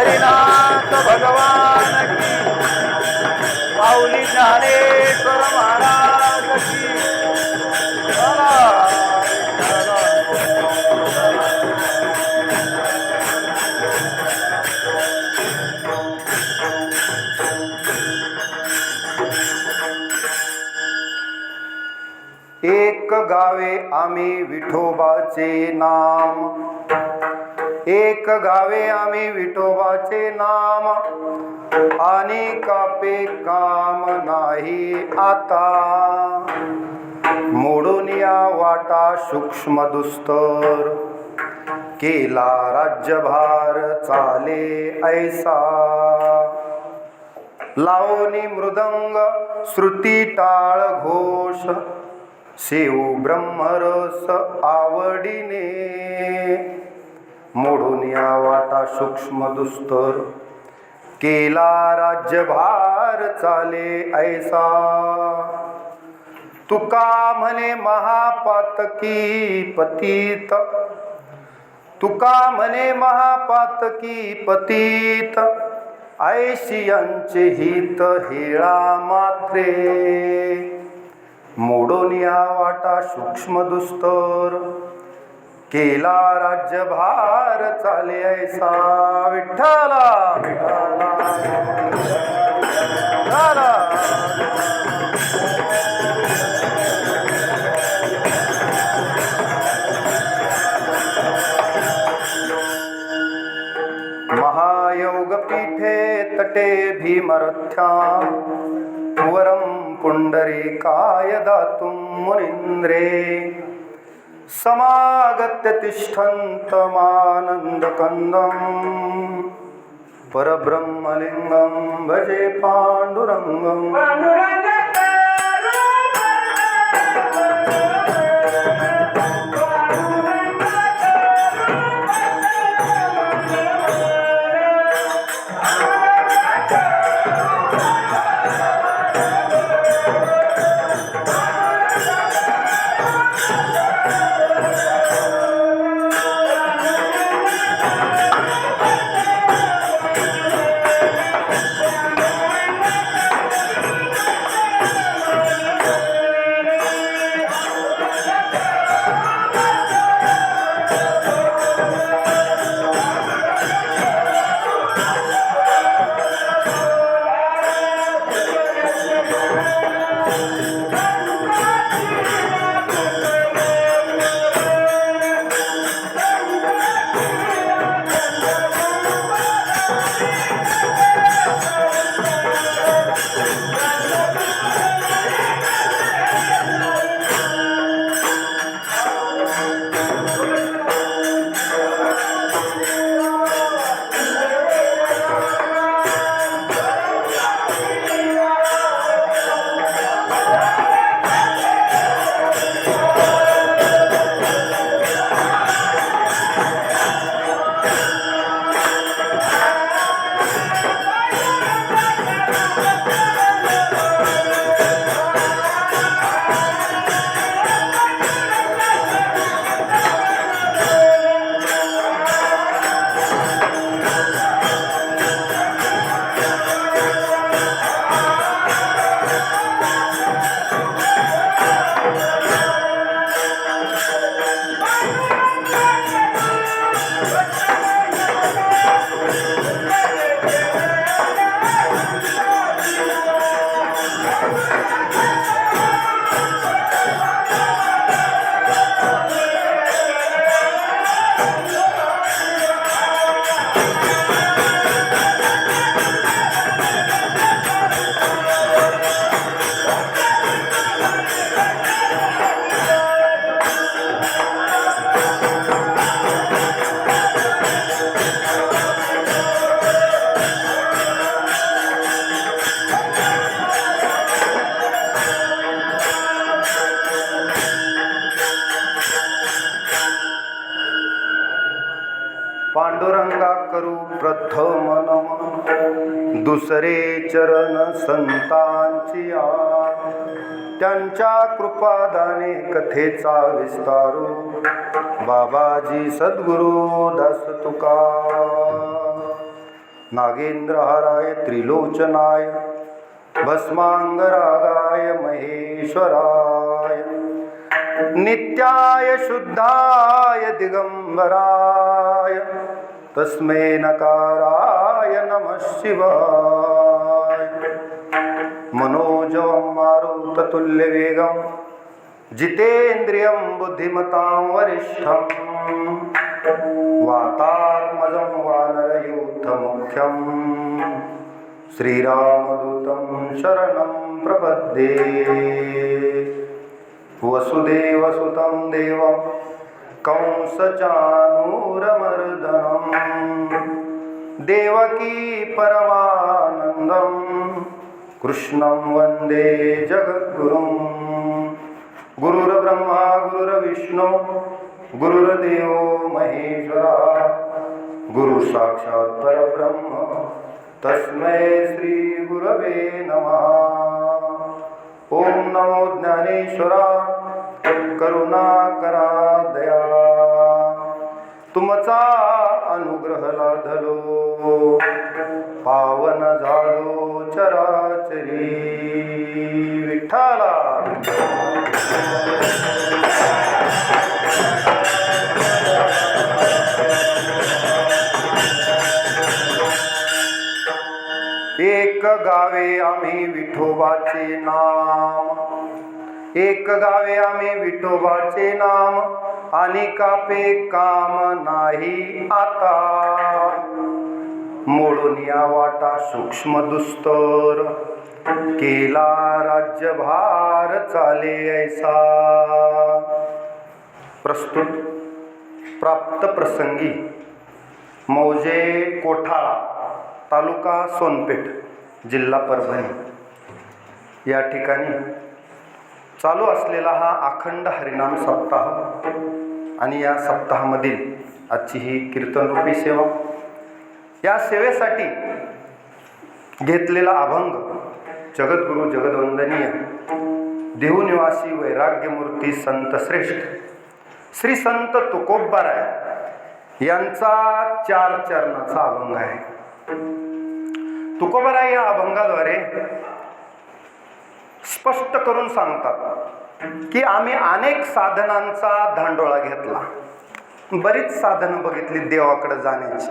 हरिनाथ भगवान की, माऊली ज्ञानेश्वर महाराज की. चला, चला. एक गावे आम्ही विठोबाचे नाम, एक गावे आम्ही विठोबाचे नाम, आणि कापे काम नाही आता. मोडून या वाटा सूक्ष्म दुस्तर, केला राज्यभार चाले ऐसा. लावणी मृदंग श्रुती टाळ घोष, सेऊ ब्रह्मरस आवडीने. मोडून या वाटा सूक्ष्म दुस्तर, केला राज्यभार चाले ऐसा. तुका म्हणे महापातकी पतित, तुका म्हणे महापातकी पतित. ऐशियांचे हित हेळा मात्रे. मोडून या वाटा सूक्ष्म दुस्तर, केला राज्यभार चाले ऐसा. विठ्ठला विठ्ठला. महायोग पीठे तटे भीमरथ्या, वरम पुंडरीकाय दातुं मुनींद्रे. समागत्य तिष्ठन्तमानन्दकन्दं, परब्रह्मलिङ्गं भजे पाण्डुरङ्गं. पांडुरंगा करू प्रथम नमन, दुसरे चरण संतांची आण, त्यांच्या कृपादाने कथेचा विस्तारू, बाबाजी सद्गुरु दास तुका. नागेंद्रहाराय त्रिलोचनाय भस्मांगरागाय महेश्वराय नित्याय शुद्धाय दिगंबराय तस्मै नकाराय नमः शिवाय। मनोजवं मारुततुल्यवेगं जितेन्द्रियं बुद्धिमतां वरिष्ठं वातात्मजं वानरयूथमुख्यं श्रीरामदूतं शरणं प्रपद्ये। वसुदेवसुतं देवं कंसचाणूरमर्दनं देवकी परमानन्दं कृष्णं वन्दे जगद्गुरुं। गुरुर्ब्रह्मा गुरुर्विष्णु गुरुर्देवो महेश्वरा गुरुसाक्षात् परब्रह्म तस्मै श्री गुरवे नमः। ओम नमो ज्ञानेश्वरा करुणाकरा दयाळा तुमचा अनुग्रह लाधलो पावन झालो चराचरी विठ्ठला। एक गावे आम्ही विठोबाचे नाम, एक गावे आम्ही विठोबाचे नाम आणि कापे काम नाही आता। मोडून या वाटा सूक्ष्म दुस्तर केला राज्यभार चाले ऐसा। प्रस्तुत प्राप्त प्रसंगी मौजे कोठाळा तालुका सोनपेठ जिल्हा परभणी या ठिकाणी चालू असलेला हा अखंड हरिनाम सप्ताह आणि या सप्ताहामधील आजची ही कीर्तनरूपी सेवा, या सेवेसाठी घेतलेला अभंग जगद्गुरु जगदवंदनीय देहूनिवासी वैराग्यमूर्ती संत श्रेष्ठ श्री संत तुकोबाराय यांचा 4 चरणाचा अभंग आहे। तुकोबाराय या अभंगाद्वारे स्पष्ट करून सांगतात की आम्ही अनेक साधनांचा धांडोळा घेतला, बरीच साधनं बघितली देवाकडे जाण्याची।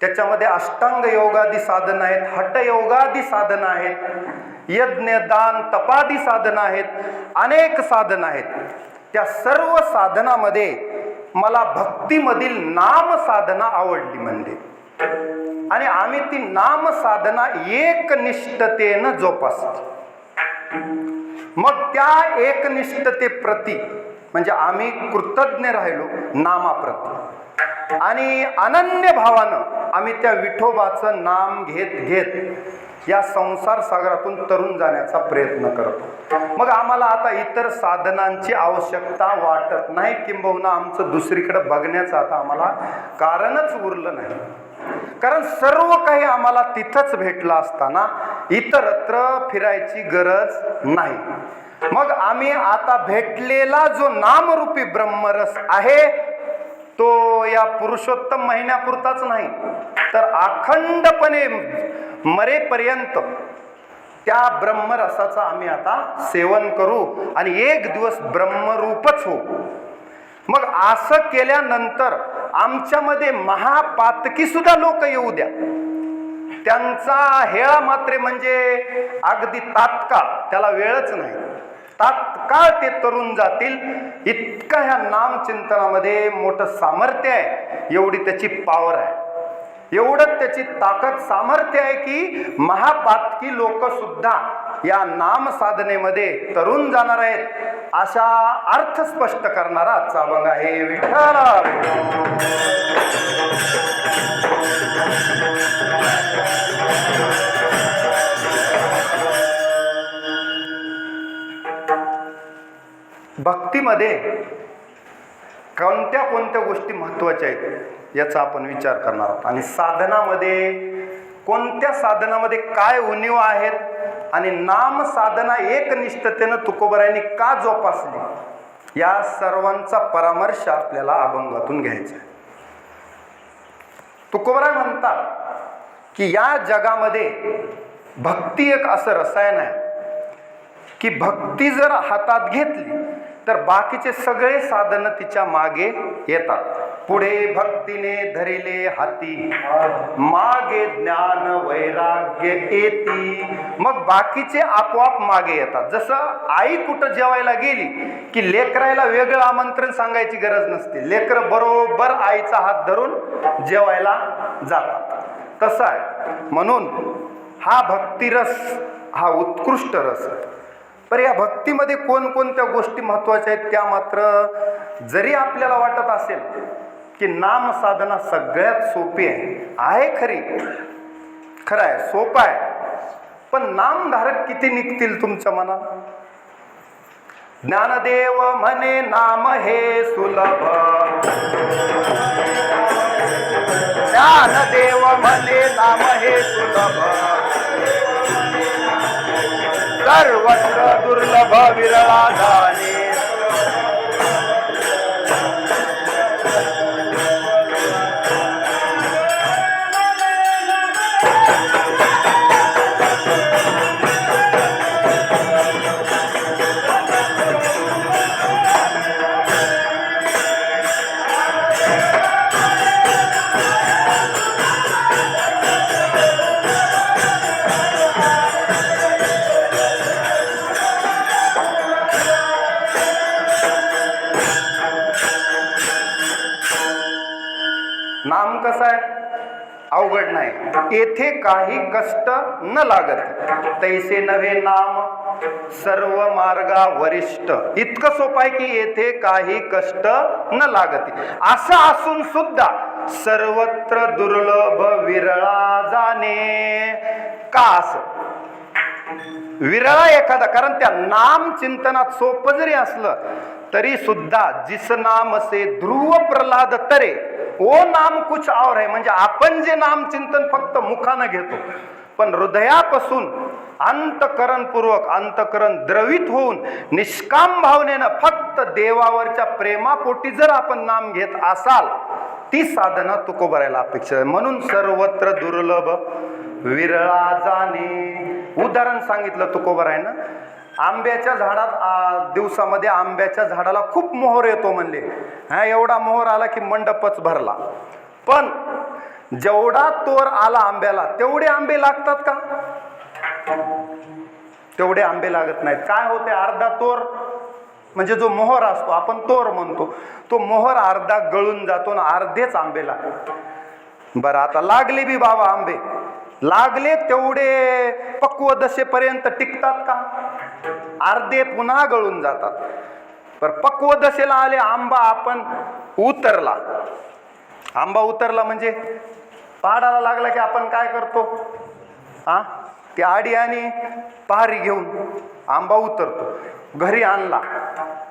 त्याच्यामध्ये अष्टांग योगादी साधनं आहेत, हठ योगादी साधनं आहेत, यज्ञ दान तपादी साधनं आहेत, अनेक साधनं आहेत। त्या सर्व साधनामध्ये मला भक्तीमधील नाम साधना आवडली म्हणजे, आणि आम्ही ती नाम साधना एकनिष्ठतेनं जोपासली। मग त्या एकनिष्ठतेप्रती म्हणजे आम्ही कृतज्ञ राहिलो नामाप्रती, आणि अनन्य भावानं आम्ही त्या विठोबाचं नाम घेत घेत या संसार सागरातून तरुण जाण्याचा प्रयत्न करतो। मग आम्हाला आता इतर साधनांची आवश्यकता वाटत नाही, किंबहुना आमचं दुसरीकडे बघण्याचं आता आम्हाला कारणच उरलं नाही, कारण सर्व काही आम्हाला तिथंच भेटलं असताना इतरत्र फिरायची गरज नाही। मग आम्ही आता भेटलेला जो नामरूपी ब्रह्मरस आहे तो या पुरुषोत्तम महिन्यापुरताच नाही, तर अखंडपणे मरेपर्यंत त्या ब्रह्मरसाचा आम्ही आता सेवन करू आणि एक दिवस ब्रह्मरूपच होऊ। मग असं केल्यानंतर आमच्यामध्ये महापातकी सुद्धा लोक येऊ द्या, त्यांचा हेळा मात्रे म्हणजे अगदी तात्काळ, त्याला वेळच नाही, तात्काळ ते तरुण जातील। इतकं ह्या नामचिंतनामध्ये मोठं सामर्थ्य आहे, एवढी त्याची पावर आहे, एवढं त्याची ताकद सामर्थ्य आहे की महापातकी लोक सुद्धा या नाम साधनेमध्ये तरुण जाणार आहेत, अशा अर्थ स्पष्ट करणारा आजचा अभंग आहे। विठ्ठला भक्तीमध्ये कोणत्या कोणत्या गोष्टी महत्त्वाच्या आहेत याचा आपण विचार करणार आहोत, आणि साधनामध्ये कोणत्या साधनामध्ये काय उणीव आहेत आणि नाम साधना एकनिष्ठतेनं तुकोबारायांनी का जोपासली या सर्वांचा परामर्श आपल्याला अभंगातून घ्यायचा आहे। तुकोबाराय म्हणतात की या जगामध्ये भक्ती एक असं रसायन आहे की भक्ती जर हातात घेतली तर बाकीचे सगळे साधन तिच्या मागे येतात. पुढे भक्तीने धरिले हाती, मागे ज्ञान वैराग्य येती. मग बाकीचे आपोआप मागे येतात. जसं आई कुठं जेवायला गेली की लेकरायला वेगळं आमंत्रण सांगायची गरज नसते, लेकरं बरोबर आईचा हात धरून जेवायला जातात. तसं आहे. म्हणून हा भक्तिरस हा उत्कृष्ट रस आहे. पर या भक्तीमध्ये कोणकोणत्या गोष्टी महत्वाच्या आहेत त्या मात्र, जरी आपल्याला वाटत असेल की नाम साधना सगळ्यात सोपी आहे खरी, खरं आहे, सोपं आहे, पण नामधारक किती निघतील तुमच्या मनात? ज्ञानदेव म्हणे नाम हे सुलभ, ज्ञानदेव म्हणे नाम हे सुलभ, सर्वत्र दुर्लभ विरळा झाले. नाम कसं आहे? अवघड नाही. येथे काही कष्ट न लागत, तैसे नव्हे नाम सर्व मार्गा वरिष्ठ. इतकं सोपं आहे की येथे काही कष्ट न लागत. असं असून सुद्धा सर्वत्र दुर्लभ विरळा जाणे. का असं विरळा एखादा? कारण त्या नाम चिंतनात सोपं जरी असलं तरी सुद्धा जिस नाम से ध्रुव प्रल्हाद तरे ओ नाम कुछ और है. म्हणजे आपण जे नाम चिंतन फक्त मुखानं घेतो, पण हृदयापासून अंतकरणपूर्वक, अंतकरण द्रवित होऊन निष्काम भावनेनं फक्त देवावरच्या प्रेमापोटी जर आपण नाम घेत असाल, ती साधना तुकोबरायला अपेक्षा आहे. म्हणून सर्वत्र दुर्लभ विरळा जाणे. उदाहरण सांगितलं तुकोबरायनं. आंब्याच्या झाडात दिवसामध्ये आंब्याच्या झाडाला खूप मोहर येतो म्हणले. हा, एवढा मोहर आला की मंडपच भरला. पण जेवढा तोर आला आंब्याला तेवढे आंबे लागतात का? तेवढे आंबे लागत नाहीत. काय होते? अर्धा तोर म्हणजे जो मोहर असतो, आपण तोर म्हणतो, तो मोहर अर्धा गळून जातो आणि अर्धेच आंबे लागतात. बरं, आता लागले बी बाबा आंबे, लागले तेवढे पक्व दशेपर्यंत टिकतात का? अर्धे पुन्हा गळून जातात. पर पक्व दशेला आले आंबा, आपण उतरला, आंबा उतरला म्हणजे पहाडाला लागला की आपण काय करतो? ती आडी आणि पहारी घेऊन आंबा उतरतो. घरी आणला,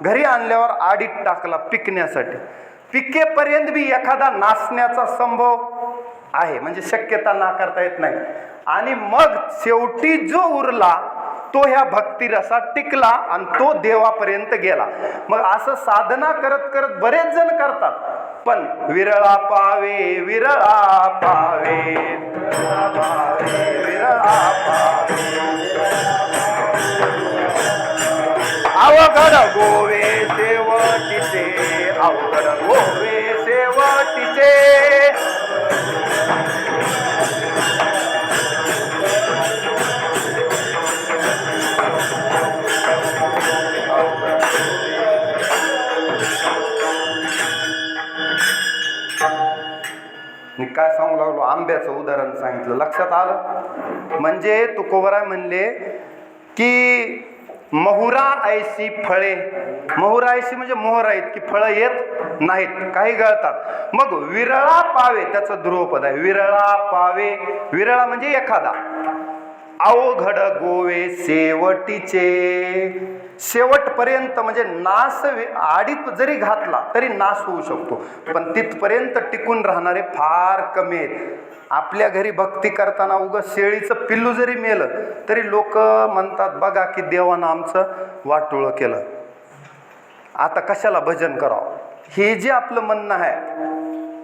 घरी आणल्यावर आडीत टाकला पिकण्यासाठी. पिकेपर्यंत बी एखादा नासण्याचा संभव आहे, म्हणजे शक्यता नाकारता येत नाही. आणि मग शेवटी जो उरला तो ह्या भक्तिरसात टिकला आणि तो देवापर्यंत गेला. मग असं साधना करत करत बरेच जण करतात, पण विरळा पावे, विरळा पावे, विरळा पावे, विरळा पावे, अवघड गोवे शेवटीचे, अवघड गोवे शेवटीचे. मी काय सांगू लागलो? आंब्याचं उदाहरण सांगितलं, लक्षात आलं? म्हणजे तुकोबराय म्हणले की महुरा ऐशी फळे, महुरा ऐशी म्हणजे मोहर आहेत की फळं येत नाहीत, काही गळतात. मग विरळा पावे, त्याचं ध्रुवपद आहे, विरळा पावे. विरळा म्हणजे एखादा. अवघड गोवे शेवटीचे, शेवटपर्यंत म्हणजे नाश आडीत जरी घातला तरी नाश होऊ शकतो, पण तिथपर्यंत टिकून राहणारे फार कमी आहेत. आपल्या घरी भक्ती करताना उगाच शेळीचं पिल्लू जरी मेलं तरी लोक म्हणतात, बघा की देवानं आमचं वाटोळं केलं, आता कशाला भजन करावं. हे जे आपलं म्हणणं आहे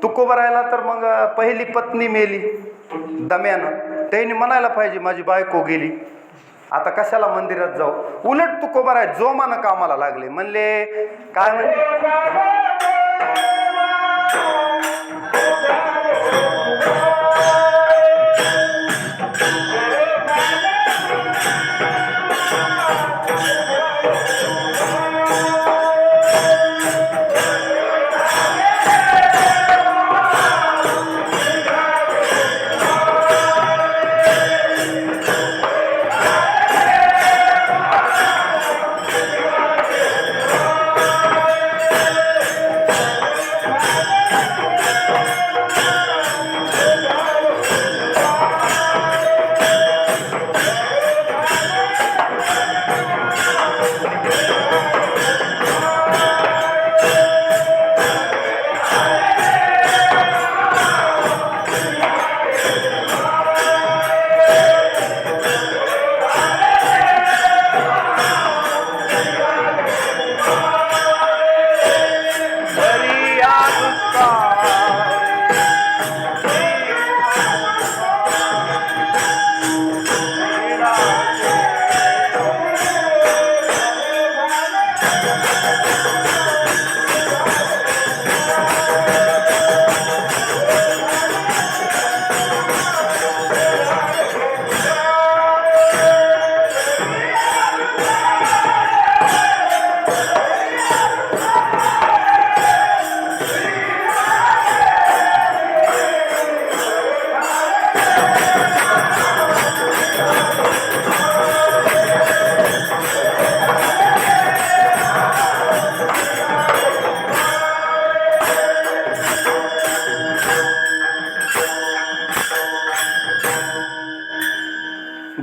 तुकोबा राहिला तर मग पहिली पत्नी मेली दम्यानं, त्यांनी म्हणायला पाहिजे माझी बायको गेली, आता कशाला मंदिरात जाऊ. उलट तुकोबा राय जोमानं कामाला लागले, म्हणले काय म्हणले,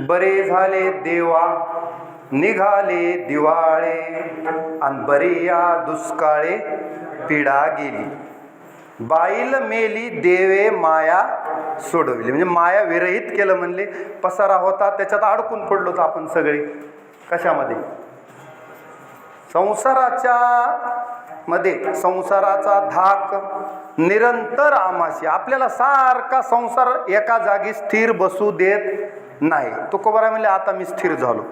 बरे झाले देवा निघाले दिवाळे, आणि बरी या दुष्काळे पिढा गेली. बाईल मेली देवे माया सोडवली, म्हणजे माया विरहित केलं म्हणले. पसारा होता त्याच्यात अडकून पडलो आपण सगळे. कशामध्ये? संसाराच्या मध्ये. संसाराचा धाक निरंतर आमाशी. आपल्याला सारखा संसार एका जागी स्थिर बसू देत नाही. तुकोबा म्हणले आता मी स्थिर झालो.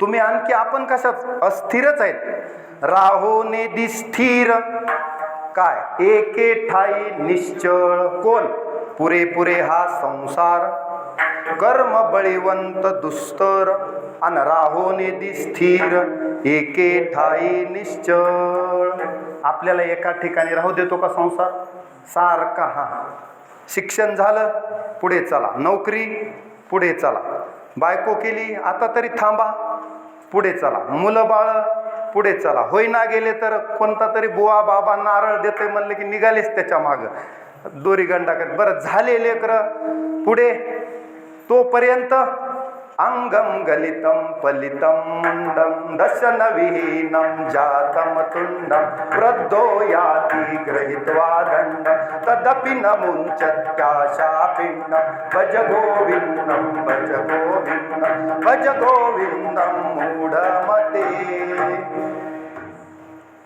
तुम्ही आणखी आपण कशात अस्थिरच आहेत. राहो नेदी स्थिर काय एके ठाई निश्चळ. कोण? पुरेपुरे हा संसार कर्म बळीवंत दुस्तर, अन राहो नेदी स्थिर एके ठाई निश्चळ. आपल्याला एका ठिकाणी राहू देतो का संसार? सारखा. हा शिक्षण झालं पुढे चला, नोकरी पुढे चला, बायको केली आता तरी थांबा पुढे चला, मुलं बाळ पुढे चला, होईना गेले तर कोणता तरी बुवा बाबा नारळ देतोय म्हणलं की निघालेच त्याच्या मागं दोरी गंडा करत. बरं झाले लेकरं पुढे, तोपर्यंत अंगम गलितम पलितम मुंडम दशन विहीनम जातम तुंडम वृद्धो याति गृहीत्वा दंडम तदपि न मुंचत्याशा पिंडम भज गोविंदम भज गोविंदम भज गोविंदम मूढमते.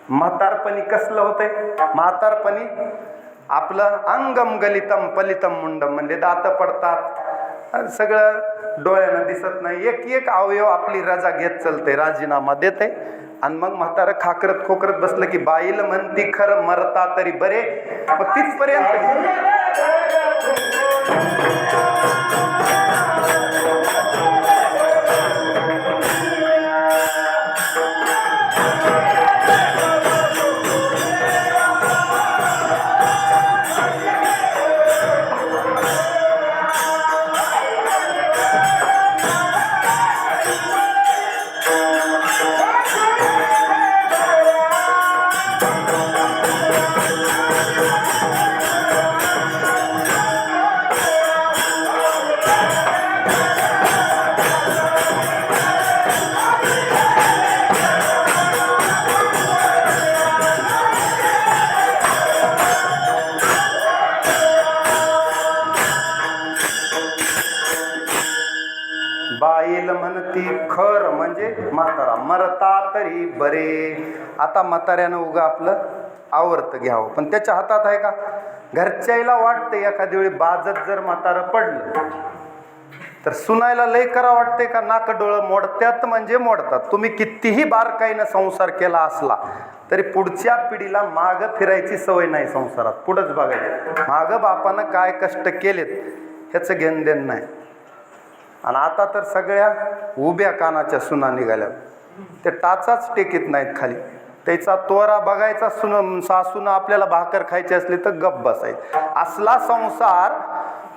म्हातारपणी कसलं होतंय? म्हातारपणी आपलं अंगम गलितम पलितम मुंडम म्हणजे दात पडतात, सगळं डोळ्यानं दिसत नाही, एक एक अवयव आपली रजा घेत चलते, राजीनामा देते. आणि मग म्हातारं खाकरत खोकरत बसलं की बाईल म्हणती खरं मरता तरी बरे. मग तिथपर्यंत बाईल म्हणती खर म्हणजे म्हातारा मरता तरी बरे. आता म्हाताऱ्यानं उगा आपलं आवर्त घ्यावं, पण त्याच्या हातात आहे का? घरच्याला वाटतं एखाद्या वेळी बाजत जर म्हातारं पडलं तर सुनायला लय करा वाटते का? नाक डोळं मोडत्यात म्हणजे मोडतात. तुम्ही कितीही बारकाईनं संसार केला असला तरी पुढच्या पिढीला माग फिरायची सवय नाही संसारात, पुढंच बघायचं. मागं बापानं काय कष्ट केलेत ह्याचं घेणं देणं नाही. आणि आता तर सगळ्या उभ्या कानाच्या सुना निघाल्या, ते टाचाच टेकीत नाहीत खाली. त्याचा तोरा बघायचा, सासून आपल्याला भाकर खायची असली तर गप्प बसायचं. असला संसार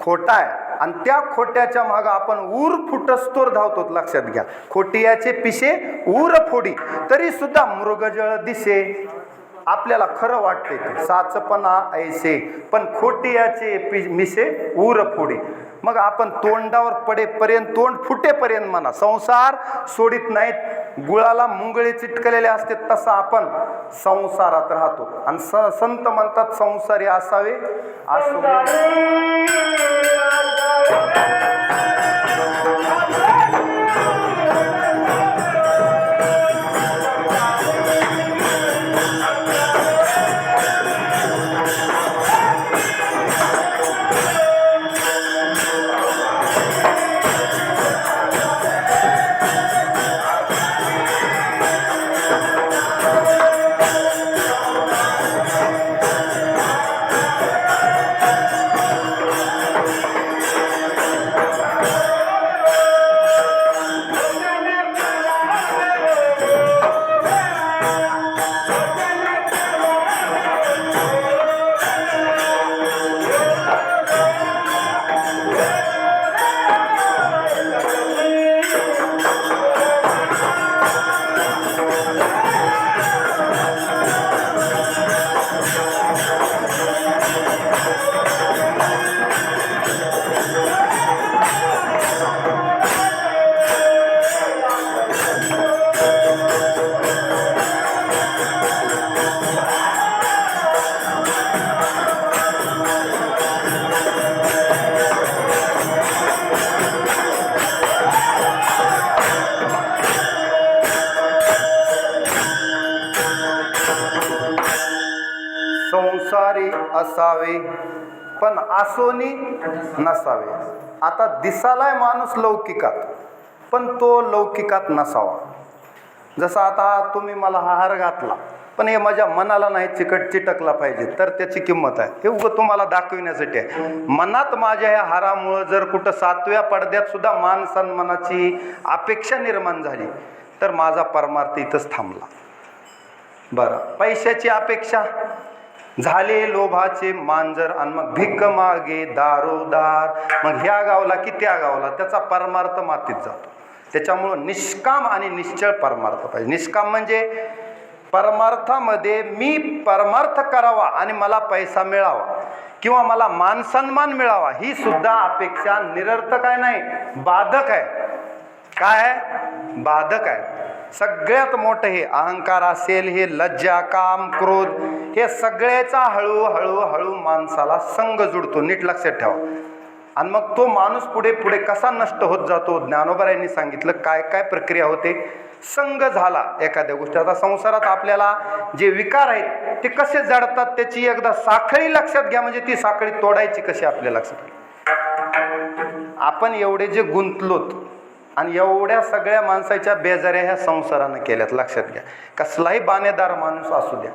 खोटा आहे आणि त्या खोट्याच्या मागं आपण ऊर फुटस्तोर धावतो. लक्षात घ्या, खोटियाचे पिशे ऊर फोडी तरी सुद्धा मृगजळ दिसे. आपल्याला खरं वाटते ते साचपणा ऐसे, पण खोटियाचे मिशे ऊर फोडी. मग आपण तोंडावर पडेपर्यंत, तोंड फुटेपर्यंत म्हणा, संसार सोडित नाहीत. गुळाला मुंगळे चिटकलेले असते तसा आपण संसारात राहतो. आणि संत म्हणतात संसारी असावे संसारी असावे पण आसोनी नसावे. आता दिसालाय माणूस लौकिकात, पण तो लौकिकात नसावा. जसं आता तुम्ही मला हा हार घातला, पण हे माझ्या मनाला नाही चिटकला पाहिजे तर त्याची किंमत आहे. हे उगं तुम्हाला दाखविण्यासाठी आहे. मनात माझ्या ह्या हारामुळं जर कुठं 7व्या पडद्यात सुद्धा मान सन्मानाची अपेक्षा निर्माण झाली तर माझा परमार्थ इथंच थांबला. बरं, पैशाची अपेक्षा झाले लोभाचे मांजर आणि मग भिक्क मागे दारोदार, मग ह्या गावला की त्या गावला, त्याचा परमार्थ मातीत जातो. त्याच्यामुळं निष्काम आणि निश्चळ परमार्थ पाहिजे. निष्काम म्हणजे परमार्थामध्ये मी परमार्थ करावा आणि मला पैसा मिळावा किंवा मला मान सन्मान मिळावा, ही सुद्धा अपेक्षा निरर्थक आहे, नाही बाधक आहे. काय आहे? बाधक आहे. सगळ्यात मोठं हे अहंकार असेल, हे लज्जा, काम, क्रोध, हे सगळ्याचा हळूहळू माणसाला संग जुडतो. नीट लक्षात ठेवा. आणि मग तो माणूस पुढे पुढे कसा नष्ट होत जातो. ज्ञानोबारायांनी सांगितलं काय काय प्रक्रिया होते. संग झाला एखाद्या गोष्टी. आता संसारात आपल्याला जे विकार आहेत ते कसे जडतात त्याची एकदा साखळी लक्षात घ्या, म्हणजे ती साखळी तोडायची कशी आपल्या लक्षात. आपण एवढे जे गुंतलोत आणि एवढ्या सगळ्या माणसाच्या बेजाऱ्या ह्या संसारानं केल्यात. लक्षात घ्या, कसलाही बाणेदार माणूस असू द्या,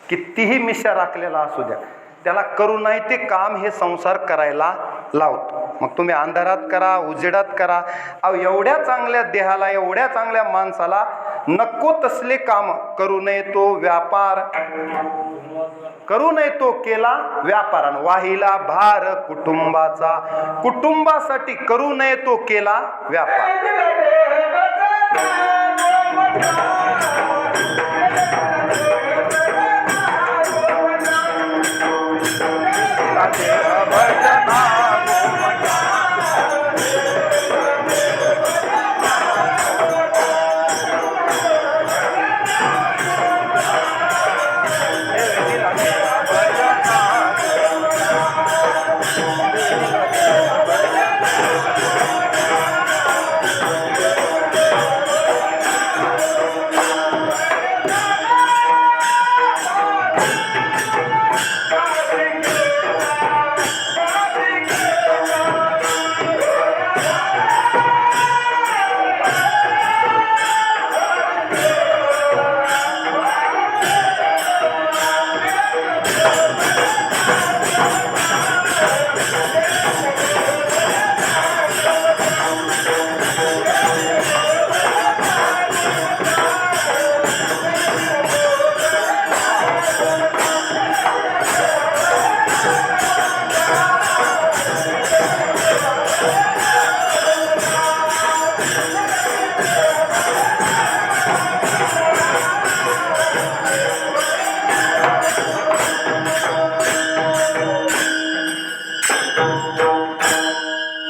कितीही मिशा राखलेला असू द्या, त्याला करू नाही ते काम हे संसार करायला लावतो. मग तुम्ही अंधारात करा, उजेडात करा. अहो, एवढ्या चांगल्या देहाला, एवढ्या चांगल्या माणसाला नको तसले काम करू नये तो व्यापार, करू नये तो केला व्यापारान. वाहिला भार कुटुंबाचा, कुटुंबासाठी करू नये तो केला व्यापार.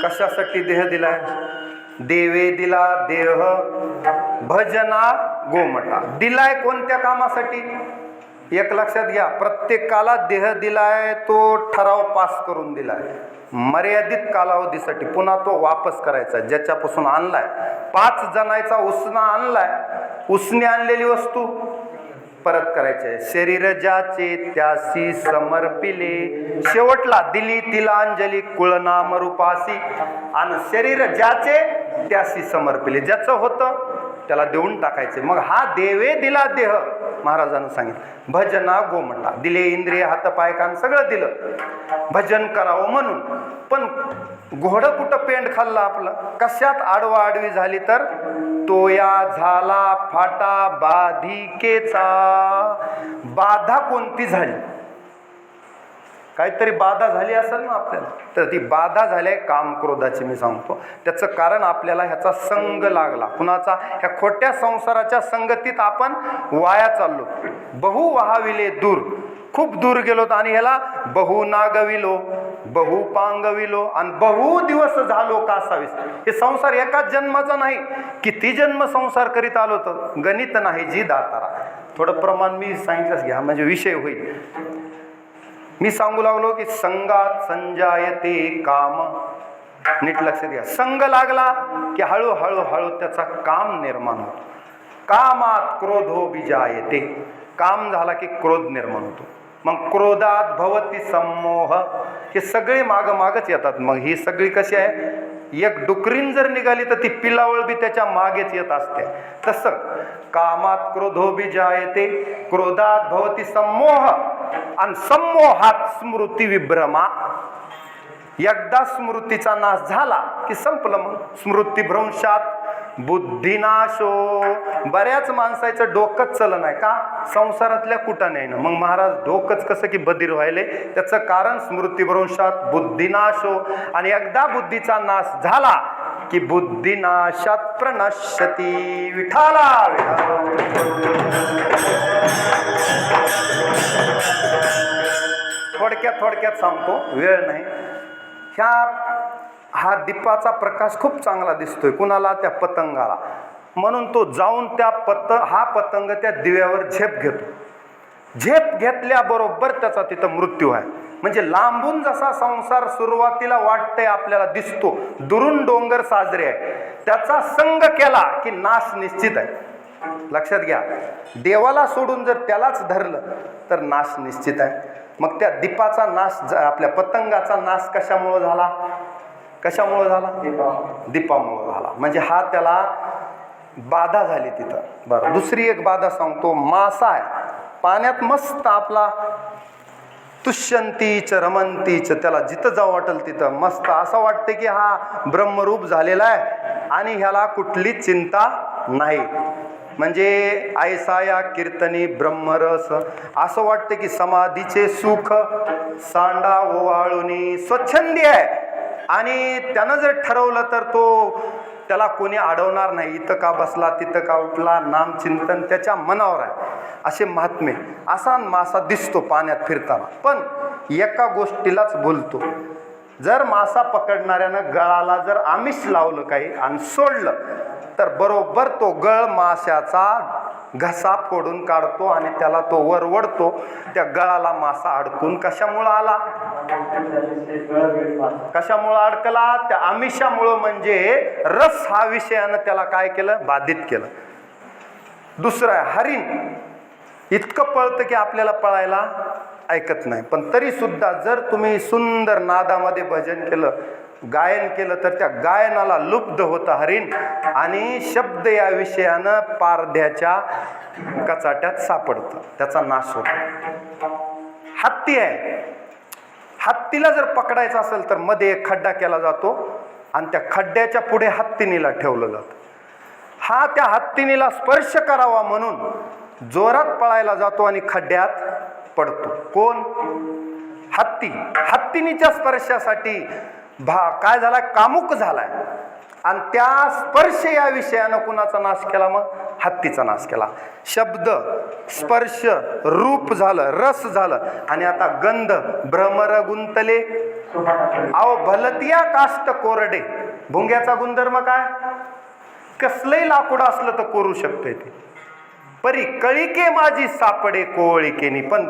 कशासाठी देह दिलाय? देवे दिला देह भजना गोमटा. दिलाय कोणत्या कामासाठी? एक लक्षात घ्या, प्रत्येकाला देह दिलाय तो ठराव पास करून दिलाय मर्यादित कालावधीसाठी, पुन्हा तो वापस करायचा. ज्याच्यापासून आणलाय, 5 जणांचा उसना आणलाय, उसने आणलेली वस्तू परत करायचे. शरीर ज्याचे त्यासी समर्पिले, शेवटला दिली तिला अंजली कुळनाम रूपासी. आणि शरीर ज्याचे त्यासी समर्पिले, ज्याचं होतं त्याला देऊन टाकायचे. मग हा देवे दिला देह महाराजांनी सांगितलं. भजना गोमटा, दिले इंद्रिय हात पाय कान सगळं दिलं भजन करावं म्हणून. पण घोडं कुठं पेंड खाल्लं आपलं? कशात आडवा आडवी झाली तर तोया झाला फाटा बाधिकेचा. बाधा कोणती झाली? काहीतरी बाधा झाली असेल ना आपल्याला, तर ती बाधा झाली काम क्रोधाची. मी सांगतो त्याचं कारण आपल्याला ह्याचा संग लागला. कुणाचा? ह्या खोट्या संसाराच्या संगतीत आपण वाया चाललो. बहु वाहाविले दूर, खूप दूर गेलोत आणि ह्याला बहु नागविलो, बहु पांगविलो आणि बहु दिवस झालो कासावीस. हे संसार एकाच जन्माचा नाही, किती जन्म संसार करीत आलो तर गणित नाही जी दातारा. थोडं प्रमाण मी सांगितलंच घ्या म्हणजे विषय होईल. मी सांगू लागलो की संगात संजायते काम. नीट लक्ष द्या, संग लागला की हळूहळू हळू त्याचा काम निर्माण होतो. कामात क्रोधो बीजायते, काम झाला की क्रोध निर्माण होतो. मग क्रोधात भवती सम्मोह, हे सगळे मागच येतात. मग ही सगळी कशी आहे? एक डुकरीन जर निघाली तर ती पिलावळ बी त्याच्या मागेच येत असते. तसं कामात क्रोधो बीजायते, क्रोधात भवती सम्मोह आणि सम्मोहात स्मृती विभ्रमा. एकदा स्मृतीचा नाश झाला की संपलं. मग स्मृतीभ्रंशात बुद्धिनाशो. बऱ्याच माणसाचं डोकंच चलं नाही का? संसारातल्या कुठं नाही ना. मग महाराज डोकंच कसं की बधीर व्हायले? त्याचं कारण स्मृतीभ्रंशात बुद्धिनाशो. आणि एकदा बुद्धीचा नाश झाला की बुद्धिनाशात प्रणश्यती. विठाला थोडक्यात सांगतो, वेळ नाही. हा दीपाचा प्रकाश खूप चांगला दिसतोय कुणाला? त्या पतंगाला. म्हणून तो जाऊन हा पतंग त्या दिव्यावर झेप घेतो. झेप घेतल्याबरोबर त्याचा तिथं मृत्यू आहे. म्हणजे लांबून जसा संसार सुरुवातीला वाटतंय आपल्याला दिसतो, दुरून डोंगर साजरे आहे, त्याचा संग केला की नाश निश्चित आहे. लक्षात घ्या, देवाला सोडून जर त्यालाच धरलं तर नाश निश्चित आहे. मग त्या दीपाचा नाश, आपल्या पतंगाचा नाश कशामुळे झाला? कशामुळे झाला? दीपामुळे झाला. म्हणजे हा त्याला बाधा झाली तिथं. बरं, दुसरी एक बाधा सांगतो. मासा आहे पाण्यात, मस्त आपला तुष्यंतीच रमंतीच, त्याला जिथं जाऊ वाटेल तिथं मस्त असं वाटतं की हा ब्रह्मरूप झालेला आहे आणि ह्याला कुठली चिंता नाही. म्हणजे ऐसा या कीर्तनी ब्रह्मरस, असं वाटतं की समाधीचे सुख सांडा ओवाळूनी स्वच्छंदी आहे. आणि त्यानं जर ठरवलं तर त्याला कोणी अडवणार नाही. इथं का बसला, तिथं का उठला, नामचिंतन त्याच्या मनावर आहे. असे महात्मे. असा मासा दिसतो पाण्यात फिरताना, पण एका गोष्टीलाच बोलतो. जर मासा पकडणाऱ्यानं गळाला जर आमिष लावलं काही आणि सोडलं तर बरोबर तो गळ माशाचा घसा फोडून काढतो आणि त्याला तो वर वडतो. त्या गळाला मासा अडकून कशामुळं आला? कशामुळं अडकला? त्या आमिषामुळं. म्हणजे रस हा विषयानं त्याला काय केलं? बाधित केलं. दुसरं आहे हरिण. इतकं पळतं की आपल्याला पळायला ऐकत नाही, पण तरी सुद्धा जर तुम्ही सुंदर नादामध्ये भजन केलं, गायन केलं तर त्या गायनाला लुब्ध होतं हरिण आणि शब्द या विषयानं पारध्याच्या कचाट्यात सापडतं, त्याचा नाश होतो. हत्ती आहे. हत्तीला जर पकडायचं असेल तर मध्ये एक खड्डा केला जातो आणि त्या खड्ड्याच्या पुढे हत्तीनीला ठेवलं जातं. हा त्या हत्तीनीला स्पर्श करावा म्हणून जोरात पळायला जातो आणि खड्ड्यात पडतो. कोण? हत्ती. हत्तीनीच्या स्पर्शासाठी काय झाला? कामुक झालाय आणि त्या स्पर्श या विषयानं कुणाचा नाश केला? मग हत्तीचा नाश केला. शब्द, स्पर्श, रूप झालं, रस झालं, आणि आता गंध. भ्रमर गुंतले अहो भलतिया काष्ट कोरडे. भुंग्याचा गुणधर्म काय? कसलंही लाकूड असलं तर कोरू शकते ते. परी कळिके माझी सापडे कोळिकेनी. पण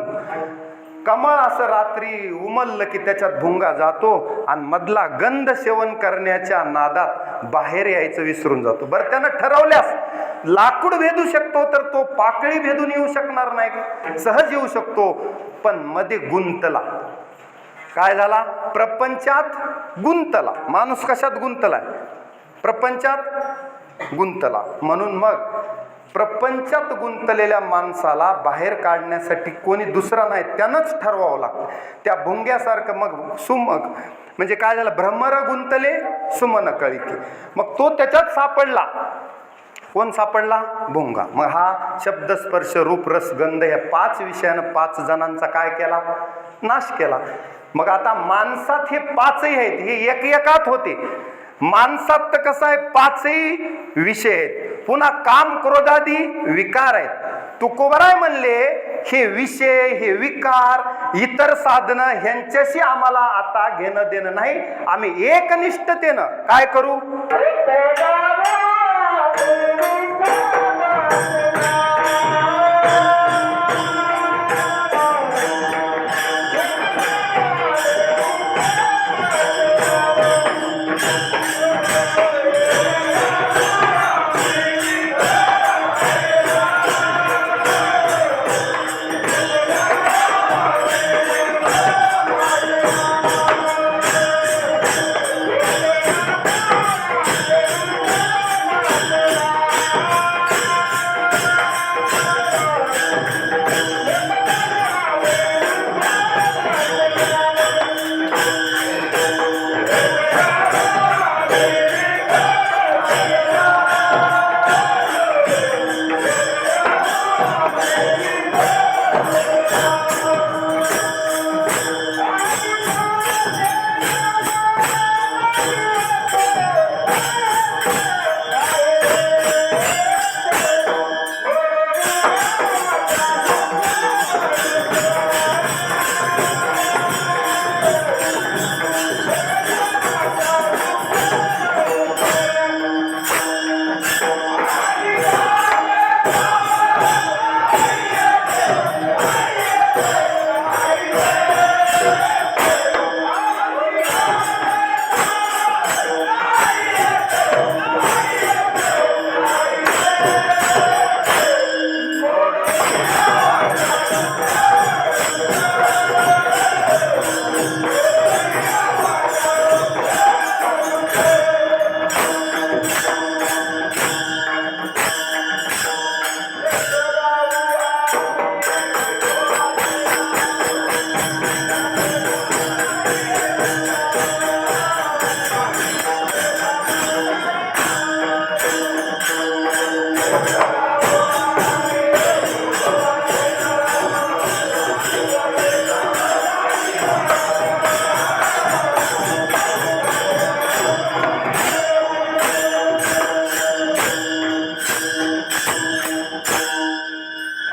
कमळ असं रात्री उमललं की त्याच्यात भुंगा जातो आणि मधला गंध सेवन करण्याच्या नादात बाहेर यायचं विसरून जातो. बरं, त्यानं ठरवल्यास लाकूड भेदू शकतो तर तो पाकळी भेदून येऊ शकणार नाही का? सहज येऊ शकतो. पण मध्ये गुंतला. काय झाला? प्रपंचात गुंतला. माणूस कशात गुंतलाय? प्रपंचात गुंतला. म्हणून मग प्रपंचात गुंतलेल्या माणसाला बाहेर काढण्यासाठी कोणी दुसरा नाही, त्यानंच ठरवावं लागतं. त्या भुंग्यासारखं मग म्हणजे काय झालं? भ्रमर गुंतले सुमन कळिके. मग तो त्याच्यात सापडला. कोण सापडला? भुंगा. मग हा शब्द, स्पर्श, रूप, रस, गंध या 5 विषयानं 5 जणांचा काय केला? नाश केला. मग आता माणसात हे 5ही आहेत. हे एकात होते. माणसात तर कसं आहे? 5ही विषय आहेत. पुन्हा काम, क्रोधादी विकार आहेत. तुकोबराय म्हणले हे विषय, हे विकार, इतर साधनं ह्यांच्याशी आम्हाला आता घेणं देणं नाही. आम्ही एकनिष्ठतेनं काय करू?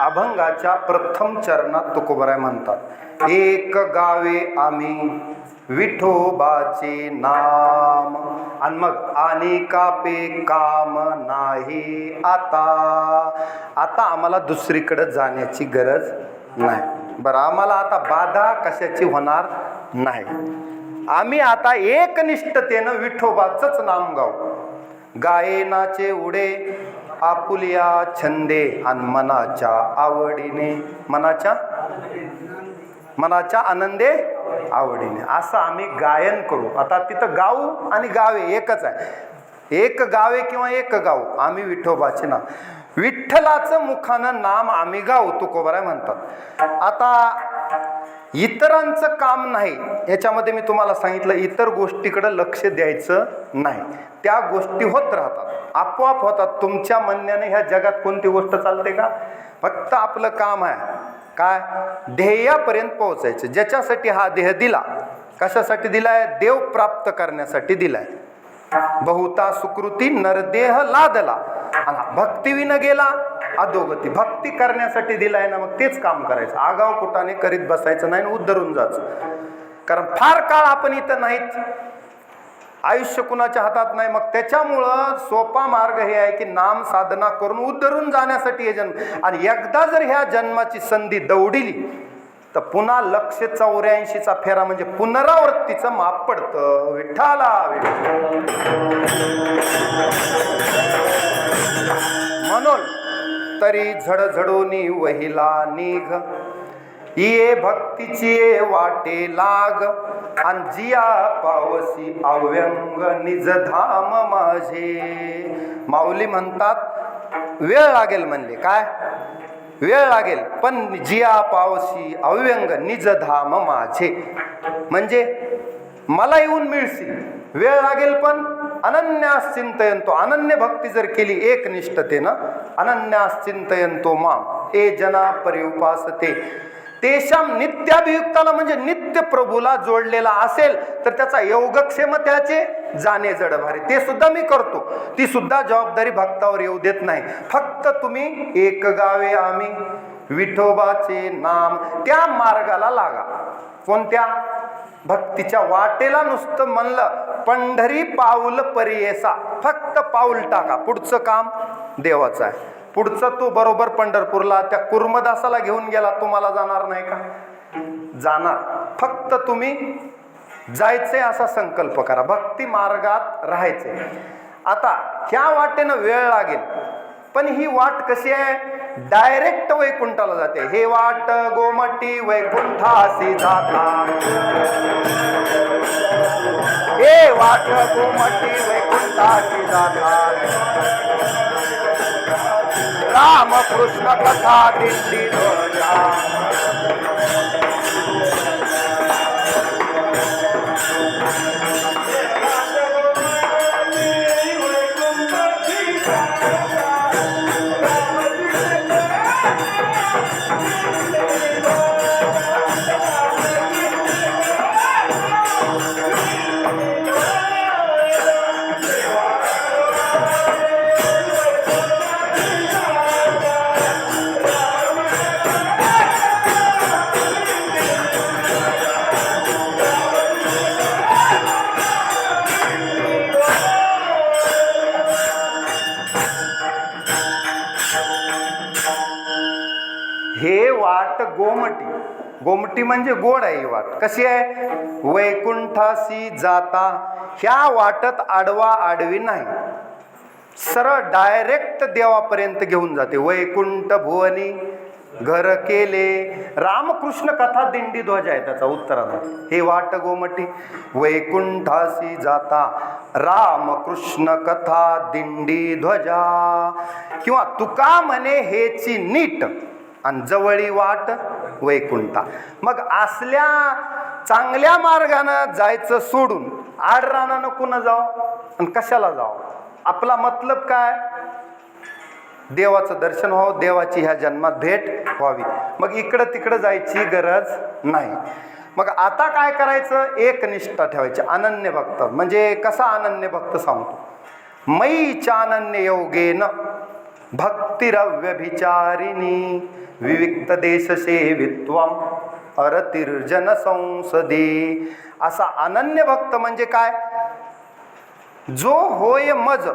अभंगाच्या प्रथम चरणात तुकोबराय म्हणतात, एक गावे आम्ही विठोबाचे नाम. आणि मग आणि कापे काम नाही आता आम्हाला दुसरीकडे जाण्याची गरज नाही. बरं, आम्हाला आता बाधा कशाची होणार नाही. आम्ही आता एकनिष्ठतेनं विठोबाचंच नाम गाऊ. गायनाचे उडे आपुलिया छंदे आणि मनाच्या आवडीने, मनाच्या आनंदे आवडीने असं आम्ही गायन करू. आता तिथं गाऊ आणि गावे एकच आहे. एक गावे किंवा एक गाऊ, आम्ही विठोबाचे नाम, विठ्ठलाचं मुखानं नाम आम्ही गाऊ, तुकोबराय म्हणतात. आता इतरांचं काम नाही, याच्यामध्ये मी तुम्हाला सांगितलं इतर गोष्टीकडे लक्ष द्यायचं नाही. त्या गोष्टी होत राहतात, आपोआप होतात. तुमच्या म्हणण्याने ह्या जगात कोणती गोष्ट चालते का? फक्त आपलं काम आहे काय? ध्येयापर्यंत पोहोचायचं. ज्याच्यासाठी हा देह दिला, कशासाठी दिलाय? देव प्राप्त करण्यासाठी दिलाय. बहुता सुकृती नरदेह लादला, आणि भक्तीविन गेला अधोगती. भक्ती करण्यासाठी दिलाय ना, मग तेच काम करायचं. आगाव कुटाने करीत बसायचं नाही आणि उद्धरून जायचं. कारण फार काळ आपण इथं नाहीत, आयुष्य कुणाच्या हातात नाही. मग त्याच्यामुळं सोपा मार्ग हे आहे की नाम साधना करून उद्धरून जाण्यासाठी हे जन्म. आणि एकदा जर ह्या जन्माची संधी दौडिली तर पुन्हा 184चा फेरा म्हणजे पुनरावृत्तीचं माप पडतं. विठ्ठला म्हणून तरी झडझडोनी वहिला निघ, ये भक्तीची वाटे लाग, आणि जिया पावसी अव्यंग निज धाम माझे. माऊली म्हणतात वेळ लागेल म्हणले, काय वेळ लागेल, पण जिया पावसी अव्यंग निज धाम माझे, म्हणजे मला येऊन मिळशील. वेळ लागेल पण अनन्यास चिंतयंतो, अनन्य भक्ती जर केली एकनिष्ठतेनं, अनन्यास चिंतयंतो माम ए जना परिउपासते, तेशाम नित्याभियुक्ताला म्हणजे नित्य प्रभूला जोडलेला असेल तर त्याचा योगक्षेम त्याचे जाणे जड भारी. ते सुद्धा मी करतो, ती सुद्धा जबाबदारी भक्तावर येऊ देत नाही. फक्त तुम्ही एक गावे आम्ही विठोबाचे नाम, त्या मार्गाला लागा. कोणत्या? भक्तीच्या वाटेला. नुसतं म्हणलं पंढरी पाऊल परियेसा, फक्त पाऊल टाका, पुढचं काम देवाचं आहे. पुढचं तो बरोबर पंढरपूरला त्या कुर्मदासाला घेऊन गेला, तुम्हाला जाणार नाही का? जाणार. फक्त तुम्ही जायचे असा संकल्प करा, भक्ती मार्गात राहायचे. आता ह्या वाटेनं वेळ लागेल, पण ही वाट कशी आहे? डायरेक्ट वैकुंठाला जाते. हे वाट गोमटी वैकुंठासी जाता, हे वाट गोमटी वैकुंठासी जाता, राम कृष्ण कथा दिंडी ध्वजा. हे वाट गोमटी, गोमटी म्हणजे गोड आहे. ही वाट कशी आहे? वैकुंठासी जाता, ह्या वाटत आडवा आडवी नाही, सरळ डायरेक्ट देवापर्यंत घेऊन जाते. वैकुंठ भुवनी घर केले, रामकृष्ण कथा दिंडी ध्वजा आहे त्याचा उत्तरार्ध. हे वाट गोमटी वैकुंठासी जाता, रामकृष्ण कथा दिंडी ध्वजा. किंवा तुका म्हणे हेची नीट, आणि जवळी वाट वैकुंठा. मग असल्या चांगल्या मार्गानं जायचं सोडून आडरानानं कुणा जाव आणि कशाला जाव? आपला मतलब काय? देवाचं दर्शन व्हावं, देवाची ह्या जन्मात भेट व्हावी. मग इकडं तिकडं जायची गरज नाही. मग आता काय करायचं? एकनिष्ठा ठेवायची. अनन्य भक्त म्हणजे कसा अनन्य भक्त सांगतो. मयी चानन्य योगेन भक्तिरव्यभिचारिणी, विविक्त देश सेवित्वम अरतिर्जन संसदे. असा अनन्य भक्त म्हणजे काय? जो होय मज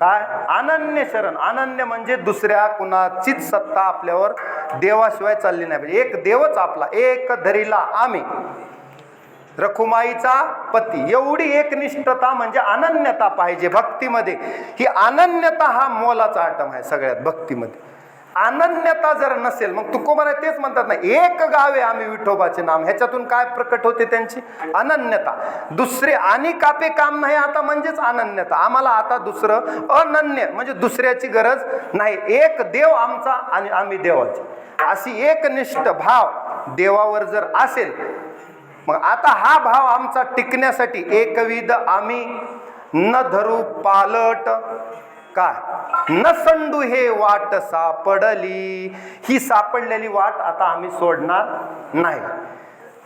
काय? अनन्य शरण. अनन्य म्हणजे दुसऱ्या कुणाचीच सत्ता आपल्यावर देवाशिवाय चालली नाही पाहिजे. एक देवच आपला, एक धरीला आम्ही, रखुमाईचा पती. एवढी एकनिष्ठता म्हणजे अनन्यता पाहिजे भक्तीमध्ये. ही अनन्यता हा मोलाचा आटम आहे सगळ्यात भक्तीमध्ये. अनन्यता जर नसेल, मग तुकोबारा तेच म्हणतात ना, एक गावे आम्ही विठोबाचे नाम. ह्याच्यातून काय प्रकट होते? त्यांची अनन्यता. दुसरे आणि कापे काम नाही आता म्हणजेच अनन्यता. आम्हाला आता दुसरं अनन्य म्हणजे दुसऱ्याची गरज नाही. एक देव आमचा आणि आम्ही देवाचे, अशी एकनिष्ठ भाव देवावर जर असेल, मग आता हा भाव आमचा टिकण्यासाठी एकविध आम्ही न धरू पालट काय, न संडू हे वाट सापडली. ही सापडलेली वाट आता आम्ही सोडणार नाही.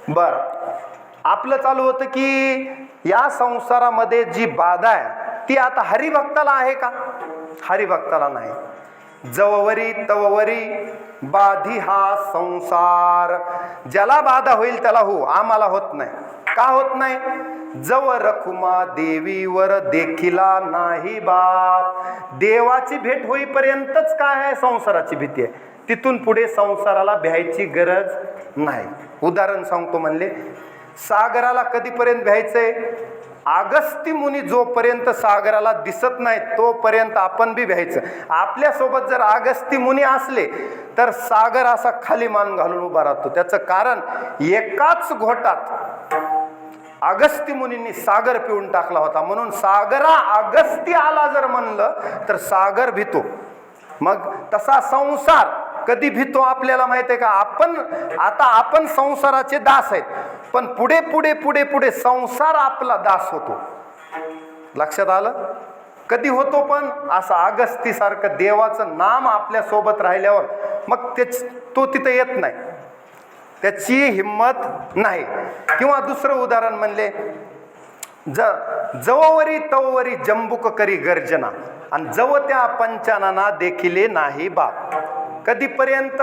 बर, आपलं चालू होतं की या संसारामध्ये जी बाधा आहे ती आता हरिभक्ताला आहे का? हरिभक्ताला नाही. जववरी तववरी बाधी हा संसार, ज्याला बाधा होईल त्याला हो, आम्हाला होत नाही. का होत नाही? जव रखुमा देवीवर देखिला नाही बाप. देवाची भेट होईपर्यंतच काय आहे? संसाराची भीती आहे. तिथून पुढे संसाराला भ्यायची गरज नाही. उदाहरण सांगतो म्हणले, सागराला कधीपर्यंत भ्यायचंय? अगस्ती मुनी जोपर्यंत सागराला दिसत नाही तोपर्यंत आपण बी भ्यायचं. आपल्यासोबत जर अगस्ती मुनी असले तर सागर असा खाली मान घालून उभा राहतो. त्याचं कारण एकाच घोटात अगस्ती मुनींनी सागर पिऊन टाकला होता. म्हणून सागरा अगस्ती आला जर म्हणलं तर सागर भीतो. मग तसा संसार कधी भीतो आपल्याला माहिती आहे का? आपण संसाराचे दास आहेत, पण पुढे पुढे पुढे पुढे संसार आपला दास होतो. लक्षात आलं? कधी होतो? पण असं अगस्तीसारखं देवाचं नाम आपल्या सोबत राहिल्यावर मग तो तिथं येत नाही, त्याची हिम्मत नाही. किंवा दुसरं उदाहरण म्हणले, जववरी तववरी जंबुक करी गर्जना, आणि जव त्या पंचानना देखिले नाही बाप. कधीपर्यंत?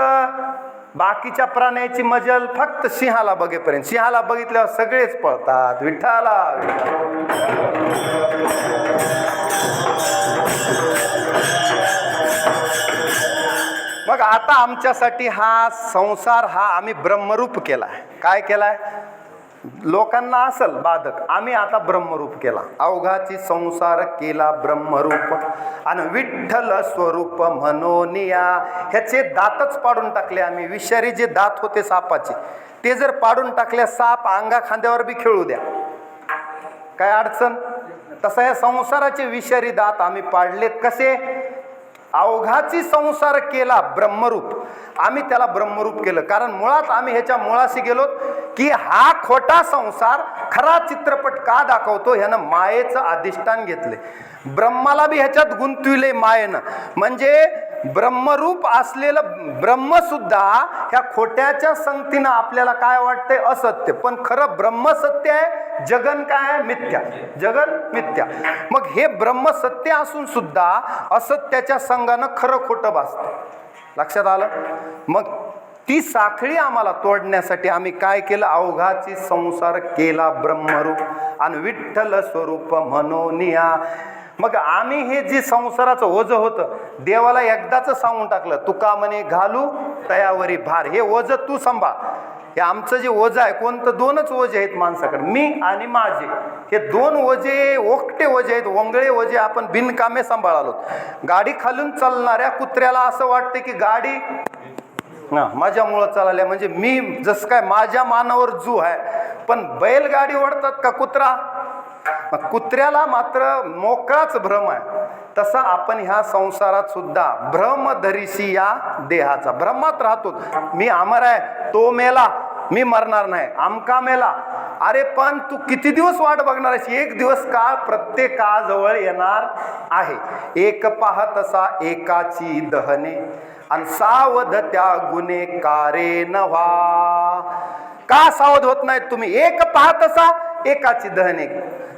बाकीच्या प्राण्याची मजल फक्त सिंहाला बघेपर्यंत. सिंहाला बघितल्यावर सगळेच पळतात, विठ्ठला. मग आता आमच्यासाठी हा संसार हा आम्ही ब्रह्मरूप केलाय. काय केलाय? लोकांना असल बाधक, आम्ही आता ब्रह्मरूप केला. अवघाची संसार केला ब्रह्मरूप, आणि विठ्ठल स्वरूप म्हणोनिया. ह्याचे दातच पाडून टाकले आम्ही. विषारी जे दात होते सापाचे ते जर पाडून टाकले, साप अंगा खांद्यावर बी खेळू द्या, काय अडचण? तसा या संसाराचे विषारी दात आम्ही पाडलेत. कसे? अवघाची संसार केला ब्रह्मरूप. आम्ही त्याला ब्रह्मरूप केलं कारण मुळात आम्ही ह्याच्या मुळाशी गेलो की हा खोटा संसार खरा चित्रपट का दाखवतो? ह्यानं मायेचं अधिष्ठान घेतले. ब्रह्माला बी ह्याच्यात गुंतविले मायेनं. म्हणजे ब्रह्मरूप असलेलं ब्रह्म सुद्धा ह्या खोट्याच्या संगतीनं आपल्याला काय वाटतंय? असत्य. पण खरं ब्रह्म सत्य आहे, जगन काय आहे? मिथ्या. जगन मिथ्या. मग हे ब्रह्म सत्य असून सुद्धा असत्याच्या संगानं खरं खोटं भासतं. लक्षात आलं? मग ती साखळी आम्हाला तोडण्यासाठी आम्ही काय केलं? अवघाची संसार केला ब्रह्मरूप, आणि विठ्ठल स्वरूप म्हणोनिया. मग आम्ही हे जे संसाराचं ओझं होतं देवाला एकदाच सांगून टाकलं, तुका म्हणे घालू तयावरी भार. हे ओझं तू सांभाळ. हे आमचं जे ओझं आहे, कोणतं? दोनच ओझे आहेत माणसाकडे, मी आणि माझे. हे दोन ओझे ओकटे ओझे आहेत, ओंगळे ओझे. आपण बिनकामे सांभाळालो. गाडी खालून चालणाऱ्या कुत्र्याला असं वाटतं की गाडी माझ्यामुळं चालल्या, म्हणजे मी जसं काय माझ्या मानावर जू आहे. पण बैलगाडी ओढतात का कुत्रा? कुत्र्याला मात्र मोकळाच भ्रम आहे. तसा आपण ह्या संसारात सुद्धा भ्रमधरीशी या देहाचा भ्रमात राहतो. मी अमर आहे, तो मेला, मी मरणार नाही, आमका मेला. अरे पण तू किती दिवस वाट बघणार आहेस? एक दिवस काळ प्रत्येकाजवळ येणार आहे. एक पाहतसा एकाची दहने, आणि सावध त्या गुन्हेगारे नव्हा. का सावध होत नाहीत तुम्ही? एक पाहतसा एकाची दहने.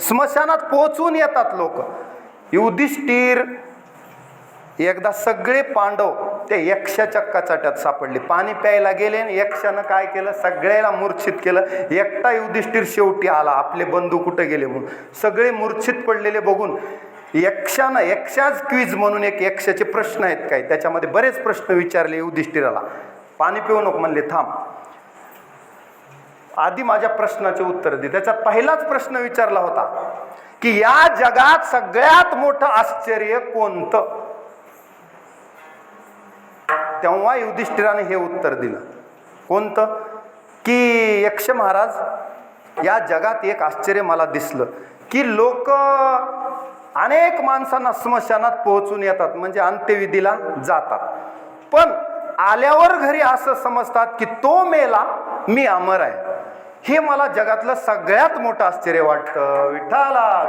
स्मशानात पोहोचून येतात लोक. युधिष्ठिर एकदा सगळे पांडव ते यक्षाच्या कचाट्यात सापडले. पाणी प्यायला गेले आणि यक्षानं काय केलं? सगळ्याला मूर्छित केलं. एकटा युधिष्ठिर शेवटी आला. आपले बंधू कुठे गेले म्हणून. सगळे मूर्छित पडलेले बघून यक्षानं, यक्षाच क्विज म्हणून एक यक्षाचे प्रश्न आहेत काय, त्याच्यामध्ये बरेच प्रश्न विचारले युधिष्ठिराला. पाणी पिऊ नको म्हणले, थांब, आधी माझ्या प्रश्नाचे उत्तर दे. त्याच्यात पहिलाच प्रश्न विचारला होता की या जगात सगळ्यात मोठं आश्चर्य कोणतं? तेव्हा युधिष्ठिराने हे उत्तर दिलं. कोणतं? की यक्ष महाराज, या जगात एक आश्चर्य मला दिसलं की लोक अनेक माणसांना स्मशानात पोहोचून येतात, म्हणजे अंत्यविधीला जातात, पण आल्यावर घरी असं समजतात की तो मेला, मी अमर आहे. हे मला जगातलं सगळ्यात मोठं आश्चर्य वाटतं. विठ्ठला.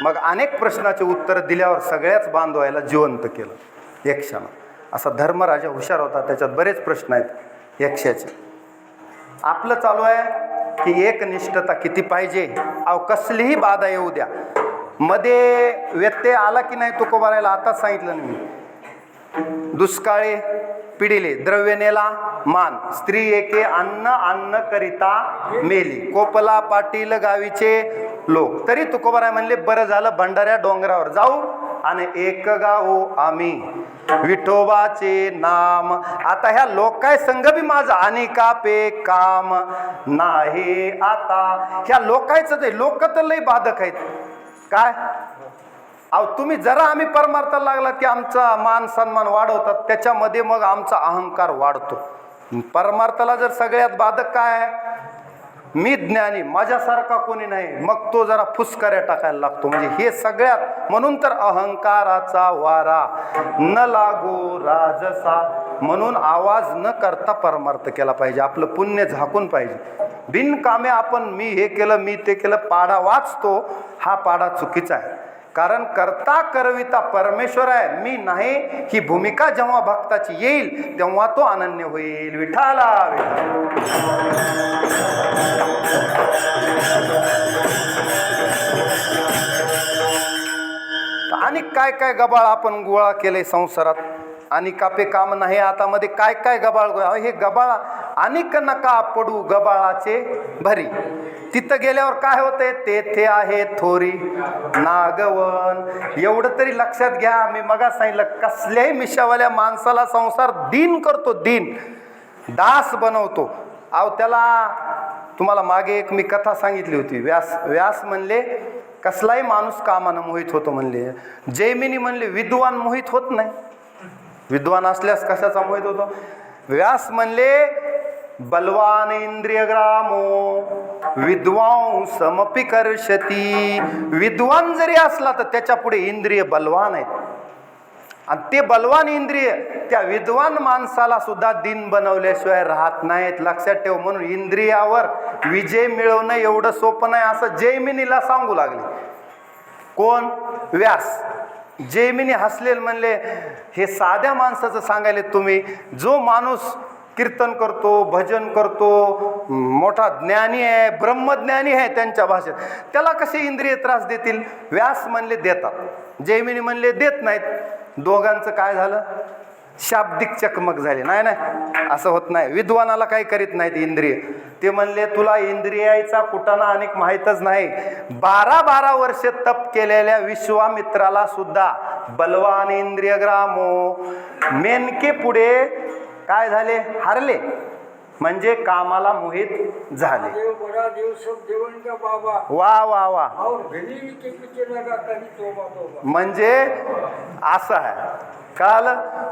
मग अनेक प्रश्नाचे उत्तर दिल्यावर सगळ्याच बांधवायला जिवंत केलं यक्षानं. असा धर्मराजा हुशार होता, त्याच्यात बरेच प्रश्न आहेत. एकशेचे. आपलं चालू आहे की एकनिष्ठता किती पाहिजे. अहो कसलीही बाधा येऊ द्या, मध्ये व्यत्यय आला की नाही तुकोबारायला आताच सांगितलं ना मी. दुष्काळे पिढीले द्रव्य नेला मान, स्त्री एके अन्न अन्न करिता मेली, कोपला पाटील गावीचे लोक. तरी तुकोबाराय म्हणले बरं झालं भंडाऱ्या डोंगरावर जाऊ आणि एक गाऊ आम्ही विठोबाचे नाम. आता ह्या लोकाय संघ बी माझं आणि का पे काम नाही. आता ह्या लोकायचं ते लोक तर लई बाधक आहेत. काय अहो तुम्ही जरा आम्ही परमार्थाला लागला की आमचा मान सन्मान वाढवतात, त्याच्यामध्ये मग आमचा अहंकार वाढतो. परमार्थाला जर सगळ्यात बाधक काय आहे, मी ज्ञानी माझ्यासारखा कोणी नाही, मग तो जरा फुसकाऱ्या टाकायला लागतो. म्हणजे हे सगळ्यात, म्हणून तर अहंकाराचा वारा न लागो राजसा, म्हणून आवाज न करता परमार्थ केला पाहिजे. आपलं पुण्य झाकून पाहिजे. बिनकामे आपण मी हे केलं मी ते केलं पाडा वाचतो, हा पाडा चुकीचा आहे. कारण करता करविता परमेश्वर आहे, मी नाही. ही भूमिका जेव्हा भक्ताची येईल तेव्हा तो अनन्य होईल. विठाला आणि काय काय गबाळ आपण गोळा केलंय संसारात. आणि कापे काम नाही आता मध्ये काय काय गबाळ. हे गबाळ अनेक नका पडू गबाळाचे भरी. तिथं गेल्यावर काय होते, तेथे आहे थोरी नागवन. एवढं तरी लक्षात घ्या. मी मगा सांगितलं कसल्याही मिशावाल्या माणसाला संसार दिन करतो, दिन दास बनवतो. अहो त्याला तुम्हाला मागे एक मी कथा सांगितली होती. व्यास म्हणले कसलाही माणूस कामानं मोहित होतो म्हणले. जैमिनी म्हणले विद्वान मोहित होत नाही. विद्वान असल्यास कशाचा मोहित होतो. व्यास म्हणले बलवान इंद्रिय ग्रामो विद्वांसमपि कर्षती. विद्वान जरी असला तर त्याच्या पुढे इंद्रिय बलवान आहेत. आणि ते बलवान इंद्रिय त्या विद्वान माणसाला सुद्धा दिन बनवल्याशिवाय राहत नाहीत. लक्षात ठेव. म्हणून इंद्रियावर विजय मिळवणं एवढं सोपं नाही असं जैमिनीला सांगू लागले. कोण? व्यास. जैमिनी हसलेल म्हणले हे साध्या माणसाचं सांगायले तुम्ही. जो माणूस कीर्तन करतो, भजन करतो, मोठा ज्ञानी आहे, ब्रह्मज्ञानी आहे त्यांच्या भाषेत, त्याला कसे इंद्रिय त्रास देतील. व्यास म्हणले देतात, जैमिनी म्हणले देत नाहीत. दोघांचं काय झालं, शाब्दिक चकमक झाली. नाही नाही असं होत नाही. विद्वानाला काही करीत नाहीत इंद्रिय. ते म्हणले तुला इंद्रियाचा कुटाणा अनेक माहीतच नाही. 12 वर्ष तप केलेल्या विश्वामित्राला सुद्धा बलवान इंद्रिय ग्रामो मेनके पुढे काय झाले, हरले. म्हणजे कामाला मोहित झाले. वा वा वा. म्हणजे असं आहे. काल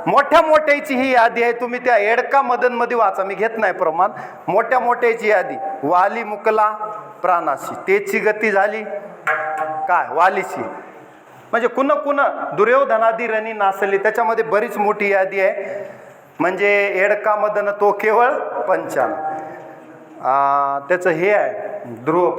मोठ्या मोठ्याची ही यादी आहे. तुम्ही त्या एडका मदन मध्ये वाचा, मी घेत नाही प्रमाण. मोठ्या मोठ्याची यादी. वाली मुकला प्राणाशी, त्याची गती झाली काय वालीची. म्हणजे कुण कुण दुर्योधनादी रणी नासली, त्याच्यामध्ये बरीच मोठी यादी आहे. म्हणजे एडका मदन तो केवळ 55. त्याचं हे आहे ध्रुव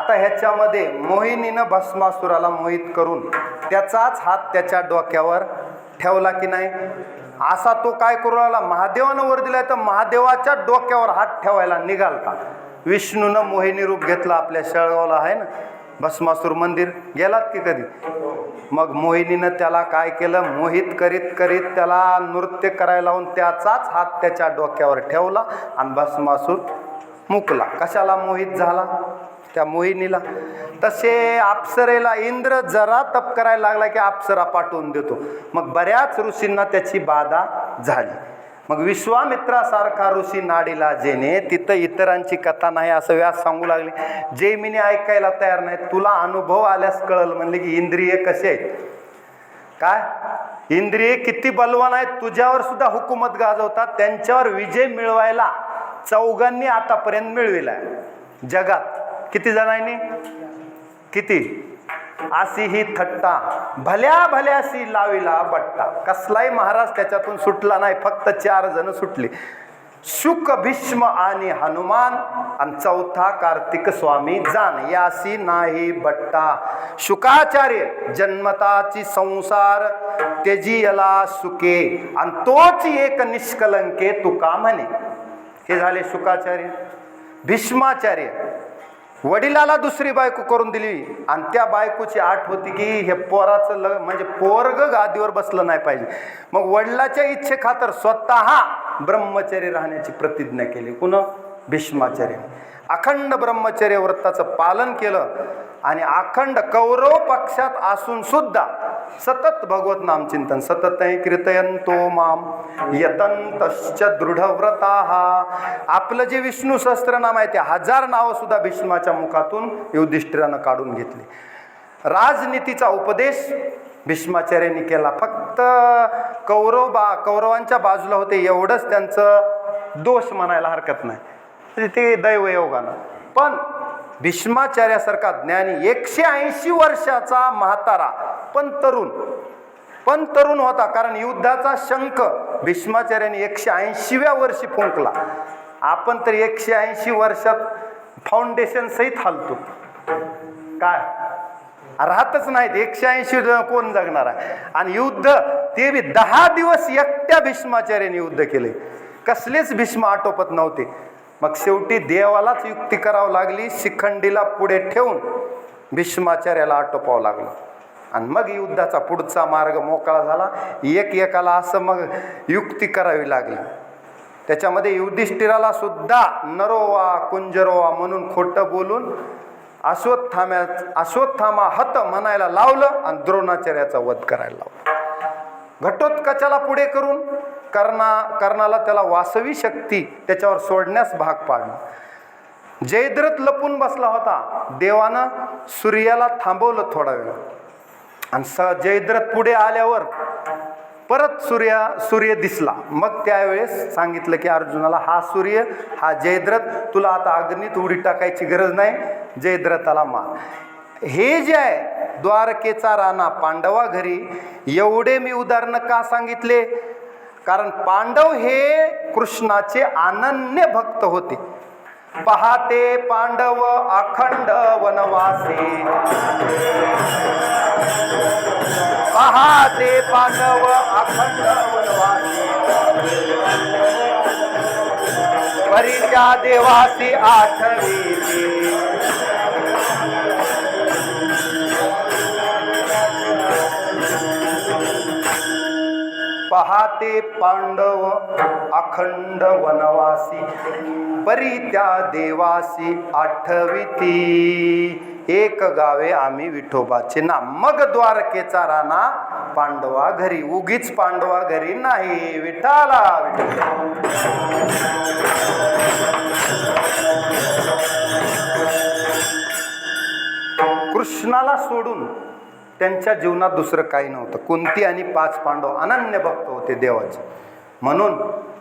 ह्याच्यामध्ये मोहिनीनं भस्मासुराला मोहित करून त्याचाच हात त्याच्या डोक्यावर ठेवला की नाही. असा तो काय करू लागला, महादेवानं वर दिलाय तर महादेवाच्या डोक्यावर हात ठेवायला निघालता. विष्णूनं मोहिनी रूप घेतलं. आपल्या शेळगावला आहे ना भस्मासूर मंदिर, गेलात की कधी. मग मोहिनीनं त्याला काय केलं, मोहित करीत करीत त्याला नृत्य करायला लावून त्याचाच हात त्याच्या डोक्यावर ठेवला आणि भस्मासूर मुकला. कशाला मोहित झाला, त्या मोहिनीला. तसे अप्सरेला इंद्र जरा तप करायला लागला की अप्सरा पाठवून देतो. मग बऱ्याच ऋषींना त्याची बाधा झाली. मग विश्वामित्रासारखा ऋषी नाडीला जेणे, तिथं इतरांची कथा नाही असं व्यास सांगू लागले. जैमिनी ऐकायला तयार नाही. तुला अनुभव आल्यास कळल म्हणले की इंद्रिय कसे आहेत, काय इंद्रिय किती बलवान आहेत, तुझ्यावर सुद्धा हुकूमत गाजवतात. त्यांच्यावर विजय मिळवायला चौघांनी आतापर्यंत मिळविलाय जगात. किती जणांनी, किती, अशी ही थट्टा भल्या भल्याशी लाविला बट्टा. कसलाही महाराज त्याच्यातून सुटला नाही, फक्त 4 जण सुटले, शुक, भीष्म आणि हनुमान, आणि चौथा कार्तिक स्वामी जान. यासी नाही बट्टा. शुकाचार्य जन्मताची संसार त्यजियला सुके, आणि तोच एक निष्कलंके तुका म्हणे. हे झाले शुकाचार्य. भीष्माचार्य वडिलाला दुसरी बायको करून दिली, आणि त्या बायकोची आठ होती की हे पोराचं म्हणजे पोरग गादीवर बसलं नाही पाहिजे. मग वडिलाच्या इच्छेखातर स्वतः ब्रह्मचर्य राहण्याची प्रतिज्ञा केली. कुण, भीष्माचार्य. अखंड ब्रह्मचर्य व्रताचं पालन केलं, आणि अखंड कौरव पक्षात असून सुद्धा सतत भगवत नाम चिंतन, सतत कीर्तयंतो माम यतंतश्च दृढव्रताः. आपलं जे विष्णू सहस्त्रनाम आहे ते 1000 नावं सुद्धा भीष्माच्या मुखातून युधिष्ठिरानं काढून घेतली. राजनीतीचा उपदेश भीष्माचार्यांनी केला. फक्त कौरवांच्या बाजूला होते एवढंच त्यांचं दोष म्हणायला हरकत नाही, म्हणजे ते दैवयोगानं. पण भीष्माचार्यासारखा ज्ञानी 180 वर्षाचा म्हातारा पण तरुण होता, कारण युद्धाचा शंख भीष्माचार्यांनी 180व्या वर्षी फुंकला. आपण तर 180 वर्षात फाउंडेशन सहित हालतो, काय राहतच नाहीत. 180 कोण जगणार आहे. आणि युद्ध ते बी 10 दिवस एकट्या भीष्माचार्यांनी युद्ध केले. कसलेच भीष्म आटोपत नव्हते. मग शेवटी देवालाच युक्ती करावं लागली. शिखंडीला पुढे ठेवून भीष्माचार्याला आटोपावं लागलं, आणि मग युद्धाचा पुढचा मार्ग मोकळा झाला. एकाला असं मग युक्ती करावी लागली. त्याच्यामध्ये युधिष्ठिराला सुद्धा नरोवा कुंजरोवा म्हणून खोटं बोलून अश्वत्थामा हत म्हणायला लावलं, आणि द्रोणाचार्याचा वध करायला लावला. घटोत्कचाला पुढे करून कर्णाला त्याला वासवी शक्ती त्याच्यावर सोडण्यास भाग पाडलं. जयद्रथ लपून बसला होता. देवानं सूर्याला थांबवलं थोडा वेळ, आणि जयद्रथ पुढे आल्यावर परत सूर्य दिसला. मग त्यावेळेस सांगितलं की अर्जुनाला, हा सूर्य हा जयद्रथ, तुला आता अग्नीत उडी टाकायची गरज नाही, जयद्रथाला मार. हे जे आहे द्वारकेचा राणा पांडवा घरी, एवढे मी उदाहरण का सांगितले, कारण पांडव हे कृष्णाचे अनन्य भक्त होते. पहाते पांडव अखंड वनवासे, पहाते पांडव अखंड वनवासे, परीच्या देवासी आठवी. पहाते पांडव अखंड वनवासी, परी त्या देवासी आठविती. एक गावे आम्ही विठोबाचे नाम. मग द्वारकेचा राणा पांडवा घरी. उगीच पांडवा घरी नाही, विठाला कृष्णाला सोडून त्यांच्या जीवनात दुसरं काही नव्हतं. कुंती आणि 5 पांडव अनन्य भक्त होते देवाचे, म्हणून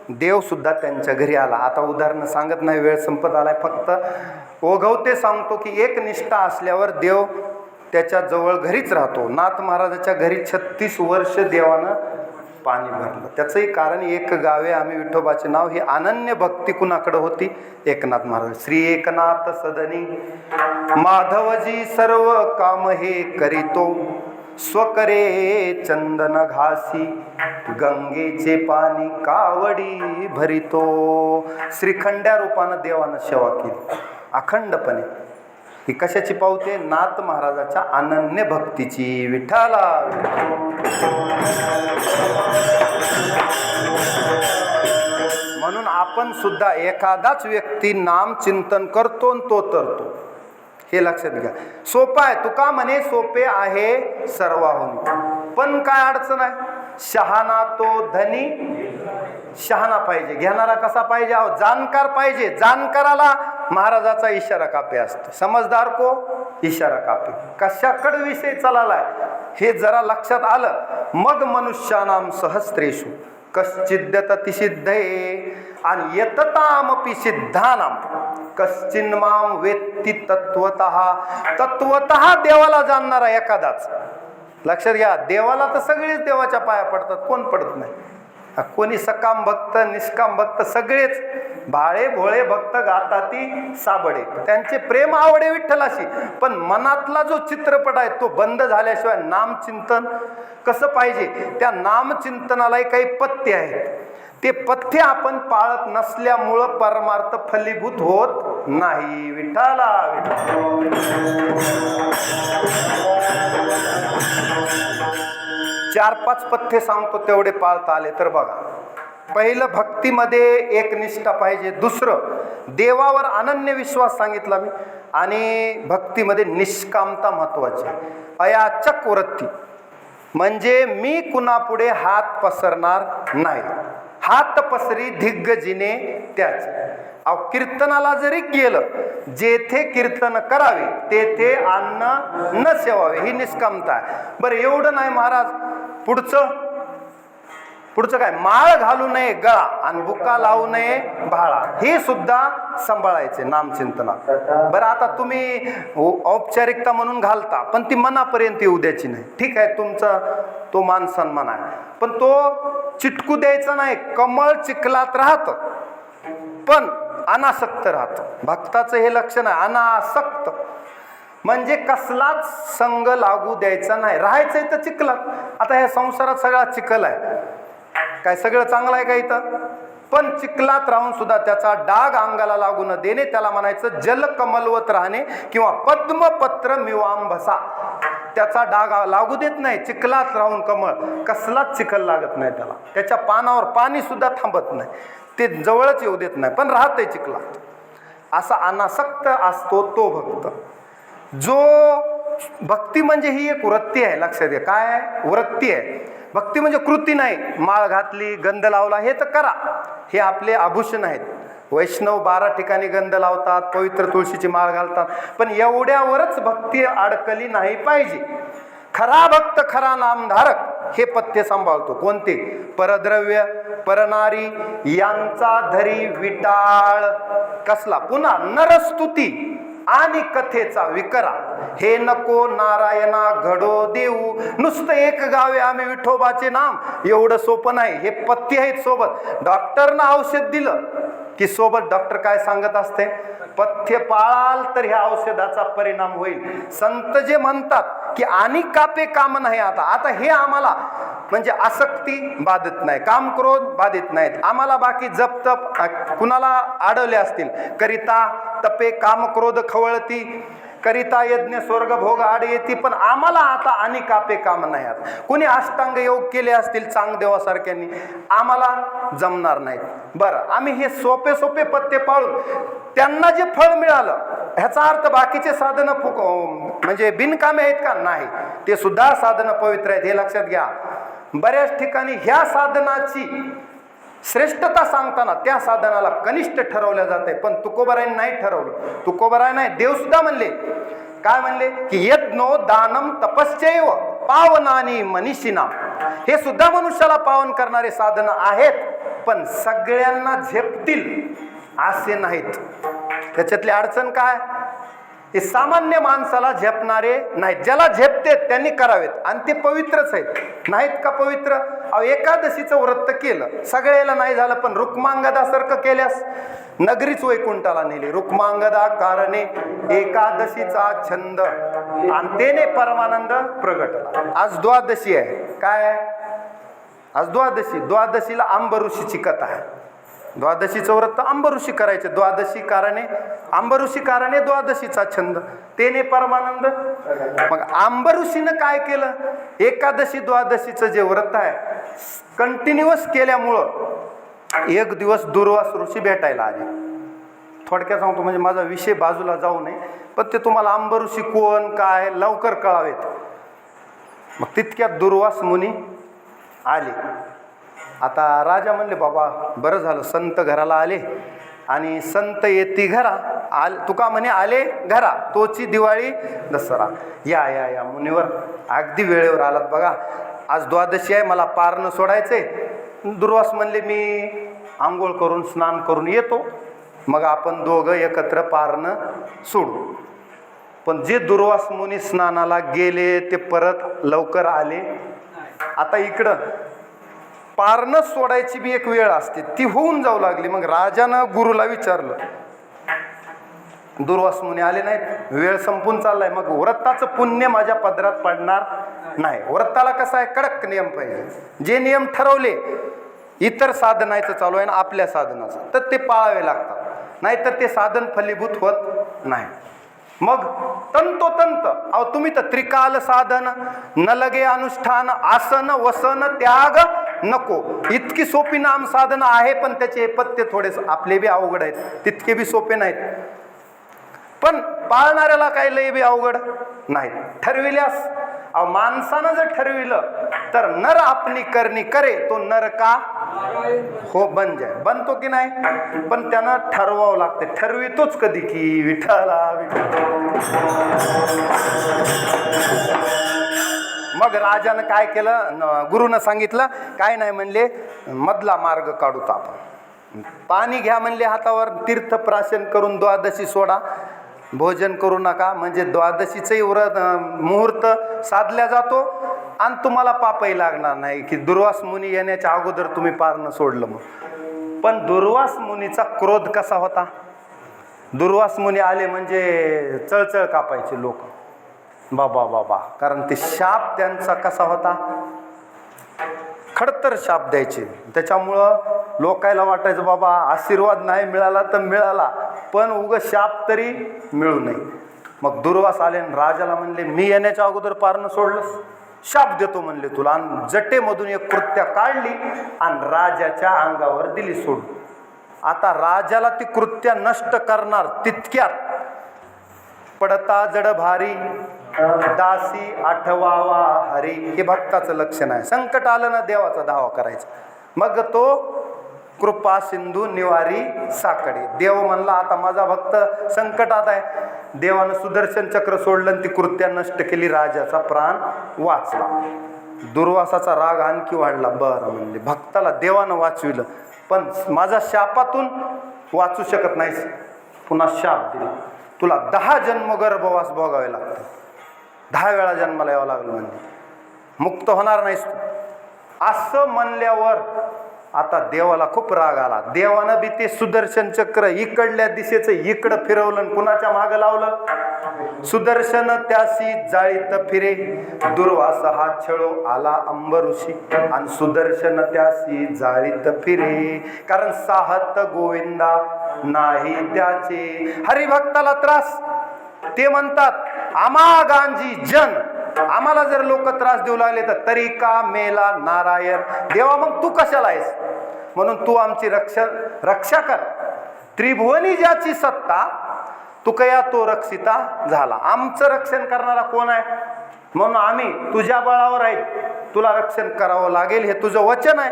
देव सुद्धा त्यांच्या घरी आला. आता उदाहरणं सांगत नाही, वेळ संपत आलाय. फक्त ओघवते सांगतो की एक निष्ठा असल्यावर देव त्याच्या जवळ घरीच राहतो. नाथ महाराजाच्या घरी 36 वर्ष देवानं पाणी भरलं. त्याचंही कारण एक गावे आम्ही विठोबाचे नाव, ही अनन्य भक्ती कुणाकडे होती, एकनाथ महाराज. श्री एकनाथ सदनी माधवजी सर्व काम हे करीतो, स्वकरे चंदन घासी गंगेचे पाणी कावडी भरितो. श्रीखंड्या रूपानं देवानं सेवा केली अखंडपणे. ही कशाची पावते, नाथ महाराजाच्या अनन्य भक्तीची. विठाला म्हणून आपण सुद्धा एखादाच व्यक्ती नाम चिंतन करतो आणि तो तरतो, हे लक्षात घ्या. सोपं आहे. तुका म्हणे सोपे आहे सर्वाहून, पण काय अडचण आहे, शहाणा तो धनी शहाणा पाहिजे. घेणारा कसा पाहिजे? अहो जाणकार पाहिजे. जाणकाराला महाराजाचा इशारा कापे असतो. समजदार को इशारा कापे. कशाकडे विषय चाललाय हे जरा लक्षात आलं मग मनुष्यानाम सहस्रेषु कश्चिद्यत सिद्धे आणि यततामपि सिद्धानाम कश्चिन्माम वेत्ती तत्वतः. तत्वतः देवाला जाणणारा एखादाच. लक्षात घ्या, देवाला तर सगळेच देवाच्या पाया पडतात, कोण पडत नाही. कोणी सकाम भक्त निष्काम भक्त सगळेच भाळे भोळे भक्त गाताती साबडे. त्यांचे प्रेम आवडे विठ्ठलाशी. पण मनातला जो चित्रपट आहे तो बंद झाल्याशिवाय नामचिंतन कसं पाहिजे? त्या नामचिंतनालाही काही पथ्य आहेत. ते पथ्य आपण पाळत नसल्यामुळं परमार्थ फलीभूत होत नाही. विठ्ठला चार पाच पथ्य सांगतो, तेवढे पाळता आले तर बघा. पहिलं, भक्तीमध्ये एक निष्ठा पाहिजे. दुसरं, देवावर अनन्य विश्वास सांगितला मी. आणि भक्तीमध्ये निष्कामता महत्वाची. अयाचक वृत्ती म्हणजे मी कुणापुढे हात पसरणार नाही. हात पसरी दिग्गजिने त्याचे. अहो कीर्तनाला जरी गेलं, जेथे कीर्तन करावे तेथे अन्न न सेवावे, ही निष्कामता आहे. बरं एवढं नाही महाराज, पुढचं काय? माळ घालू नये गळा आणि बुका लावू नये भाळा, हे सुद्धा सांभाळायचे नामचिंतनात. बरं आता तुम्ही औपचारिकता म्हणून घालता, पण ती मनापर्यंत येऊ द्यायची नाही. ठीक आहे, तुमचा तो मान सन्मान आहे, पण तो चिटकू द्यायचा नाही. कमळ चिखलात राहतं पण अनासक्त राहतं. भक्ताचं हे लक्षण आहे, अनासक्त म्हणजे कसलाच संग लागू द्यायचा नाही. राहायचंय तर चिखलात. आता ह्या संसारात सगळा चिखल आहे, काय सगळं चांगलं आहे का इथं? पण चिखलात राहून सुद्धा त्याचा डाग अंगाला लागू न देणे, त्याला म्हणायचं जल कमलवत राहणे किंवा पद्मपत्र मिवांबसा. त्याचा डाग लागू देत नाही. चिखलात राहून कमळ, कसलाच चिखल लागत नाही त्याला. त्याच्या पानावर पाणी सुद्धा थांबत नाही, ते जवळच येऊ देत नाही, पण राहतंय चिखलात. असा अनासक्त असतो तो भक्त. जो भक्ती म्हणजे ही एक वृत्ती आहे. लक्षात घ्या, काय आहे? वृत्ती आहे. भक्ती म्हणजे कृती नाही. माळ घातली, गंध लावला, हे तर करा, हे आपले आभूषण आहेत. वैष्णव 12 ठिकाणी गंध लावतात, पवित्र तुळशीची माळ घालतात, पण एवढ्यावरच भक्ती अडकली नाही पाहिजे. खरा भक्त खरा नामधारक हे पथ्य सांभाळतो. कोणते? परद्रव्य परनारी यांचा धरी विटाळ. कसला? पुन्हा नरस्तुती आणि कथेचा विकरा. हे नको नारायणा घडो देऊ, नुसतं एक गावे आम्ही विठोबाचे नाम, एवढं सोपं नाही. हे पथ्य आहेत. सोबत डॉक्टरनं औषध दिलं की सोबत डॉक्टर काय सांगत असते? पथ्य पाळाल तर ह्या औषधाचा परिणाम होईल. संत जे म्हणतात की आणि कापे काम नाही. आता हे आम्हाला म्हणजे आसक्ती बाधित नाही, काम क्रोध बाधित नाहीत. आम्हाला बाकी जप तप कुणाला आढळले असतील, करिता तपे काम क्रोध खवळती, करिता यज्ञ स्वर्ग भोग आड येती, पण आम्हाला आता आणि कापे काम नाही. कुणी अष्टांग योग केले असतील चांगदेवासारख्यांनी, आम्हाला जमणार नाहीत. बरं, आम्ही हे सोपे सोपे पथ्य पाळून त्यांना जे फळ मिळालं, ह्याचा अर्थ बाकीचे साधनं म्हणजे बिनकामे आहेत का? नाही, ते सुद्धा साधनं पवित्र आहेत, हे लक्षात घ्या. बऱ्याच ठिकाणी ह्या साधनाची श्रेष्ठता सांगताना त्या साधनाला कनिष्ठ ठरवल्या जाते, पण तुकोबारायांनी नाही ठरवलं. तुकोबाराय नाही, देव सुद्धा म्हणले. काय म्हणले? की यज्ञो दानम तपश्चैव पावनानी मनीषिना. हे सुद्धा मनुष्याला पावन करणारे साधन आहेत, पण सगळ्यांना झेपतील असे नाहीत. त्याच्यातली अडचण काय? हे सामान्य माणसाला झेपणारे नाहीत. ज्याला झेपते त्यांनी करावेत, आणि ते पवित्रच आहेत. नाहीत का पवित्र? एकादशीचं व्रत केलं, सगळ्याला नाही झालं, पण रुक्मांगदासारखं केल्यास नगरीच वैकुंठाला नेली. रुक्मांगदा कारणे एकादशीचा छंद आणि तेने परमानंद प्रगटला. आज द्वादशी आहे. काय आहे आज? द्वादशी. द्वादशीला अंबऋषीची कथा आहे. द्वादशीचं व्रत अंबऋषी करायचे. द्वादशी कारणे, अंबऋषी कारणे द्वादशीचा छंद, तेने परमानंद. मग अंबऋषीनं काय केलं? एकादशी द्वादशीचं जे व्रत आहे कंटिन्युअस केल्यामुळं एक दिवस दुर्वास ऋषी भेटायला आले. थोडक्यात सांगतो म्हणजे माझा विषय बाजूला जाऊ नये, पण ते तुम्हाला अंबऋषी कोण काय लवकर कळावेत. मग तितक्यात दुर्वास मुनी आले. आता राजा म्हणले बाबा बरं झालं संत घराला आले आणि संत येती घरा तुका म्हणे आले घरा तोची दिवाळी दसरा. या या या मुनीवर अगदी वेळेवर आलात बघा. आज द्वादशी आहे, मला पारणं सोडायचंय. दुर्वास म्हणले मी आंघोळ करून स्नान करून येतो, मग आपण दोघं एकत्र पारणं सोडू. पण जे दुर्वास मुनी स्नानाला गेले ते परत लवकर आले. आता इकडं पारणं सोडायची बी एक वेळ असते, ती होऊन जाऊ लागली. मग राजानं गुरुला विचारलं, दुर्वास मुनी आले नाहीत, वेळ संपून चाललाय, मग व्रताचं पुण्य माझ्या पदरात पडणार नाही. व्रताला कसं आहे, कडक नियम पाहिजे. जे नियम ठरवले इतर साधनाचं चालू आहे ना आपल्या साधनाचं, तर ते पाळावे लागतात, नाहीतर ते साधन फलीभूत होत नाही. मग तंतोतंत अहो तुम्ही तर त्रिकाल साधन न लगे अनुष्ठान आसन वसन त्याग नको, इतकी सोपी नाम साधन आहे, पण त्याचे पत्ते थोडेच आपले बी अवघड आहेत, तितके बी सोपे नाहीत. पण पाळणाऱ्याला काही लय बी अवघड नाही. ठरविल्यास अहो माणसानं जर ठरविलं तर नर आपली करणी करे तो नर का हो बन जाय, बनतो की नाही. पण त्यानं ठरवावं लागते. ठरवितोच कधी की विठ्ठला मग राजानं काय केलं, गुरुनं सांगितलं काय नाही म्हणले, मधला मार्ग काढूत आपण. पाणी घ्या म्हणले हातावर, तीर्थ प्राशन करून द्वादशी सोडा, भोजन करू नका, म्हणजे द्वादशीचंही व्रत मुहूर्त साधल्या जातो आणि तुम्हाला पापही लागणार नाही की दुर्वास मुनी येण्याच्या अगोदर तुम्ही पारणं सोडलं. मग पण दुर्वास मुनीचा क्रोध कसा होता. दुर्वास मुनी आले म्हणजे चळचळ कापायचे लोक, बाबा बाबा, कारण ते शाप त्यांचा कसा होता, खडतर शाप द्यायचे. त्याच्यामुळं लोकायला वाटायचं बाबा आशीर्वाद नाही मिळाला तर मिळाला, पण उग शाप तरी मिळू नये. मग दुर्वास आले आणि राजाला म्हणले मी येण्याच्या अगोदर पारणं सोडलंस, शाप देतो म्हणले तुला. आणि जटेमधून एक कृत्या काढली आणि राजाच्या अंगावर दिली सोडून. आता राजाला ती कृत्या नष्ट करणार तितक्यात पडता जड भारी दासी आठवावा हरी, हे भक्ताचं लक्षण आहे. संकट आलं ना देवाचा धावा करायचा, मग तो कृपा सिंधू निवारी साकडे. देव म्हणला आता माझा भक्त संकटात आहे, देवानं सुदर्शन चक्र सोडलं आणि ती कृत्या नष्ट केली, राजाचा प्राण वाचला. दुर्वासाचा राग आणखी वाढला. बरं म्हणले भक्ताला देवानं वाचविलं, पण माझा शापातून वाचू शकत नाहीस, पुन्हा शाप दिला, तुला 10 जन्म गर्भवास भोगावे लागतात, 10 वेळा जन्माला यावं लागलं, म्हणजे मुक्त होणार नाहीस तू. असं म्हणल्यावर आता देवाला खूप राग आला. देवानं बी ते सुदर्शन चक्र इकडल्या दिशेचं इकडं फिरवलं, कुणाच्या मागं लावलं, सुदर्शन त्याशी जाळीत फिरे, दुर्वास हा छळो आला अंबऋषी, आणि सुदर्शन त्याशी जाळीत फिरे, कारण साहत गोविंदा नाही त्याचे. हरिभक्ताला त्रास, ते म्हणतात आम्हा गांजी जन, आम्हाला जर लोक त्रास देऊ लागले तर तरी का मेला नारायण. देवा मग तू कशाला आहेस, म्हणून तू आमची रक्षा कर. त्रिभुवनी ज्याची सत्ता तू कया तो रक्षिता झाला. आमचं रक्षण करणारा कोण आहे, म्हणून आम्ही तुझ्या बळावर आहे, तुला रक्षण करावं लागेल, हे तुझं वचन आहे.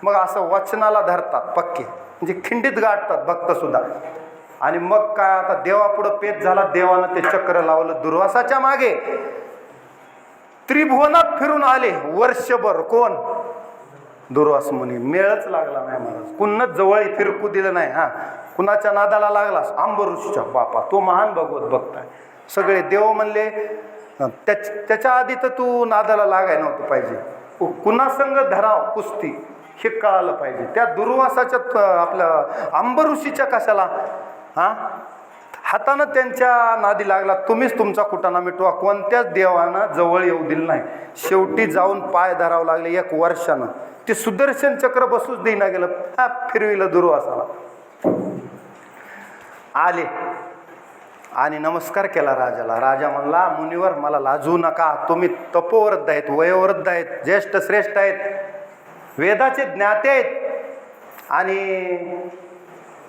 मग असं वचनाला धरतात पक्के, म्हणजे खिंडीत गाठतात भक्त सुद्धा. आणि मग काय आता देवापुढं पेच झाला, देवानं ते चक्र लावलं दुर्वासाच्या मागे. त्रिभुवनात फिरून आले वर्षभर, कोण, दुर्वास मुनी. मेळच लागला नाही महाराज, कुणाच जवळ फिरकू दिलं नाही. हा कुणाच्या नादाला लागलास, अंबऋषीच्या बापा, तो महान भगवत भक्त आहे. सगळे देव म्हणले त्याच्या आधी तर तू नादाला लागाय नव्हतं पाहिजे, कुणासंग धराव कुस्ती हे कळालं पाहिजे. त्या दुर्वासाच्या आपल्या अंबऋषीच्या कशाला हातानं त्यांच्या नादी लागला. तुम्हीच तुमचा कुटाणा मिटवा. कोणत्याच देवानं जवळ येऊ दिलं नाही. शेवटी जाऊन पाय धरावं लागले 1 वर्षानं. ते सुदर्शन चक्र बसूच देईना गेलं, फिरविलं दुर्वासाला. आले आणि नमस्कार केला राजाला. राजा म्हणला मुनीवर मला लाजू नका, तुम्ही तपोवृद्ध आहेत, वयोवृद्ध आहेत, ज्येष्ठ श्रेष्ठ आहेत, वेदाचे ज्ञाते आहेत, आणि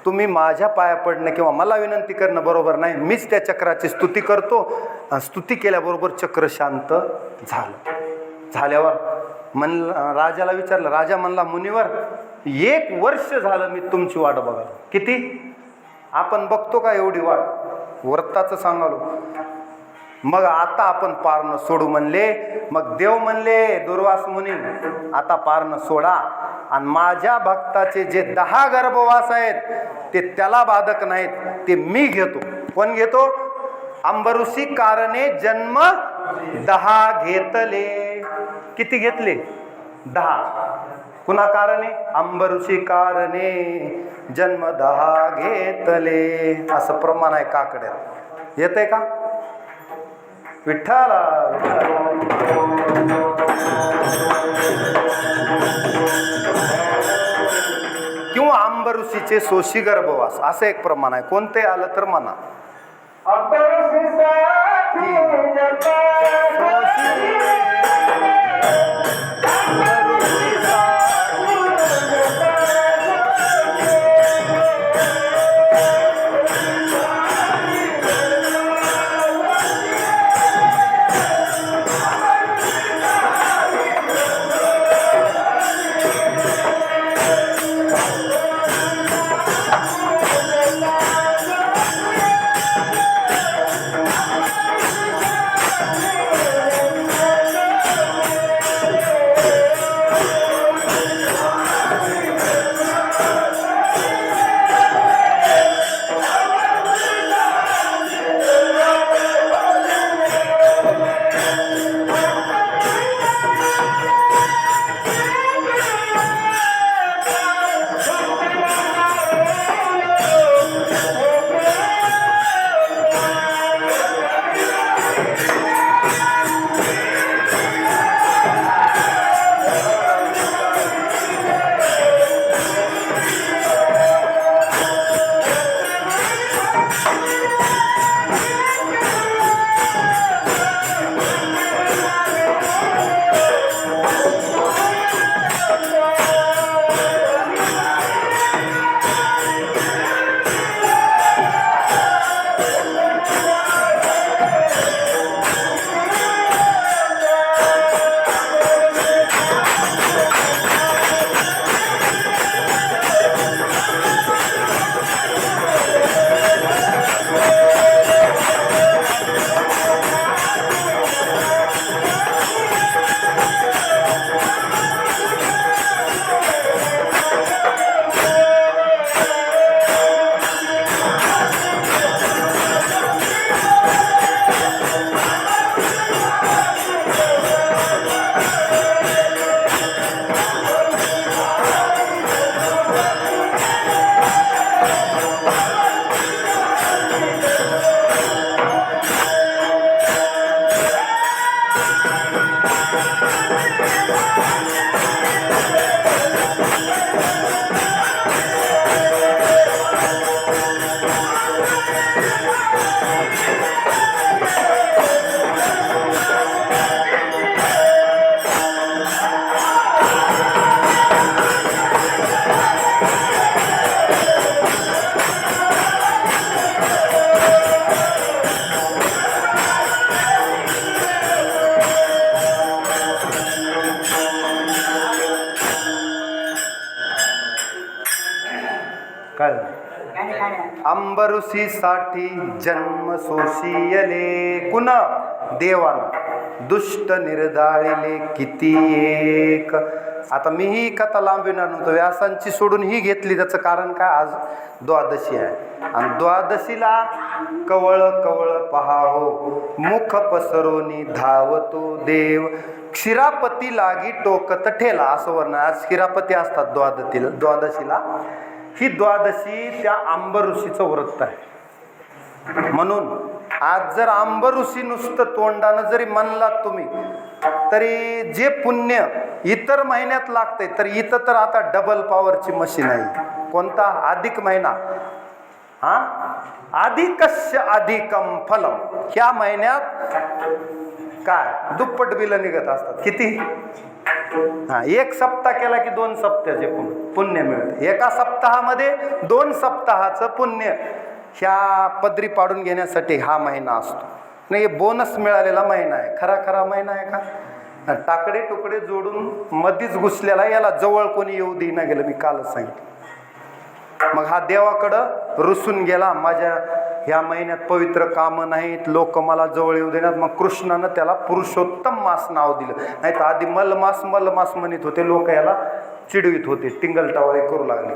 तुम्ही माझ्या पाया पडणं किंवा मला विनंती करणं बरोबर नाही. मीच त्या चक्राची स्तुती करतो. स्तुती केल्याबरोबर चक्र शांत झालं. झाल्यावर राजाला विचारलं. राजा म्हणला, मुनिवर 1 वर्ष झालं मी तुमची वाट बघा. किती? आपण बघतो का एवढी वाट? व्रताचं सांगालो. मग आता आपण पारणं सोडू म्हणले. मग देव म्हणले, दुर्वास मुनी आता पारणं सोडा आणि माझ्या भक्ताचे जे 10 गर्भवास आहेत ते त्याला बाधक नाहीत, ते मी घेतो. कोण घेतो? अंबऋषी कारणे जन्म 10 घेतले. किती घेतले? 10. कुणा कारणे? अंबऋषी कारणे जन्म 10 घेतले. असं प्रमाण आहे काकड्यात. येतंय का? विठ्ठला किंवा अंबऋषीचे सोशी गर्भवास असं एक प्रमाण आहे. कोणते आलं तर म्हणा. काय अंबऋषीसाठी जन्म सोशियले कुणा देवाला दुष्ट निर्दाळिले किती एक. आता मी ही कथा लांबविणार नव्हतो, व्यासांची सोडून ही घेतली. त्याचं कारण काय? आज द्वादशी आहे आणि द्वादशीला कवळ कवळ पहाहो मुख पसरोनी धावतो देव क्षीरापती लागी टोकत ठेला असं वर्ण. आज क्षीरापती असतात द्वादशीला. ही द्वादशी त्या अंबऋषीचं व्रत आहे. म्हणून आज जर अंबऋषी नुसतं तोंडानं जरी म्हणलात तुम्ही तरी जे पुण्य इतर महिन्यात लागतंय, तर इथं तर आता डबल पॉवरची मशीन आहे. कोणता? अधिक महिना. अधिकस्य अधिकम फलम. ह्या महिन्यात काय दुप्पट बिलं निघत असतात. किती? एक सप्ताह केला की 2 सप्त्याचे पुण्य मिळते. एका सप्ताहामध्ये 2 सप्ताहाचं पुण्य ह्या पदरी पाडून घेण्यासाठी हा महिना असतो. नाही, बोनस मिळालेला महिना आहे. खरा महिना आहे का? टाकडे टुकडे जोडून मधीच घुसलेला, याला जवळ कोणी येऊ देईना गेलं, मी कालच सांगितलं. मग हा देवाकडं रुसून गेला, माझ्या ह्या महिन्यात पवित्र कामं नाहीत, लोक मला जवळ येऊ देण्यात. मग कृष्णानं त्याला पुरुषोत्तम मास नाव दिलं. नाही तर आधी मलमास म्हणत होते लोक, याला चिडवीत होते, टिंगलटावळे करू लागले.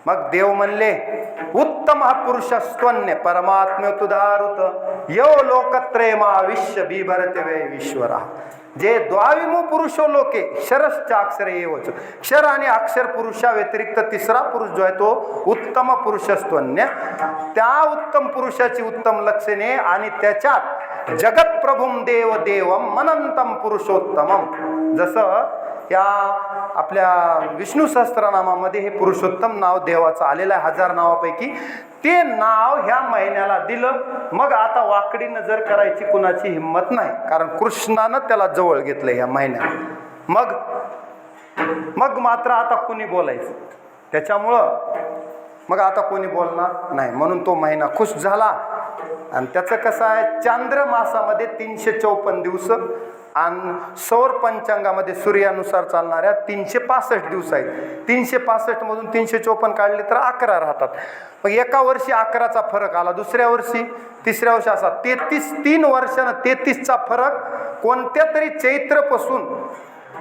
मग देव म्हणले, उत्तम हा पुरुषस्त्वन्य परमात्म्योतुदारुत यो लोकत्रयमा विश्व बिभरते वे विश्वरा. जे द्वाविमो पुरुषो लोके क्षरश्चाक्षर एवच. क्षर आणि अक्षर पुरुषा व्यतिरिक्त तिसरा पुरुष जो आहे तो उत्तम पुरुषस्त्वन्य. त्या उत्तम पुरुषाची उत्तम लक्षणे आणि त्याच्यात जगत प्रभुम देव देवम मनंतम पुरुषोत्तमम. जसं या आपल्या विष्णू सहस्त्रनामामध्ये हे पुरुषोत्तम नाव देवाचं आलेलं आहे 1000 नावापैकी. ते नाव ह्या महिन्याला दिलं. मग आता वाकडी नजर करायची कुणाची हिंमत नाही, कारण कृष्णानं त्याला जवळ घेतलं ह्या महिन्यात. मग मात्र आता कुणी बोलायचं, त्याच्यामुळं मग आता कोणी बोलणार नाही, म्हणून तो महिना खुश झाला. आणि त्याचं कसं आहे, चांद्रमासामध्ये 354 दिवस आणि सौर पंचांगामध्ये सूर्यानुसार चालणाऱ्या 365 दिवस आहेत. 365 मधून 354 काढले तर 11 राहतात. मग एका वर्षी 11चा फरक आला, दुसऱ्या वर्षी, तिसऱ्या वर्षी असा 3 वर्षानं 33चा फरक. कोणत्या तरी चैत्रपासून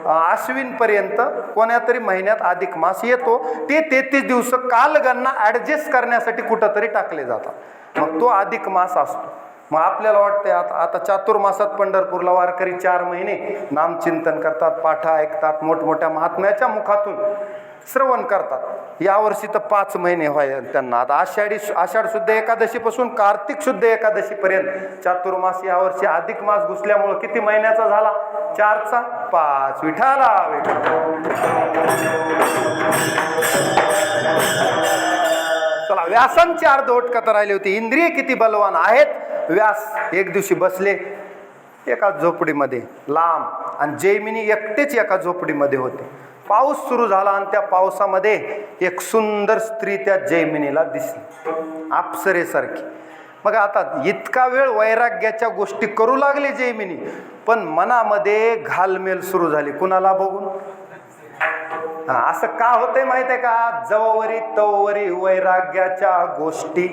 आश्विनपर्यंत कोण्या तरी महिन्यात अधिक मास येतो. ते 33 दिवस कालगणना ॲडजस्ट करण्यासाठी कुठंतरी टाकले जातात. मग तो अधिक मास असतो. मग आपल्याला वाटते आता चातुर्मासात पंढरपूरला वारकरी 4 महिने नामचिंतन करतात, पाठा ऐकतात, मोठमोठ्या महात्म्याच्या मुखातून श्रवण करतात. यावर्षी तर 5 महिने व्हाय त्यांना. आता आषाढ शुद्ध एकादशीपासून कार्तिक शुद्ध एकादशीपर्यंत चातुर्मास. यावर्षी अधिक मास घुसल्यामुळं किती महिन्याचा झाला? 4चा 5. विठाला चला, व्यासांची अर्धवट कथा राहिली होती. इंद्रिय किती बलवान आहेत. व्यास एक दिवशी बसले एका झोपडीमध्ये लांब, आणि जैमिनी एकटेच एका झोपडीमध्ये होते. पाऊस सुरू झाला आणि त्या पावसामध्ये एक सुंदर स्त्री त्या जैमिनीला दिसली, अप्सरेसारखी. मग आता इतका वेळ वैराग्याच्या गोष्टी करू लागले जैमिनी, पण मनामध्ये घालमेल सुरू झाली. कुणाला बघून? असं का होतंय माहित आहे का? जववरी तववरी वैराग्याच्या गोष्टी,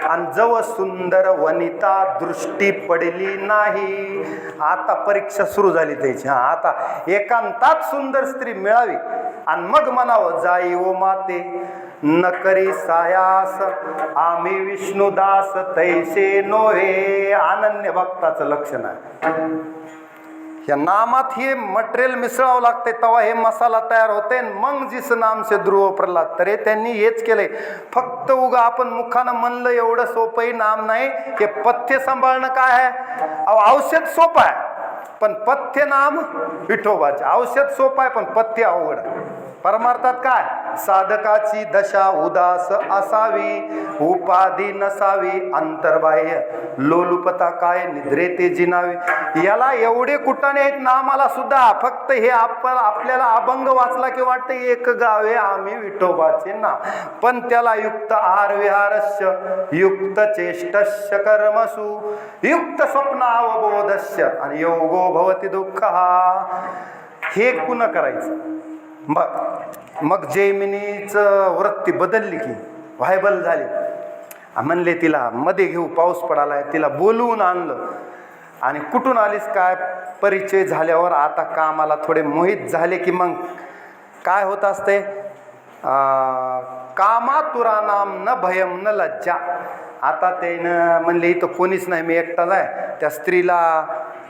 आणि जव सुंदर वनिता दृष्टी पडली नाही. आता परीक्षा सुरू झाली त्याची. आता एकांतात सुंदर स्त्री मिळावी आणि मग म्हणावं, जाई ओ माते न करी सायास आम्ही विष्णुदास तैसे नोहे. अनन्य भक्ताचं लक्षण आहे. या नामात हे मटेरियल मिसळावं लागते, तेव्हा हे मसाला तयार होते. मग जिस नाम से ध्रुव प्रल्हाद. तरी त्यांनी हेच केलंय. फक्त उगा आपण मुखानं म्हणलं एवढं सोपंही नाम नाही. हे पथ्य सांभाळणं काय आहे? औषध सोपं आहे, पण पथ्य नाम विठोबाचे. औषध सोपं आहे, पण पथ्य अवघड आहे. परमार्थात काय? साधकाची दशा उदास असावी, उपाधी नसावी, अंतर्बाह्य लोलुपता काय निद्रे ते जिनावी. याला एवढे कुटाणे आहेत नामाला सुद्धा. फक्त हे आपल्याला अभंग वाचला की वाटतं एक गावे आम्ही विठोबाचे नाव. पण त्याला युक्त आहार विहारस्य, युक्त चेष्टस्य कर्मसु, युक्त स्वप्नावबोधस्य आणि योगो भवति दुःख. हे कुण करायचं? मग जैमिनीचं वृत्ती बदलली की व्हायबल झाली. म्हणले तिला मध्ये घेऊ, पाऊस पडालाय. तिला बोलवून आणलं आणि कुठून आलीस काय परिचय झाल्यावर आता कामाला थोडे मोहित झाले की मग काय होत असते? कामातुरा नाम न भयम न लज्जा. आता त्यानं म्हणले इथं कोणीच नाही, मी एकटाच आहे. त्या स्त्रीला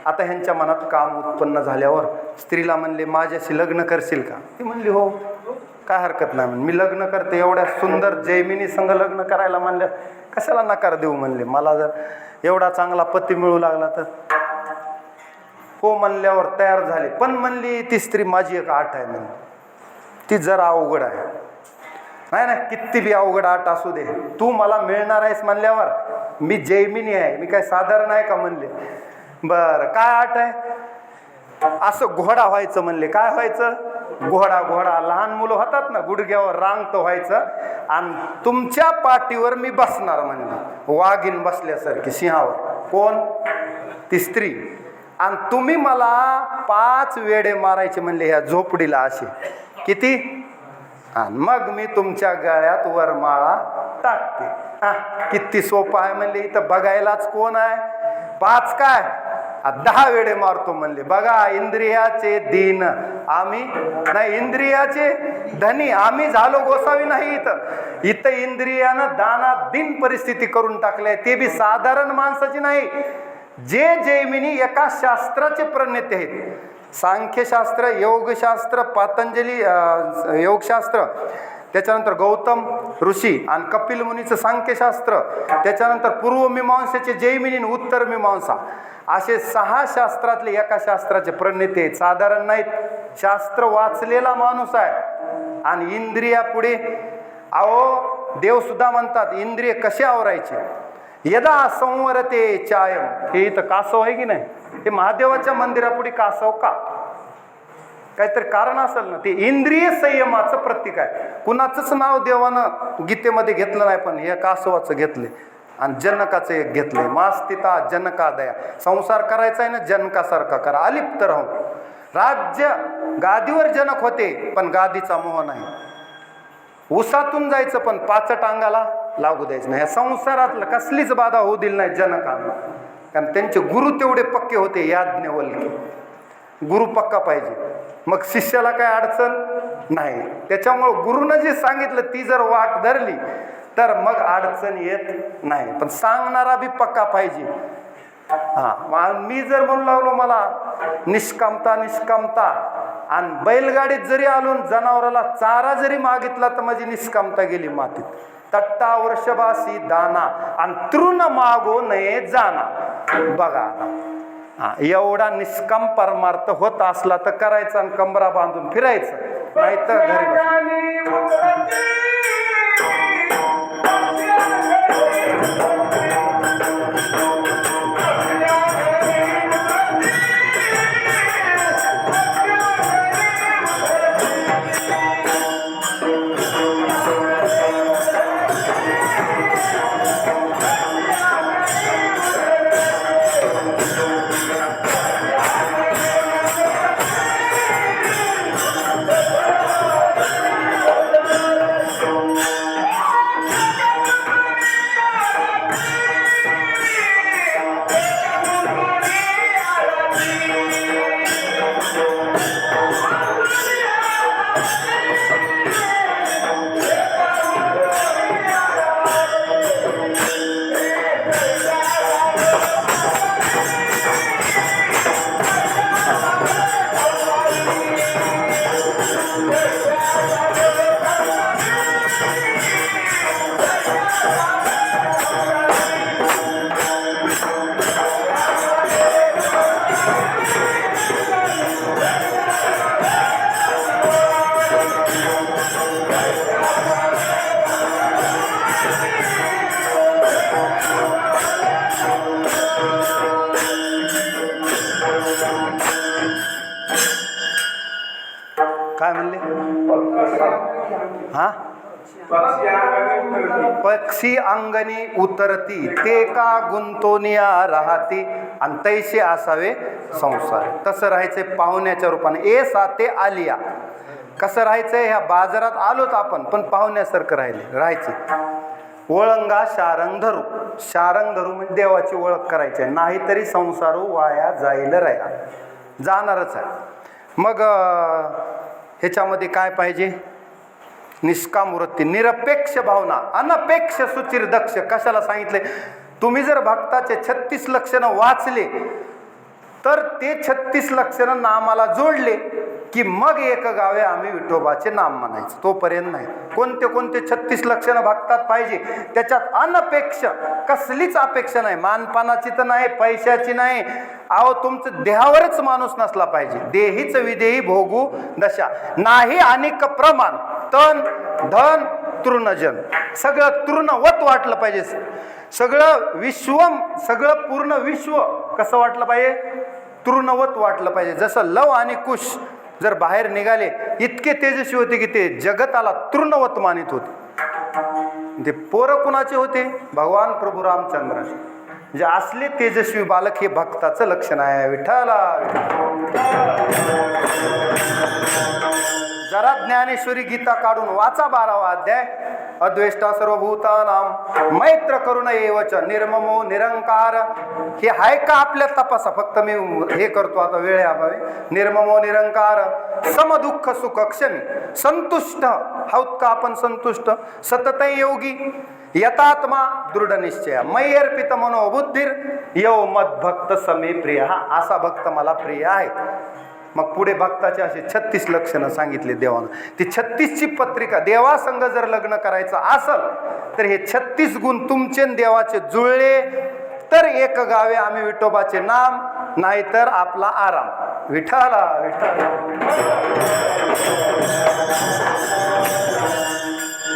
आता ह्यांच्या मनात काम उत्पन्न झाल्यावर स्त्रीला म्हणले, माझ्याशी लग्न करशील का? ती म्हणली हो, काय हरकत नाही. मी लग्न करते. एवढ्या सुंदर जैमिनी संग लग्न करायला म्हणल्या, कशाला नकार देऊ म्हणले. मला जर एवढा चांगला पती मिळू लागला तर. हो म्हणल्यावर तयार झाले. पण म्हणली ती स्त्री माझी एक आठ आहे म्हणली, ती जरा अवघड आहे. नाही ना, किती बी अवघड आठ असू दे, तू मला मिळणार आहेस म्हणल्यावर मी जैमिनी आहे, मी काय साधारण आहे का म्हणले. बरं, काय आठ आहे? असं घोडा व्हायचं म्हणले. काय व्हायचं? घोडा. लहान मुलं होतात ना, गुडघ्यावर रांगत व्हायचं आणि तुमच्या पाठीवर मी बसणार म्हणले, वाघीन बसल्यासारखी सिंहावर. कोण? ती स्त्री. आणि तुम्ही मला 5 वेडे मारायचे म्हणले ह्या झोपडीला असे. किती? आणि मग मी तुमच्या गळ्यात वरमाळा टाकते. किती सोपं आहे म्हणले. इथं बघायलाच कोण आहे? 5 काय 10 वेडे मारतो म्हणले. बघा, इंद्रियाचे दीन आम्ही नाही, इंद्रियाचे धनी आम्ही झालो गोसावी नाही. इथं इंद्रियानं दानात दिन परिस्थिती करून टाकले. ते बी साधारण माणसाची नाही. जे जैमिनी एका शास्त्राचे प्रणेते आहेत. सांख्यशास्त्र, योगशास्त्र, पतंजली योगशास्त्र, त्याच्यानंतर गौतम ऋषी आणि कपिल मुनीचं सांख्यशास्त्र, त्याच्यानंतर पूर्वमीमांसेचे जैमिनी, उत्तर मीमांसा, असे 6 शास्त्रातले एका शास्त्राचे प्रणेते आहेत. साधारण नाहीत. शास्त्र वाचलेला माणूस आहे. आणि इंद्रिया पुढे अहो देव सुद्धा म्हणतात इंद्रिय कसे आवरायचे. यदा संवरते चायम. हे इथं कासव आहे की नाही? हे महादेवाच्या मंदिरापुढे कासव का? काहीतरी कारण असेल ना. ते इंद्रिय संयमाचं प्रतीक आहे. कुणाचंच नाव देवानं गीतेमध्ये घेतलं नाही, पण हे कासवाचं घेतले. आणि जनकाचं एक घेतलंय. मास्तिता जनकादया. संसार करायचा आहे ना, जनकासारखा करा, अलिप्त राहून. राज्य गादीवर जनक होते, पण गादीचा मोह नाही. उसातून जायचं, पण 5 टांगाला लागू द्यायचं नाही. या संसारातलं कसलीच बाधा होऊ दिली नाही जनकांना. कारण त्यांचे गुरु तेवढे पक्के होते. याज्ञवल्क्य गुरु पक्का पाहिजे, मग शिष्याला काय अडचण नाही. त्याच्यामुळं गुरुनं जे सांगितलं ती जर वाट धरली तर मग अडचण येत नाही. पण सांगणारा बी पक्का पाहिजे. मी जर म्हणू लागलो मला निष्कामता आणि बैलगाडीत जरी आलो जनावराला चारा जरी मागितला तर माझी निष्कामता गेली मातीत. तट्टा वर्षभासी दाना आणि तृण मागो नये जाना. बघा एवढा निष्काम परमार्थ होत असला तर करायचा आणि कंबरा बांधून फिरायचं, नाही तर घरी काय म्हणले? हा पक्षी अंगणी उतरती ते का गुंतोनिया राहती आणि तैसे असावे संसार. तसं राहायचंय पाहुण्याच्या रूपाने. ए साते आलिया. कसं राहायचंय? ह्या बाजारात आलोत आपण, पण पाहुण्यासारखं राहायचे. ओळंगा शारंग धरू. शारंग धरू म्हणजे देवाची ओळख करायची आहे, नाहीतरी संसारू वाया जाईल राया जाणारच आहे. मग ह्याच्यामध्ये काय पाहिजे? निष्काम वृत्ती, निरपेक्ष भावना, अनपेक्ष सुचिर दक्ष. कशाला सांगितले? तुम्ही जर भक्ताचे 36 लक्षणं वाचले तर ते 36 लक्षणं नामाला जोडले की मग एक गावे आम्ही विठोबाचे नाम म्हणायचं. तोपर्यंत नाही. कोणते कोणते 36 लक्षणं भक्तात पाहिजे? त्याच्यात अनपेक्ष, कसलीच अपेक्षा नाही. मानपानाची तर नाही, पैशाची नाही. अहो तुमचं देहावरच माणूस नसला पाहिजे. देहीच विदेही भोगू दशा नाही. अनेक प्रमाण तन धन तृणजन, सगळं तृणवत वाटलं पाहिजे. सगळं विश्वम, सगळं पूर्ण विश्व कसं वाटलं पाहिजे? तृणवत वाटलं पाहिजे. जसं लव आणि कुश जर बाहेर निघाले इतके तेजस्वी होते की ते जगताला तृणवत मानित होते. ते पोरं कुणाचे होते? भगवान प्रभू रामचंद्र. म्हणजे असले तेजस्वी बालक हे भक्ताचं लक्षण आहे. विठ्ठला. जरा ज्ञानेश्वरी गीता काढून वाचा 12वा अध्याय. अद्वेष्टा सर्वभूतानां मैत्र करुण एवच निर्ममो निरंकार. हे आहे का आपल्या तपासा. फक्त मी हे करतो आता वेळेअभावी. निर्ममो निरंकार समदुःख सुख क्षमी संतुष्ट. आहोत का आपण संतुष्ट. सतत योगी यतात्मा दृढ निश्चय मयी अर्पित मनोबुद्धीर यो मद्भक्त समे प्रिय. हा असा भक्त मला प्रिय आहे. मग पुढे भक्ताचे असे 36 लक्षणं सांगितले देवानं. ती 36ची पत्रिका. देवासंग जर लग्न करायचं असल तर हे 36 गुण तुमचे देवाचे जुळले तर एक गावे आम्ही विठोबाचे नाम, नाहीतर आपला आराम. विठाला विठाला.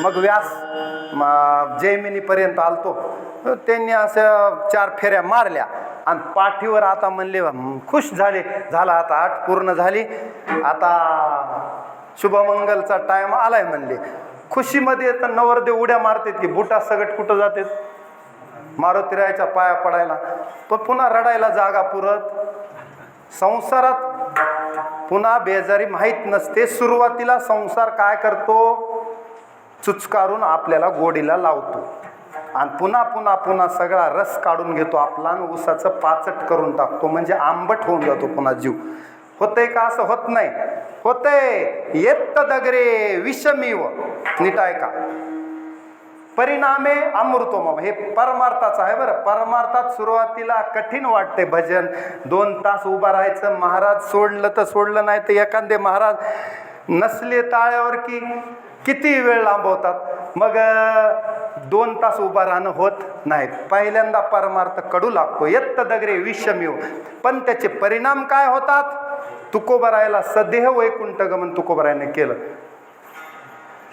मग व्यास जैमिनीपर्यंत आलतो. त्यांनी अशा 4 फेऱ्या मारल्या आणि पाठीवर आता म्हणले खुश झाले. झाला आता 8 पूर्ण झाली. आता शुभमंगलचा टाइम आलाय म्हणले. खुशीमध्ये तर नवरदेव उड्या मारतात की बुटा सगट कुठं जातात मारुतीरायाच्या पाया पडायला. पण पुन्हा रडायला जागा पुरत. संसारात पुन्हा बेजारी माहीत नसते. सुरुवातीला संसार काय करतो, चुचकारून आपल्याला गोडीला लावतो आणि पुन्हा पुन्हा पुन्हा सगळा रस काढून घेतो आपला आणि उसाचं पाचट करून टाकतो. म्हणजे आंबट होऊन जातो पुन्हा जीव. होतंय का? असं होत नाही. होतंय. येत्त दगरे विषमीव. नीट आहे का? परिणामे अमृतोम. हे परमार्थाचं आहे बरं. परमार्थात सुरुवातीला कठीण वाटते भजन. 2 तास उभा राहायचं. महाराज सोडलं तर सोडलं, नाही तर एखादे महाराज नसले ताळ्यावर की किती वेळ लांबवतात. मग 2 तास उभा राहणं होत नाही. पहिल्यांदा परमार्थ कडू लागतो. येत्त दगरे विषमीव. पण त्याचे परिणाम काय होतात? तुकोबरायला सदेह वैकुंठ गमन तुकोबरायाने केलं.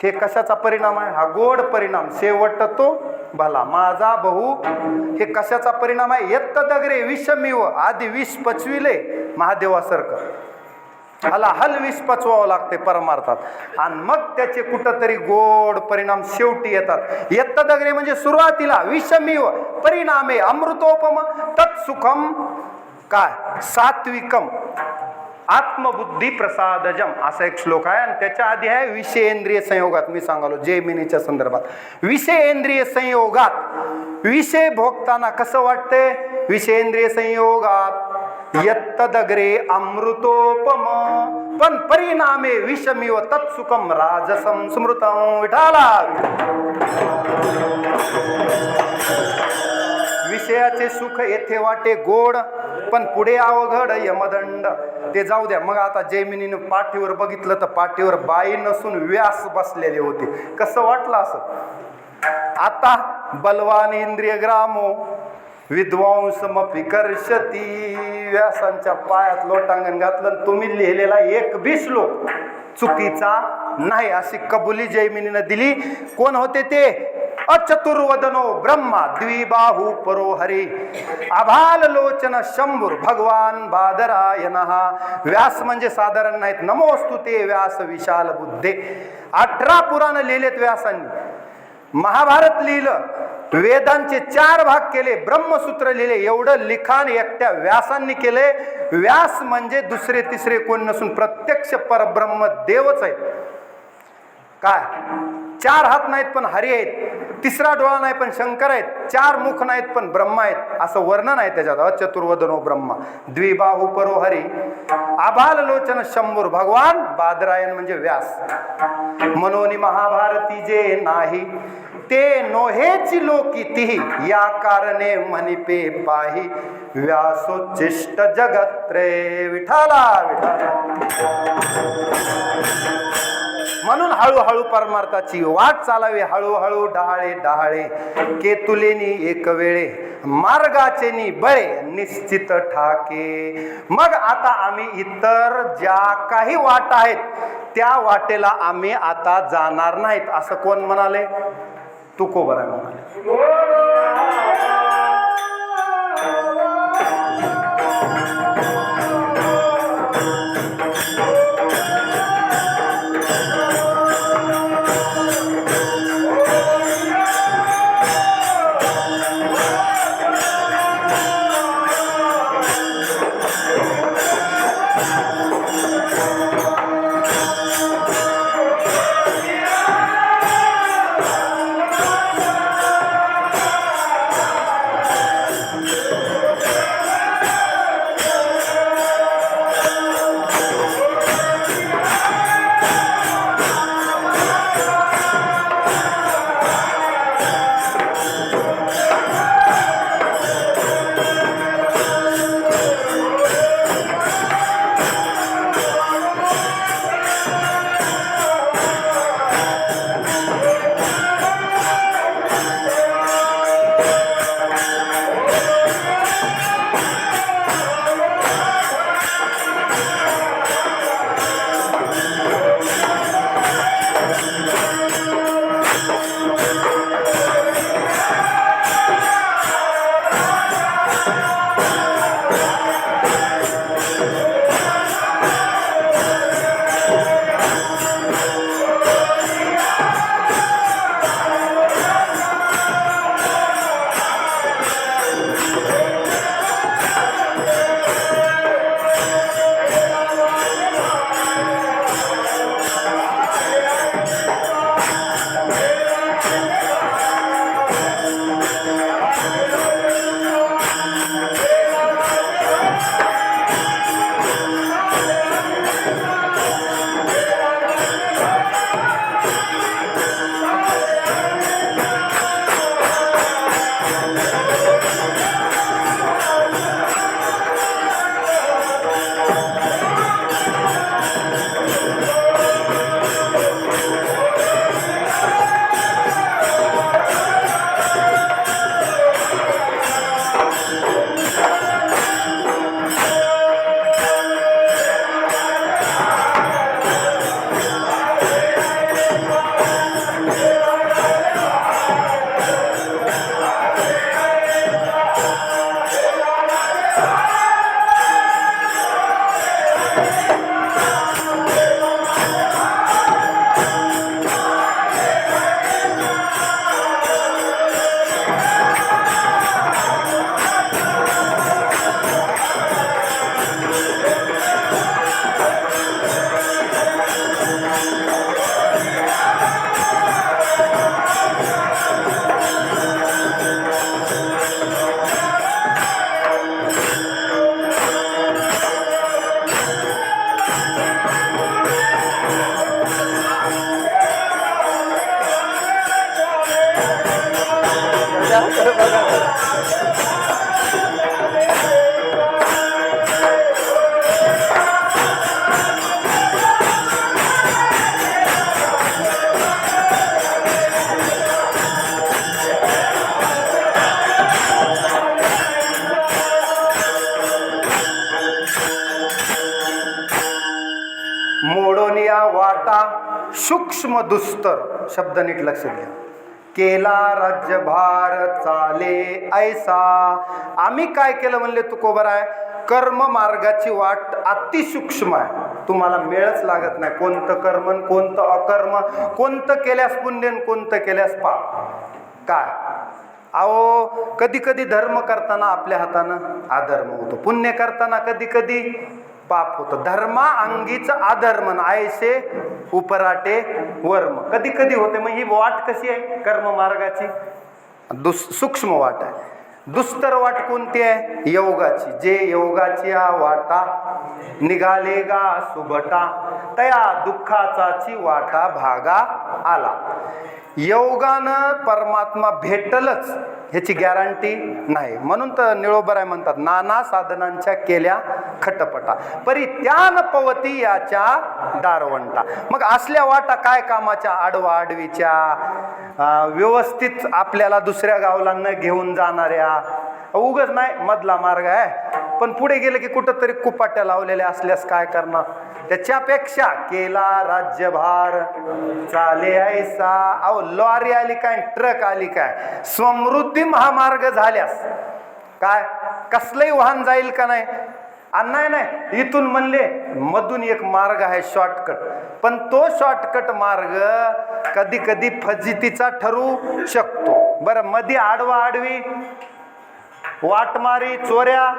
हे कशाचा परिणाम आहे? हा गोड परिणाम. शेवट तो भला माझा भाऊ. हे कशाचा परिणाम आहे? येत्त दगरे विषमीव. आधी विष पचविले महादेवासारखं. ह्याला विष पचवावं लागते परमार्थात आणि मग त्याचे कुठंतरी गोड परिणाम शेवटी येतात. येत्त दगरे म्हणजे सुरुवातीला. विषमीव परिणामे अमृतोपम तत्सुखम काय सात्विकम आत्मबुद्धी प्रसादजम असा एक श्लोक आहे. आणि त्याच्या आधी आहे विषयेंद्रिय संयोगात. मी सांगालो जैमिनीच्या संदर्भात. विषयेंद्रिय संयोगात विषय भोगताना कसं वाटते? विषयेंद्रिय संयोगात यत्त दगरे अमृतोपम पण परिणामे विषमीव तत्सुखम राजसं स्मृतम. विठाला. विषयाचे सुख येथे वाटे गोड पण पुढे अवघड यमदंड. ते जाऊ द्या. मग आता जैमिनीनं पाठीवर बघितलं तर पाठीवर बाई नसून व्यास बसलेले होते. कसं वाटलं असं? आता बलवान इंद्रिय ग्रामो विद्वांसमपि कर्षती. व्यासांच्या पायात लोटांगण घातलं. तुम्ही लिहिलेला एक बी श्लोक चुकीचा नाही अशी कबुली जैमिनीनं दिली. कोण होते ते? अचतुर्वदनो ब्रह्मा द्विबाहू परो हरी आभाल लोचन शंभूर भगवान बादरायणः. व्यास म्हणजे साधारण नाहीत. नमोस्तु ते व्यास विशाल बुद्धे. 18 पुराण लिहिलेत व्यासांनी. महाभारत लिहिलं. वेदांचे 4 भाग केले. ब्रह्मसूत्र लिहिले. एवढं लिखाण एकट्या व्यासांनी केले. व्यास म्हणजे दुसरे तिसरे कोण नसून प्रत्यक्ष परब्रह्म देवच आहेत. काय 4 हात नाहीत पण हरी आहेत. 3रा डोळा नाही पण शंकर आहेत. 4 मुख नाहीत पण ब्रह्मा आहेत असं वर्णन आहे त्याच्यात. अचतुर्वदनो ब्रह्मा द्विबाहू परो हरी आभाल लोचन शंभूर भगवान बादरायण म्हणजे व्यास. मनोनी महाभारती जे नाही ते नोहेची लोकी तिही या कारणे मनिपे पाही व्यासोच्चिष्ट जगत रे. विठाला विठाला. म्हणून हळूहळू परमार्थाची वाट चालावी. हळूहळू डहाळे डहाळे केतुलेनी एक वेळे मार्गाचे नि बळे निश्चित ठाके. मग आता आम्ही इतर ज्या काही वाट आहेत त्या वाटेला आम्ही आता जाणार नाहीत असं कोण म्हणाले? तुकोबराय म्हणाले. मोडून या वाटा सूक्ष्म दुस्तर, शब्द नीट लक्षात घ्या. केला राज्यभार चाले ऐसा. आम्ही काय केलं म्हणले तुकोबराय, कर्म मार्गाची वाट अतिसूक्ष्म आहे, तुम्हाला मेळच लागत नाही. कोणतं कर्म कोणतं अकर्म, कोणतं केल्यास पुण्य कोणतं केल्यास पाप. काय अहो, कधी कधी धर्म करताना आपल्या हातानं अधर्म होतो, पुण्य करताना कधी कधी पाप होतं. धर्मा अंगीच अधर्म ऐसे उपराटे वर्म, कधी कधी होते. मग ही वाट कशी आहे कर्म मार्गाची? सूक्ष्म वाट आहे. दुस्तर वाट कोणती आहे? योगाची. जे योगाची वाटा निघाले गा सुभटा, तया दुःखाचाची वाटा भागा आला. योगानं परमात्मा भेटलच ह्याची गॅरंटी नाही. म्हणून तर निळोबराय म्हणतात, नाना साधनांच्या केल्या खटपटा, परी त्यान पवती याच्या दारवंटा. मग असल्या वाटा काय कामाच्या? आडवा आडवीच्या, व्यवस्थित आपल्याला दुसऱ्या गावला न घेऊन जाणाऱ्या. उगच नाही मधला मार्ग आहे, पण पुढे गेले की कुठंतरी कुपाट्या लावलेल्या असल्यास काय करणार? त्याच्यापेक्षा केला राज्यभार चाले ऐसा. अहो, लॉरी आली काय, ट्रक आली काय, समृद्धी महामार्ग झाल्यास काय कसलंही वाहन जाईल का नाही? नाही नाही, इथून म्हणले मधून एक मार्ग आहे शॉर्टकट, पण तो शॉर्टकट मार्ग कधी कधी फजितीचा ठरू शकतो. बरं, मध्ये आडवा आडवी वाटमारी चोऱ्या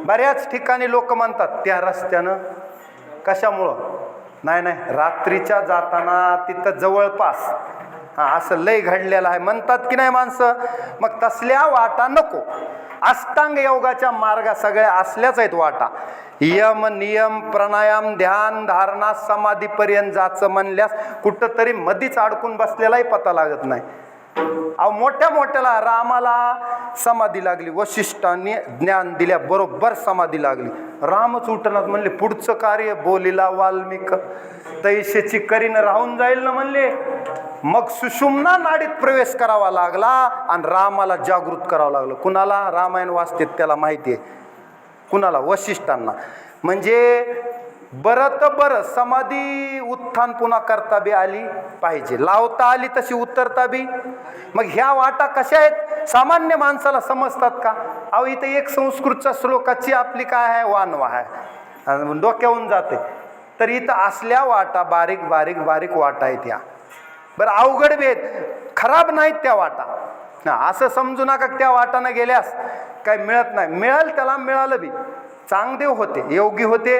बऱ्याच ठिकाणी लोक म्हणतात त्या रस्त्यानं. कशामुळं? नाही नाही, रात्रीच्या जाताना तिथं जवळपास असं लय घडलेलं आहे म्हणतात की नाही माणसं. मग तसल्या वाटा नको. अष्टांग योगाच्या मार्गा सगळ्या असल्याच आहेत वाटा. यम नियम प्राणायाम ध्यान धारणा समाधीपर्यंत जायचं म्हणल्यास कुठंतरी मधीच अडकून बसलेलाही पता लागत नाही. अहो, मोठ्या मोठ्याला रामाला समाधी लागली, वशिष्ठांनी ज्ञान दिल्या बरोबर समाधी लागली. रामच उठनात म्हणले, पुढचं कार्य बोलिला वाल्मिक तैशेची करीन राहून जाईल ना म्हणले. मग सुषुम्ना नाडीत प्रवेश करावा लागला आणि रामाला जागृत करावं लागलं. कुणाला? रामायण वाचतेत त्याला माहिती आहे. कुणाला? वशिष्ठांना. म्हणजे बरं तर बरं, समाधी उत्थान पुन्हा करता बी आली पाहिजे, लावता आली तशी उतरता बी. मग ह्या वाटा कशा आहेत? सामान्य माणसाला समजतात का? अहो, इथं एक संस्कृतच्या श्लोकाची आपली काय आहे, वानवा आहे, डोक्यावून जाते. तर इथं असल्या वाटा बारीक बारीक बारीक वाटा आहेत ह्या. बरं, अवघड बी आहेत, खराब नाहीत त्या वाटा. असं समजू नका त्या वाटानं गेल्यास काय मिळत नाही. मिळाल त्याला, मिळालं बी. चांगदेव होते, योगी होते,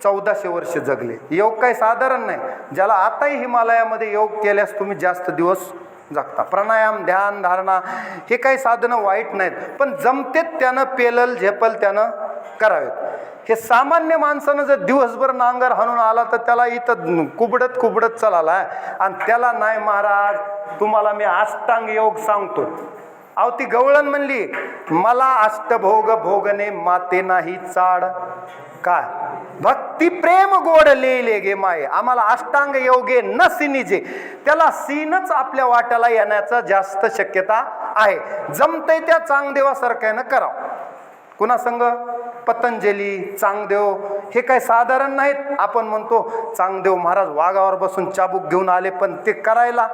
1400 वर्ष जगले. योग काही साधारण नाही. ज्याला आताही हिमालयामध्ये योग केल्यास तुम्ही जास्त दिवस जगता. प्राणायाम ध्यान धारणा हे काही साधनं वाईट नाहीत, पण जमतेत त्यानं पेलल झेपल त्यानं करावेत. हे सामान्य माणसानं जर दिवसभर नांगर हाणून आला तर त्याला इथं कुबडत कुबडत चालाला आहे. आणि त्याला नाही महाराज, तुम्हाला मी अष्टांग योग सांगतो. अहो, ती गवळण म्हणली, मला अष्टभोग भोगणे माते नाही चाड. काय भक्ती प्रेम गोड लिहिले गे माये. आम्हाला अष्टांग योगे न सिनीजे, त्याला सीनच आपल्या वाट्याला येण्याचा जास्त शक्यता आहे. जमतंय त्या चांगदेवासारख्यानं करावं. कुणा संग? पतंजली चांगदेव हे काय साधारण नाहीत. आपण म्हणतो चांगदेव महाराज वाघावर बसून चाबूक घेऊन आले, पण ते करायला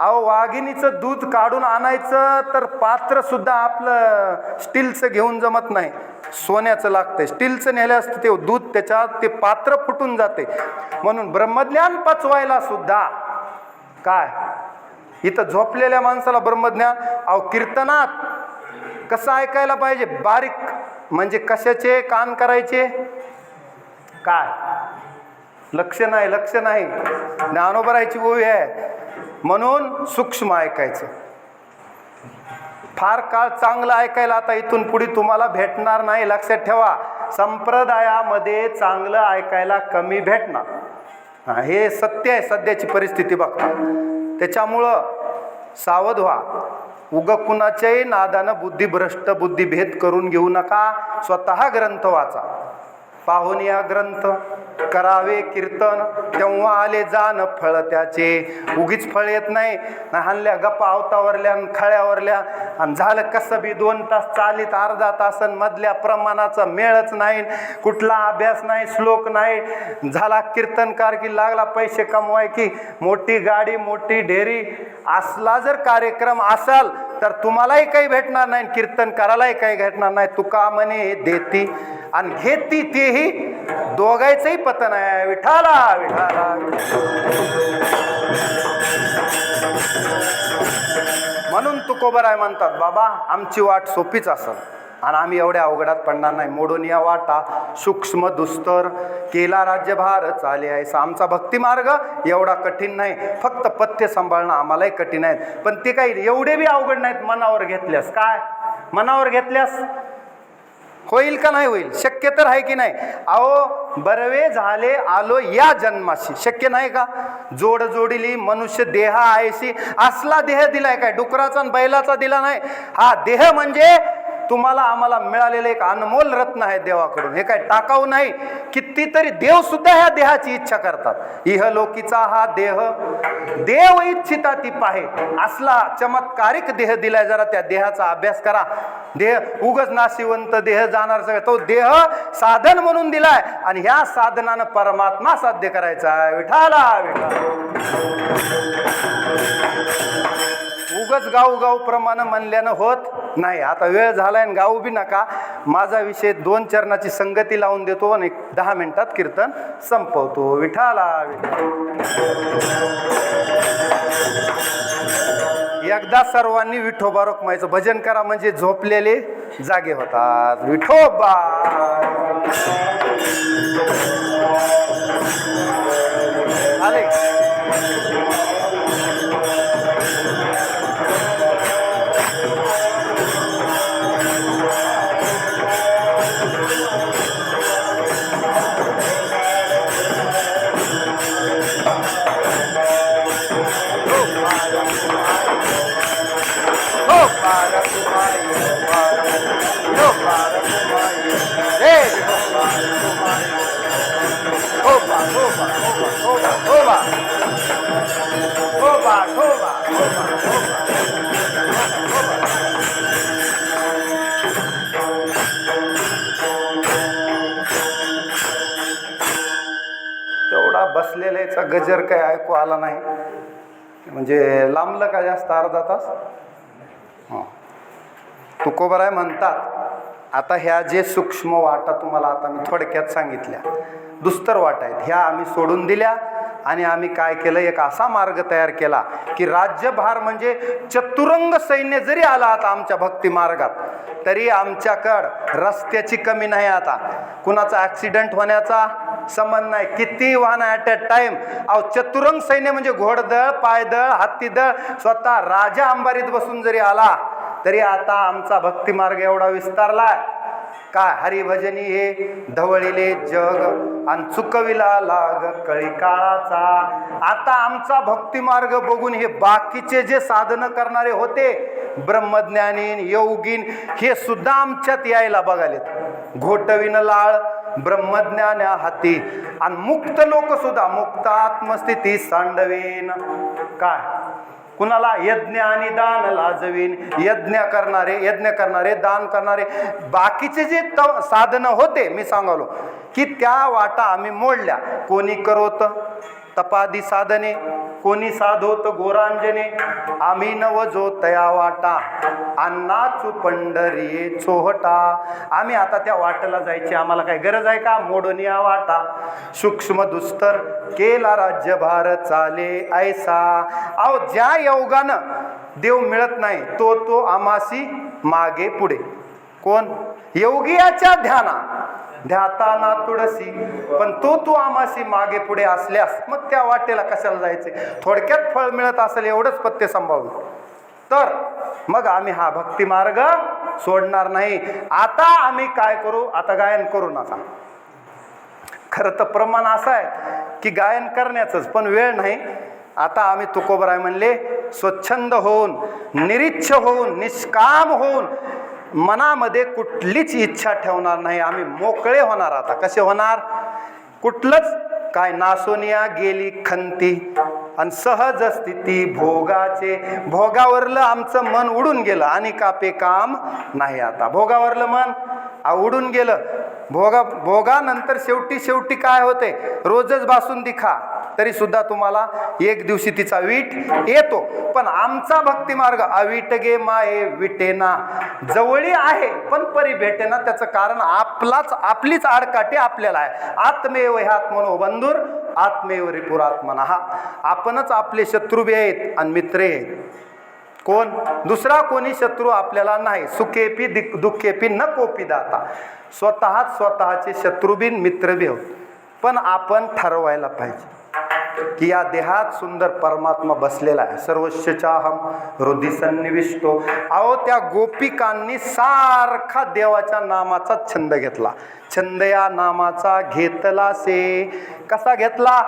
अहो, वाघिणीचं दूध काढून आणायचं तर पात्र सुद्धा आपलं स्टीलचं घेऊन जमत नाही, सोन्याचं लागतंय. स्टीलचं नेलं असतं ते दूध, त्याच्यात ते पात्र फुटून जाते. म्हणून ब्रह्मज्ञान पचवायला सुद्धा काय इथं झोपलेल्या माणसाला ब्रह्मज्ञान. अहो, कीर्तनात कसं ऐकायला पाहिजे? बारीक म्हणजे कशाचे कान करायचे? काय लक्ष नाही, लक्ष नाही. ज्ञानोबरायची ओवी आहे. म्हणून सूक्ष्म ऐकायचं. फार काळ चांगलं ऐकायला आता इथून पुढे तुम्हाला भेटणार नाही, लक्षात ठेवा. संप्रदायामध्ये चांगलं ऐकायला कमी भेटणार, हे सत्य आहे. सध्याची परिस्थिती बघता. त्याच्यामुळं सावध व्हा. उग कुणाच्याही नादानं बुद्धिभ्रष्ट बुद्धिभेद करून घेऊ नका. स्वतः ग्रंथ वाचा, पाहून या ग्रंथ, करावे कीर्तन, तेव्हा आले जाण फळ त्याचे. उगीच फळ येत नाही ना, हाणल्या गप्पा आवतावरल्या खळ्यावरल्या आणि झालं कसं बी 2 तास चालीत, अर्धा तासन मधल्या प्रमाणाचा मेळच नाही, कुठला अभ्यास नाही, श्लोक नाही. झाला कीर्तनकार की लागला पैसे कमवाय की मोठी गाडी मोठी ढेरी. असला जर कार्यक्रम असाल तर तुम्हालाही काही भेटणार नाही, कीर्तनकारालाही काही भेटणार नाही. तुका म्हणे देती आणि घेती तेही दोघांचंही पतन आहे. विठाला विठाला. म्हणून तुकोबराय म्हणतात, बाबा आमची वाट सोपीच असेल आणि आम्ही एवढ्या अवघडात पडणार नाही. मोडून या वाटा सूक्ष्म दुस्तर, केला राज्यभार चाले आहे. आमचा भक्ती मार्ग एवढा कठीण नाही, फक्त पथ्य सांभाळणं आम्हालाही कठीण आहे. पण ते काही एवढे बी अवघड नाहीत मनावर घेतल्यास. काय मनावर घेतल्यास होईल का नाही होईल? शक्य तर आहे की नाही? अहो बरवे झाले आलो या जन्माशी, शक्य नाही का? जोड जोडीली मनुष्य देह आहेशी. असला देह दिलाय काय? डुकराचा आणि बैलाचा दिला नाही. हा देह म्हणजे तुम्हाला आम्हाला मिळालेलं एक अनमोल रत्न आहे देवाकडून. हे काय टाकाऊ नाही. कितीतरी देव सुद्धा ह्या देहाची इच्छा करतात. इहलोकीचा हा देह देव इच्छिता ती पाहे. असला चमत्कारिक देह दिलाय. जरा त्या देहाचा अभ्यास करा. देह उगच नाशिवंत देह जाणार सगळं, तो देह साधन म्हणून दिलाय आणि ह्या साधनानं परमात्मा साध्य करायचा आहे. विठाला विठाला. उगच गाऊ प्रमाणे म्हणल्यानं होत नाही. आता वेळ झालाय आणि गाऊ बी नका. माझा विषय 2 चरणाची संगती लावून देतो आणि 10 मिनिटात कीर्तन संपवतो. विठाला एकदा सर्वांनी विठोबा रखमायचं भजन करा, म्हणजे झोपलेले जागे होतात. विठोबा आले. तेवढा बसलेल्याचा गजर काय ऐकू आला नाही, म्हणजे लांबलं का जास्त अर्धा तास. तुकोबराय म्हणतात, आता ह्या जे सूक्ष्म वाटा तुम्हाला आता मी थोडक्यात सांगितल्या, दुस्तर वाटा आहेत, ह्या आम्ही सोडून दिल्या आणि आम्ही काय केलं, एक असा मार्ग तयार केला की राज्यभार म्हणजे चतुरंग सैन्य जरी आला आता आमच्या भक्ती मार्गात, तरी आमच्याकडं रस्त्याची कमी नाही. आता कुणाचा ऍक्सिडेंट होण्याचा संबंध नाही. किती वाहन ॲट अ टाइम. अहो चतुरंग सैन्य म्हणजे घोडदळ, पायदळ, हत्तीदळ, स्वतः राजा अंबारीत बसून जरी आला तरी आता आमचा भक्ती मार्ग एवढा विस्तारलाय. काय हरिभजनी हे धवळिले जग आणि चुकविला लाग कळी काळाचा. आता आमचा भक्ती मार्ग बघून हे बाकीचे जे साधन करणारे होते, ब्रह्मज्ञानीन योगीन, हे सुद्धा आमच्यात यायला बघालेत. घोटविन लाळ ब्रह्मज्ञान्या हाती आणि मुक्त लोक सुद्धा मुक्त आत्मस्थिती सांडवीन. काय कुणाला यज्ञ आणि दान लाजवीन. यज्ञ करणारे दान करणारे बाकीचे जे साधन होते, मी सांगालो की त्या वाटा आम्ही मोडल्या. कोणी करोत तपादी साधने, कोणी साधोत गोरांजने, आम्ही नवजो तया वाटा अन्नाचू पंढरी चोहटा. आम्ही आता त्या वाटेला जायची आम्हाला काय गरज आहे का? मोडून या वाटा सूक्ष्म दुस्तर केला राज्यभार चाले ऐसा. अहो ज्या योगानं देव मिळत नाही तो आमासी मागे पुढे. कोण? योगियाच्या ध्याताना तुळसी. पण तो आमासी मागे पुढे असल्यास मग त्या वाटेला कशाला जायचे? थोडक्यात फळ मिळत असेल एवढंच पथ्य सांभाळून तर मग आम्ही हा भक्ती मार्ग सोडणार नाही. आता आम्ही काय करू? आता गायन करू नका. खरं तर प्रमाण असं आहे की गायन करण्याचंच, पण वेळ नाही. आता आम्ही तुकोबराय म्हणले स्वच्छंद होऊन, निरीच्छ होऊन, निष्काम होऊन, मनामध्ये कुठलीच इच्छा ठेवणार नाही. आम्ही मोकळे होणार. आता कसे होणार? कुठलंच काय नासोनिया गेली खंती आणि सहज स्थिती भोगाचे. भोगावरलं आमचं मन उडून गेलं आणि कापे काम नाही. आता भोगावरलं मन उडून गेलं. भोगानंतर शेवटी काय होते? रोजच बासुंदी खा तरी सुद्धा तुम्हाला एक दिवशी तिचा वीट येतो. पण आमचा भक्ती मार्ग अवीट गे माये विटेना, जवळी आहे पण परी भेटेना. त्याचं कारण आपलीच आडकाठी आपल्याला आहे. आत्मेव ह्यात्मनो बंधुर आत्मेव रिपुरात्मना. हा आपणच आपले शत्रू बी आहेत आणि मित्र आहेत. कोण? दुसरा कोणी शत्रू आपल्याला नाही. सुखेपी दुःखेपी न कोपी दाता. स्वतःचे शत्रू बिन मित्र बी होत. पण आपण ठरवायला पाहिजे की या देहात सुंदर परमात्मा बसलेला आहे. सर्वस्यचाहम हृदय सन्निविष्टो. अहो त्या गोपिकांनी सारखा देवाच्या नामाचा छंद घेतला. छंद या नामाचा घेतला से. कसा घेतला?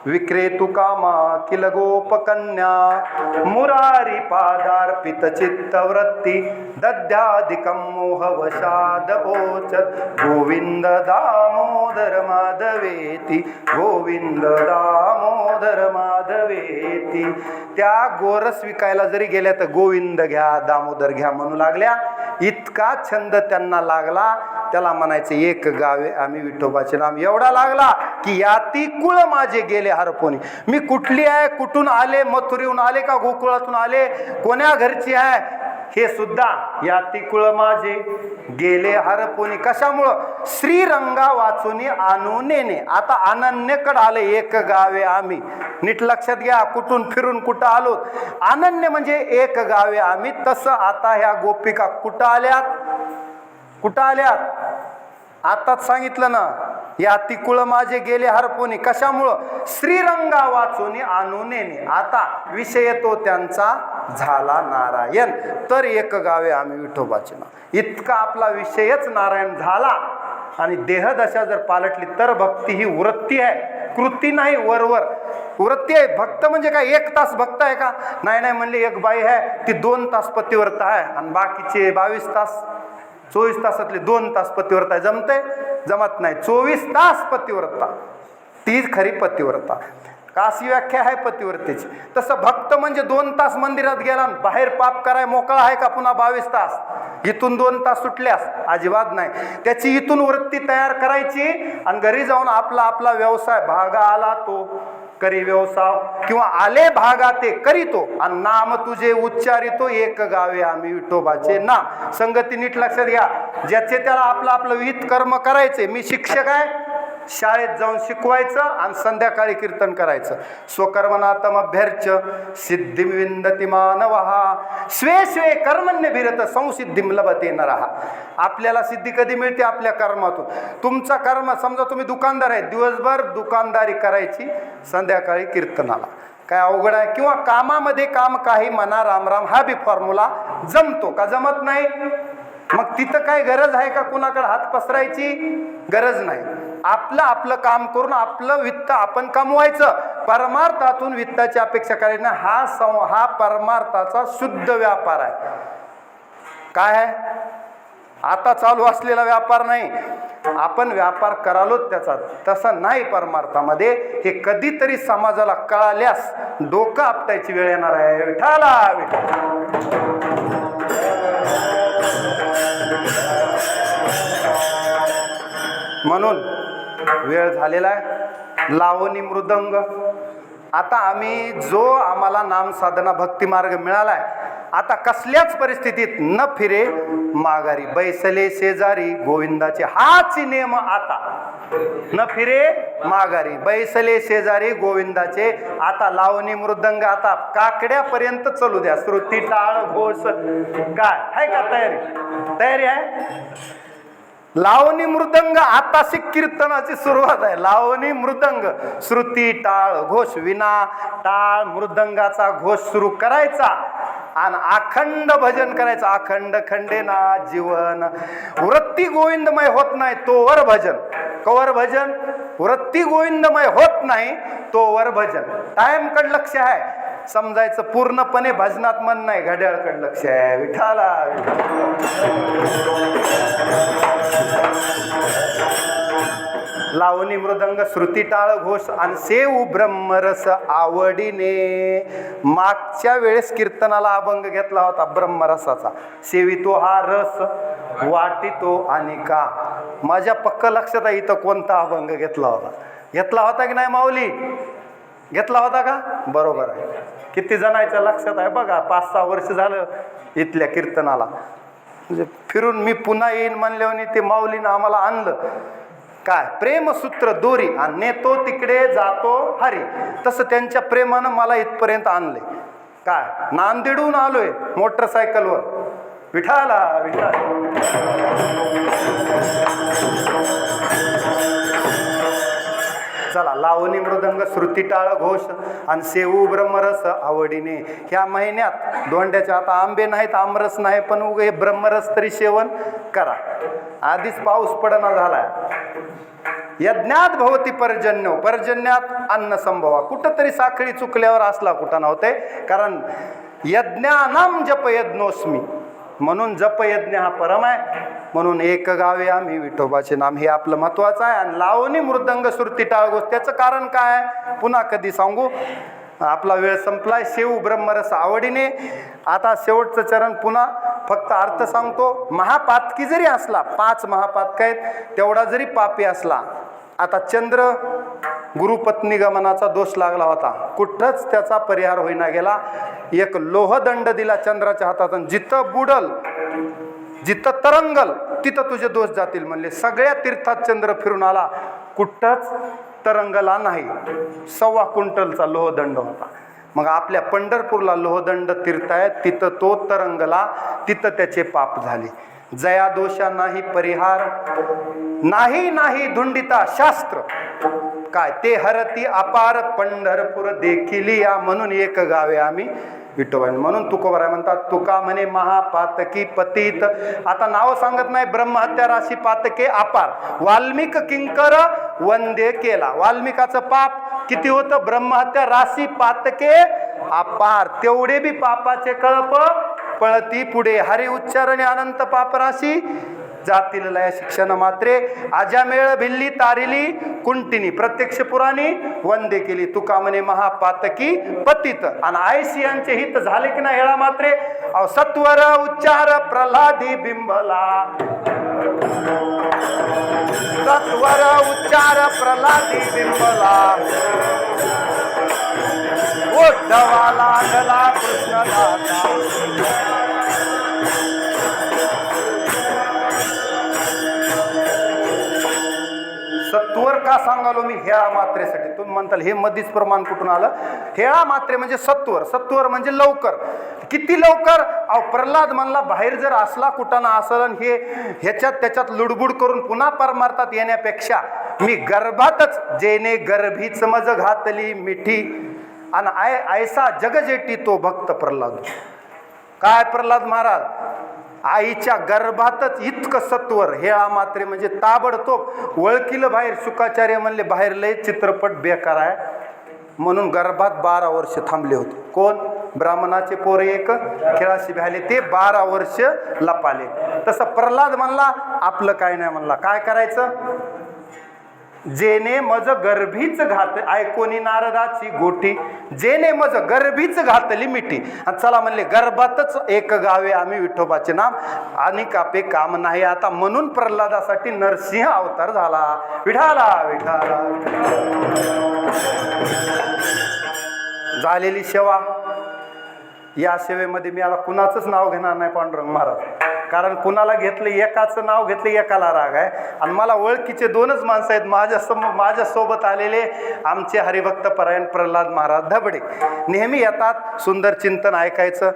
विक्रेतु कामा किल गोपकन्या मुरारी पादार्पित चित्तवृत्ती दद्याधिकं मोहवशाद ओचत गोविंद दामोदर माधवेती गोविंद दामोदर माधवेती. त्या गोरस विकायला जरी गेल्या तर गोविंद घ्या दामोदर घ्या म्हणू लागल्या. इतका छंद त्यांना लागला. त्याला म्हणायचे एक गावे आम्ही विठोबाचे नाम. एवढा लागला की याती कुळ माझे गेले हरपोनी. मी कुठली आहे, कुठून आले, मथुरीहून आले का गोकुळातून आले, कोण्या घरची आहे हे सुद्धा याती कुळ माझे गेले हरपोनी. कशामुळं? श्रीरंगा वाचूनी आणू नेणे. आता अनन्यकडे आले. एक गावे आम्ही. नीट लक्षात घ्या, कुठून फिरून कुठं आलो. अनन्य म्हणजे एक गावे आम्ही. तसं आता ह्या गोपिका कुठं आल्यात? कुठं आल्यात? आताच सांगितलं ना, या तिकुळ माझे गेले हरपोनी. कशामुळं? श्रीरंगा वाचून आणून नेणे. आता विषय तो त्यांचा झाला नारायण. तर एक गावे आम्ही विठोबाचे नाव. इतका आपला विषयच नारायण झाला. आणि देहदशा जर पालटली तर भक्ती ही वृत्ती आहे, कृती नाही. वरवर वृत्ती आहे. भक्त म्हणजे काय 1 तास भक्त आहे का? नाही म्हणले एक बाई आहे ती 2 तास पतिव्रता आहे आणि बाकीचे 22 तास 24 तासातले 2 तास पतिव्रता. जमते? जमत नाही. 24 तास पतिव्रता तीच खरी पतिव्रता. काशी व्याख्या आहे पतिव्रतेची. तसं भक्त म्हणजे 2 तास मंदिरात गेला बाहेर पाप कराय मोकळा आहे का पुन्हा 22 तास? इथून 2 तास सुटल्यास अजिबात नाही. त्याची इथून वृत्ती तयार करायची आणि घरी जाऊन आपला व्यवसाय भागा आला तो करी व्यवसाय किंवा आले भागा ते करीतो आणि नाम तुझे उच्चारितो एक गावे आम्ही विठोबाचे नाम. संगती नीट लक्षात घ्या. ज्याचे त्याला आपलं विहित कर्म करायचे. मी शिक्षक आहे, शाळेत जाऊन शिकवायचं आणि संध्याकाळी कीर्तन करायचं. स्वकर्मनातम अभ्यर्च सिद्धिम विंदती मानवहा स्वे स्वे कर्मण्य भिरत संसिद्धिम लभते नरहा. आपल्याला सिद्धी कधी मिळते? आपल्या कर्मातून. तुमचा कर्म, समजा तुम्ही दुकानदार आहे, दिवसभर दुकानदारी करायची, संध्याकाळी कीर्तनाला. काय अवघड आहे? किंवा कामामध्ये काम काही म्हणा राम राम हा बी फॉर्म्युला जमतो का? जमत नाही. मग तिथं काय गरज आहे का कुणाकडे हात पसरायची? गरज नाही. आपलं काम करून आपलं वित्त आपण कमवायचं. परमार्थातून वित्ताची अपेक्षा करायची नाही. हा परमार्थाचा शुद्ध व्यापार आहे. काय आहे? आता चालू असलेला व्यापार नाही. आपण व्यापार करालोच त्याचा. तसं नाही परमार्थामध्ये. हे कधीतरी समाजाला कळाल्यास डोकं आपटायची वेळ येणार आहे. विठाला म्हणून वेळ झालेला आहे. लावणी मृदंग. आता आम्हाला नाम साधना भक्ती मार्ग मिळालाय. आता कसल्याच परिस्थितीत न फिरे माघारी, बैसले शेजारी गोविंदाचे. हाच नियम आता. न फिरे माघारी, बैसले शेजारी गोविंदाचे. आता लावणी मृदंग आता काकड्यापर्यंत चलू द्या. श्रुती टाळ घोष काय आहे का? तयारी आहे? लावणी मृदंग आताशी कीर्तनाची सुरुवात आहे. लावणी मृदंग, श्रुती टाळ घोष. विना टाळ मृदंगाचा घोष सुरू करायचा आणि अखंड भजन करायचं. अखंड खंडेना जीवन. वृत्ती गोविंदमय होत नाही तोवर भजन. कवर भजन? वृत्ती गोविंदमय होत नाही तोवर भजन. टाइम कड लक्ष आहे. समजायचं पूर्णपणे भजनात मन नाही, घड्याळकडे लक्ष आहे. विठाला लावणी मृदंग श्रुती टाळ घोष आणि सेऊ ब्रह्मरस आवडीने. मागच्या वेळेस कीर्तनाला अभंग घेतला होता ब्रह्मरसाचा. सेवितो हा रस वाटितो आणि का. माझ्या पक्क लक्षात आहे इथं कोणता अभंग घेतला होता. घेतला होता की नाही माऊली? घेतला होता का? बरोबर आहे. किती जणांच्या लक्षात आहे बघा. 5-6 वर्ष झालं इथल्या कीर्तनाला. म्हणजे फिरून मी पुन्हा येईन म्हणल्याने ते माऊलीनं आम्हाला आणलं. काय प्रेमसूत्र दोरी आणि नेतो तिकडे जातो हरी. तसं त्यांच्या प्रेमानं मला इथपर्यंत आणले. काय नांदेडहून आलोय मोटरसायकलवर. विठाला विठा. चला लावणी मृदंग श्रुती टाळ घोष आणि सेऊ ब्रह्मरस आवडीने. ह्या महिन्यात दोंड्याच्या आता आंबे नाहीत, आमरस नाही, पण उगे ब्रह्मरस तरी सेवन करा. आधीच पाऊस पडना झालाय. यज्ञात भवती पर्जन्यो. पर्जन्यात अन्न संभवा. कुठंतरी साखळी चुकल्यावर असला कुठं नव्हते. कारण यज्ञानाम जप यज्ञोस्मी. म्हणून जप यज्ञ हा परम आहे. म्हणून एक गावे आम्ही विठोबाचे नाम, हे आपलं महत्वाचं आहे. आणि लावणी मृदंग श्रुती टाळगोस त्याचं कारण काय पुन्हा कधी सांगू. आपला वेळ संपलाय. सेऊ ब्रह्मरस आवडीने. आता शेवटचं चरण पुन्हा फक्त अर्थ सांगतो. महापातकी जरी असला, 5 महापातक आहेत, तेवढा जरी पापी असला. आता चंद्र गुरुपत्नी गमनाचा दोष लागला होता, कुठंच त्याचा परिहार होईना गेला. एक लोहदंड दिला चंद्राच्या हातात. जिथं बुडल, जिथं तरंगल, तिथं तुझे दोष जातील म्हणले. सगळ्या तीर्थात चंद्र फिरून आला, कुठंच तरंगला नाही. 1.25 क्विंटलचा लोहदंड होता. मग आपल्या पंढरपूरला लोहदंड तीर्थ आहे, तिथं तो तरंगला, तिथं त्याचे पाप झाले. जया दोषा नाही परिहार, नाही नाही धुंडिता शास्त्र. काय ते हरती अपार पंढरपूर देखील या. म्हणून एक गावे आम्ही विठोबा. म्हणून तुकोबाराय म्हणतात, तुका म्हणे महापातकी पतित. आता नाव सांगत नाही. ब्रह्महत्या राशी पातके अपार. वाल्मिक किंकर वंदे केला. वाल्मिकाचं पाप किती होतं? ब्रह्महत्या राशी पातके अपार. तेवढे बी पापाचे कळप पळती पुढे. हरी उच्चारणे अनंत पापराशी जातील लय शिक्षण मात्रे. आजामेळ भिल्ली तारिली कुंटिनी. प्रत्यक्ष पुराणी वंदे केली. तुका म्हणे महापातकी पतित. आणि आयसी यांचे हित झाले की नाही हेळा मात्रे. सत्वर उच्चार प्रल्हादी बिंबला. सत्वर उच्चार प्रल्हादी बिंबला. उद्धवाला लागला कृष्णदाता. सत्वर का सांगालो मी? हेळा मात्रेसाठी. तुम्ही म्हणताल हे मधीच प्रमाण कुठून आलं? हेळा मात्रे म्हणजे सत्वर. सत्वर म्हणजे लवकर. किती लवकर? प्रल्हाद म्हणला बाहेर जर असला कुठं ना असलं, हे ह्याच्यात त्याच्यात लुडबुड करून पुन्हा परमार्थात येण्यापेक्षा मी गर्भातच जेने गर्भीच मज घातली मिठी. आणि ऐसा जगजेटी तो भक्त प्रल्हाद. काय प्रल्हाद महाराज? आईच्या गर्भातच इतकं सत्वर. हेळा मात्रे म्हणजे ताबडतोब वळकिलं बाहेर. शुकाचार्य म्हणले बाहेर लय चित्रपट बेकार आहे, म्हणून गर्भात 12 वर्ष थांबले होते. कोण? ब्राह्मणाचे पोरे एक खेळाशी भ्याले, ते 12 वर्ष लपाले. तसं प्रल्हाद म्हणला आपलं काय नाही म्हणला. काय करायचं? जेने मज गर्भीच घात ऐकोनी नारदाची गोठी. जेने मज गर्भीच घातली मिठी. आणि चला म्हणले गर्भातच एक गावे आम्ही विठोबाचे नाम, आणि कापे काम नाही आता. म्हणून प्रल्हादासाठी नरसिंह अवतार झाला. विठाला विठाला. झालेली सेवा. या सेवेमध्ये मी आता कुणाचंच नाव घेणार नाही पांडुरंग महाराज. कारण कुणाला घेतलं, एकाचं नाव घेतलं एकाला राग आहे. आणि मला ओळखीचे 2च माणसं आहेत माझ्यासोबत आलेले, आमचे हरिभक्त परायण प्रल्हाद महाराज धबडे. नेहमी येतात, सुंदर चिंतन ऐकायचं.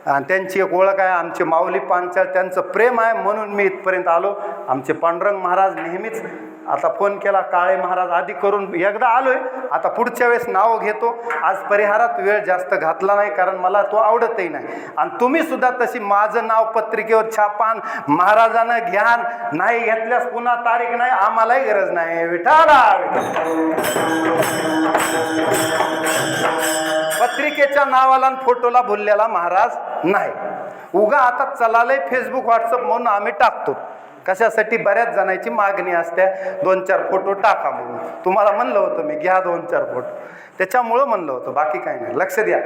आणि त्यांची एक ओळख आहे, आमचे माऊली पांचाळ, त्यांचं प्रेम आहे, म्हणून मी इथपर्यंत आलो. आमचे पांडुरंग महाराज नेहमीच. आता फोन केला काळे महाराज आधी करून एकदा आलोय, आता पुढच्या वेळेस नाव घेतो. आज परिहारात वेळ जास्त घातला नाही, कारण मला तो आवडतही नाही. आणि तुम्ही सुद्धा तशी माझं नाव पत्रिकेवर छापान, महाराजांना घ्यान. नाही घेतल्यास पुन्हा तारीख नाही, आम्हालाही गरज नाही. विठाला विठा. पत्रिकेच्या नावाला आणि फोटोला भुललेला महाराज नाही. उगा आता चलालय फेसबुक व्हॉट्सअप म्हणून आम्ही टाकतो. कशासाठी? बऱ्याच जणांची मागणी असते 2-4 फोटो टाका म्हणून. तुम्हाला म्हणलं होतं मी घ्या 2-4 फोटो, त्याच्यामुळं म्हणलं होतं, बाकी काही नाही. लक्ष द्या.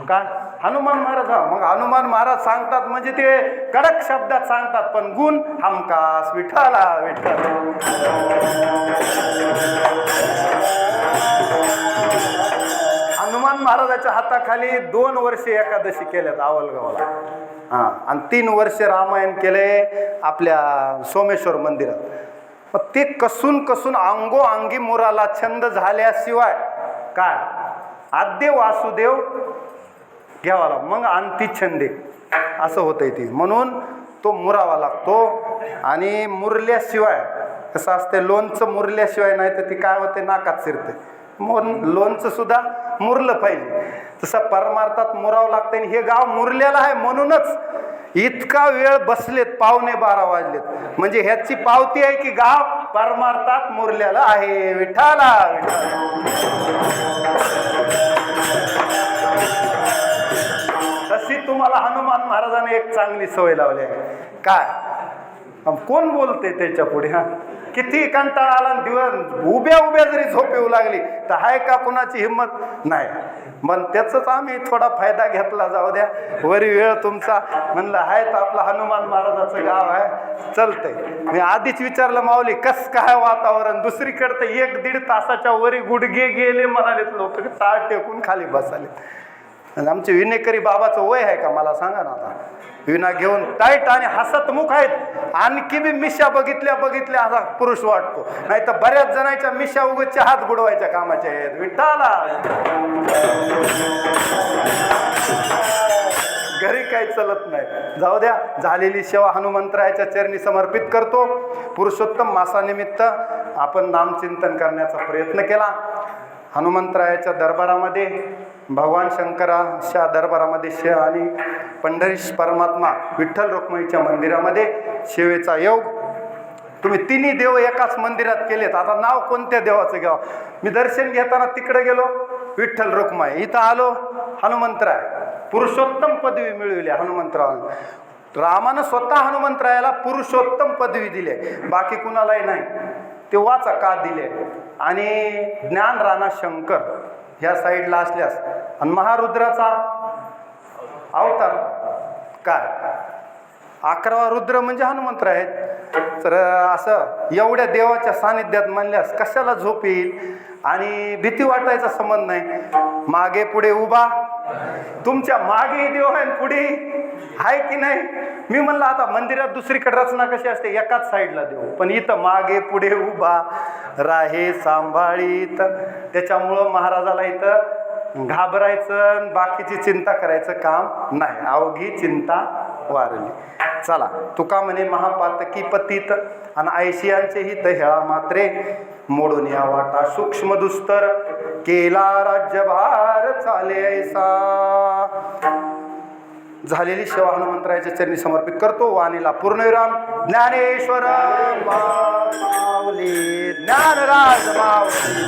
काय हनुमान महाराज? मग हनुमान महाराज सांगतात म्हणजे ते कडक शब्दात सांगतात, पण गुण हमखास विठ्ठला विठ्ठल. हनुमान महाराजाच्या हाताखाली 2 वर्षे एकादशी केल्यात आवलगावला. आणि 3 वर्षे रामायण केले आपल्या सोमेश्वर मंदिरात. मग ते कसून कसून अंगोअंगी मुराला छंद झाल्याशिवाय काय आद्य वासुदेव घ्यावा, मग अंती छंदे असं होतंय ती. म्हणून तो मुरावा लागतो. आणि मुरल्याशिवाय कसं असते, लोणचं मुरल्याशिवाय नाही तर ती काय होते, नाकात शिरते. लोणचं सुद्धा मुरलं पाहिजे, तसं परमार्थात मुरावं लागतं. आणि हे गाव मुरलेलं आहे म्हणूनच इतका वेळ बसलेत, 11:15 वाजलेत. म्हणजे ह्याची पावती आहे की गाव परमार्थात मुरलेलं आहे. विठ्ठला तशी तुम्हाला हनुमान महाराजांनी एक चांगली सवय लावली आहे. काय? कोण बोलते त्याच्या पुढे? किती कंटाळा आला, दिवस उभ्या उभ्या जरी झोप येऊ लागली तर आहे का कुणाची हिंमत नाही. मग त्याचाच आम्ही थोडा फायदा घेतला. जाऊ द्या, वरी वेळ तुमचा म्हणलं आहे तर आपलं हनुमान महाराजाचं गाव आहे, चलतंय. मी आधीच विचारलं माऊली कस काय वातावरण. दुसरीकडे तर 1-1.5 तासाच्या वरी गुडघे गेले म्हणालेत लोक, टाळ टेकून खाली बसाले. आमचे विनेकरी बाबाचं वय आहे का मला सांगा ना. आता विना घेऊन टाईट आणि हसतमुख आहेत. आणखी बी मिशा बघितल्या असा पुरुष वाटतो. नाही तर बऱ्याच जणांच्या मिशा उगाच हात बुडवायच्या कामाच्या आहेत. विठ्ठला घरी काही चलत नाही. जाऊ द्या, झालेली सेवा हनुमंतरायाच्या चरणी समर्पित करतो. पुरुषोत्तम मासानिमित्त आपण नामचिंतन करण्याचा प्रयत्न केला. हनुमंतरायाच्या दरबारामध्ये, भगवान शंकराच्या दरबारामध्ये आणि पंढरीश परमात्मा विठ्ठल रुक्मिणीच्या मंदिरामध्ये सेवेचा योग. तुम्ही तिन्ही देव एकाच मंदिरात केलेत. आता नाव कोणत्या देवाचं घ्यावं? मी दर्शन घेताना तिकडे गेलो विठ्ठल रुक्मिणी, इथं आलो हनुमंतराय. पुरुषोत्तम पदवी मिळवली हनुमंतरायानं. रामानं स्वतः हनुमंतरायाला पुरुषोत्तम पदवी दिली, बाकी कुणालाही नाही. ते वाचा का दिले. आणि ज्ञान राणा शंकर ह्या साईडला असल्यास, आणि महारुद्राचा अवतार काय 11वा रुद्र म्हणजे हनुमंतराय आहेत. तर असं एवढ्या देवाच्या सानिध्यात म्हणल्यास कशाला झोप येईल. आणि भीती वाटायचा संबंध नाही. मागे पुढे उभा, तुमच्या मागे देव आहे पुढे आहे की नाही. मी म्हणलं आता मंदिरात दुसरीकडे रचना कशी असते, एकाच साईडला देव, पण इथं मागे पुढे उभा राहे सांभाळीत. त्याच्यामुळं महाराजाला इथं घाबरायचं, बाकीची चिंता करायचं काम नाही. अवघी चिंता वारली. चला, तुका म्हणे महापातकी पतित आणि ऐशियांचे हित हेळा मात्रे मोडून या वाटा सूक्ष्म दुस्तर केला राज्यभार चाले ऐसा. झालेली सेवा हनुमंतरायाच्या चरणी समर्पित करतो. वाणीला पूर्णविराम. ज्ञानेश्वर माऊली, ज्ञानराज माऊली,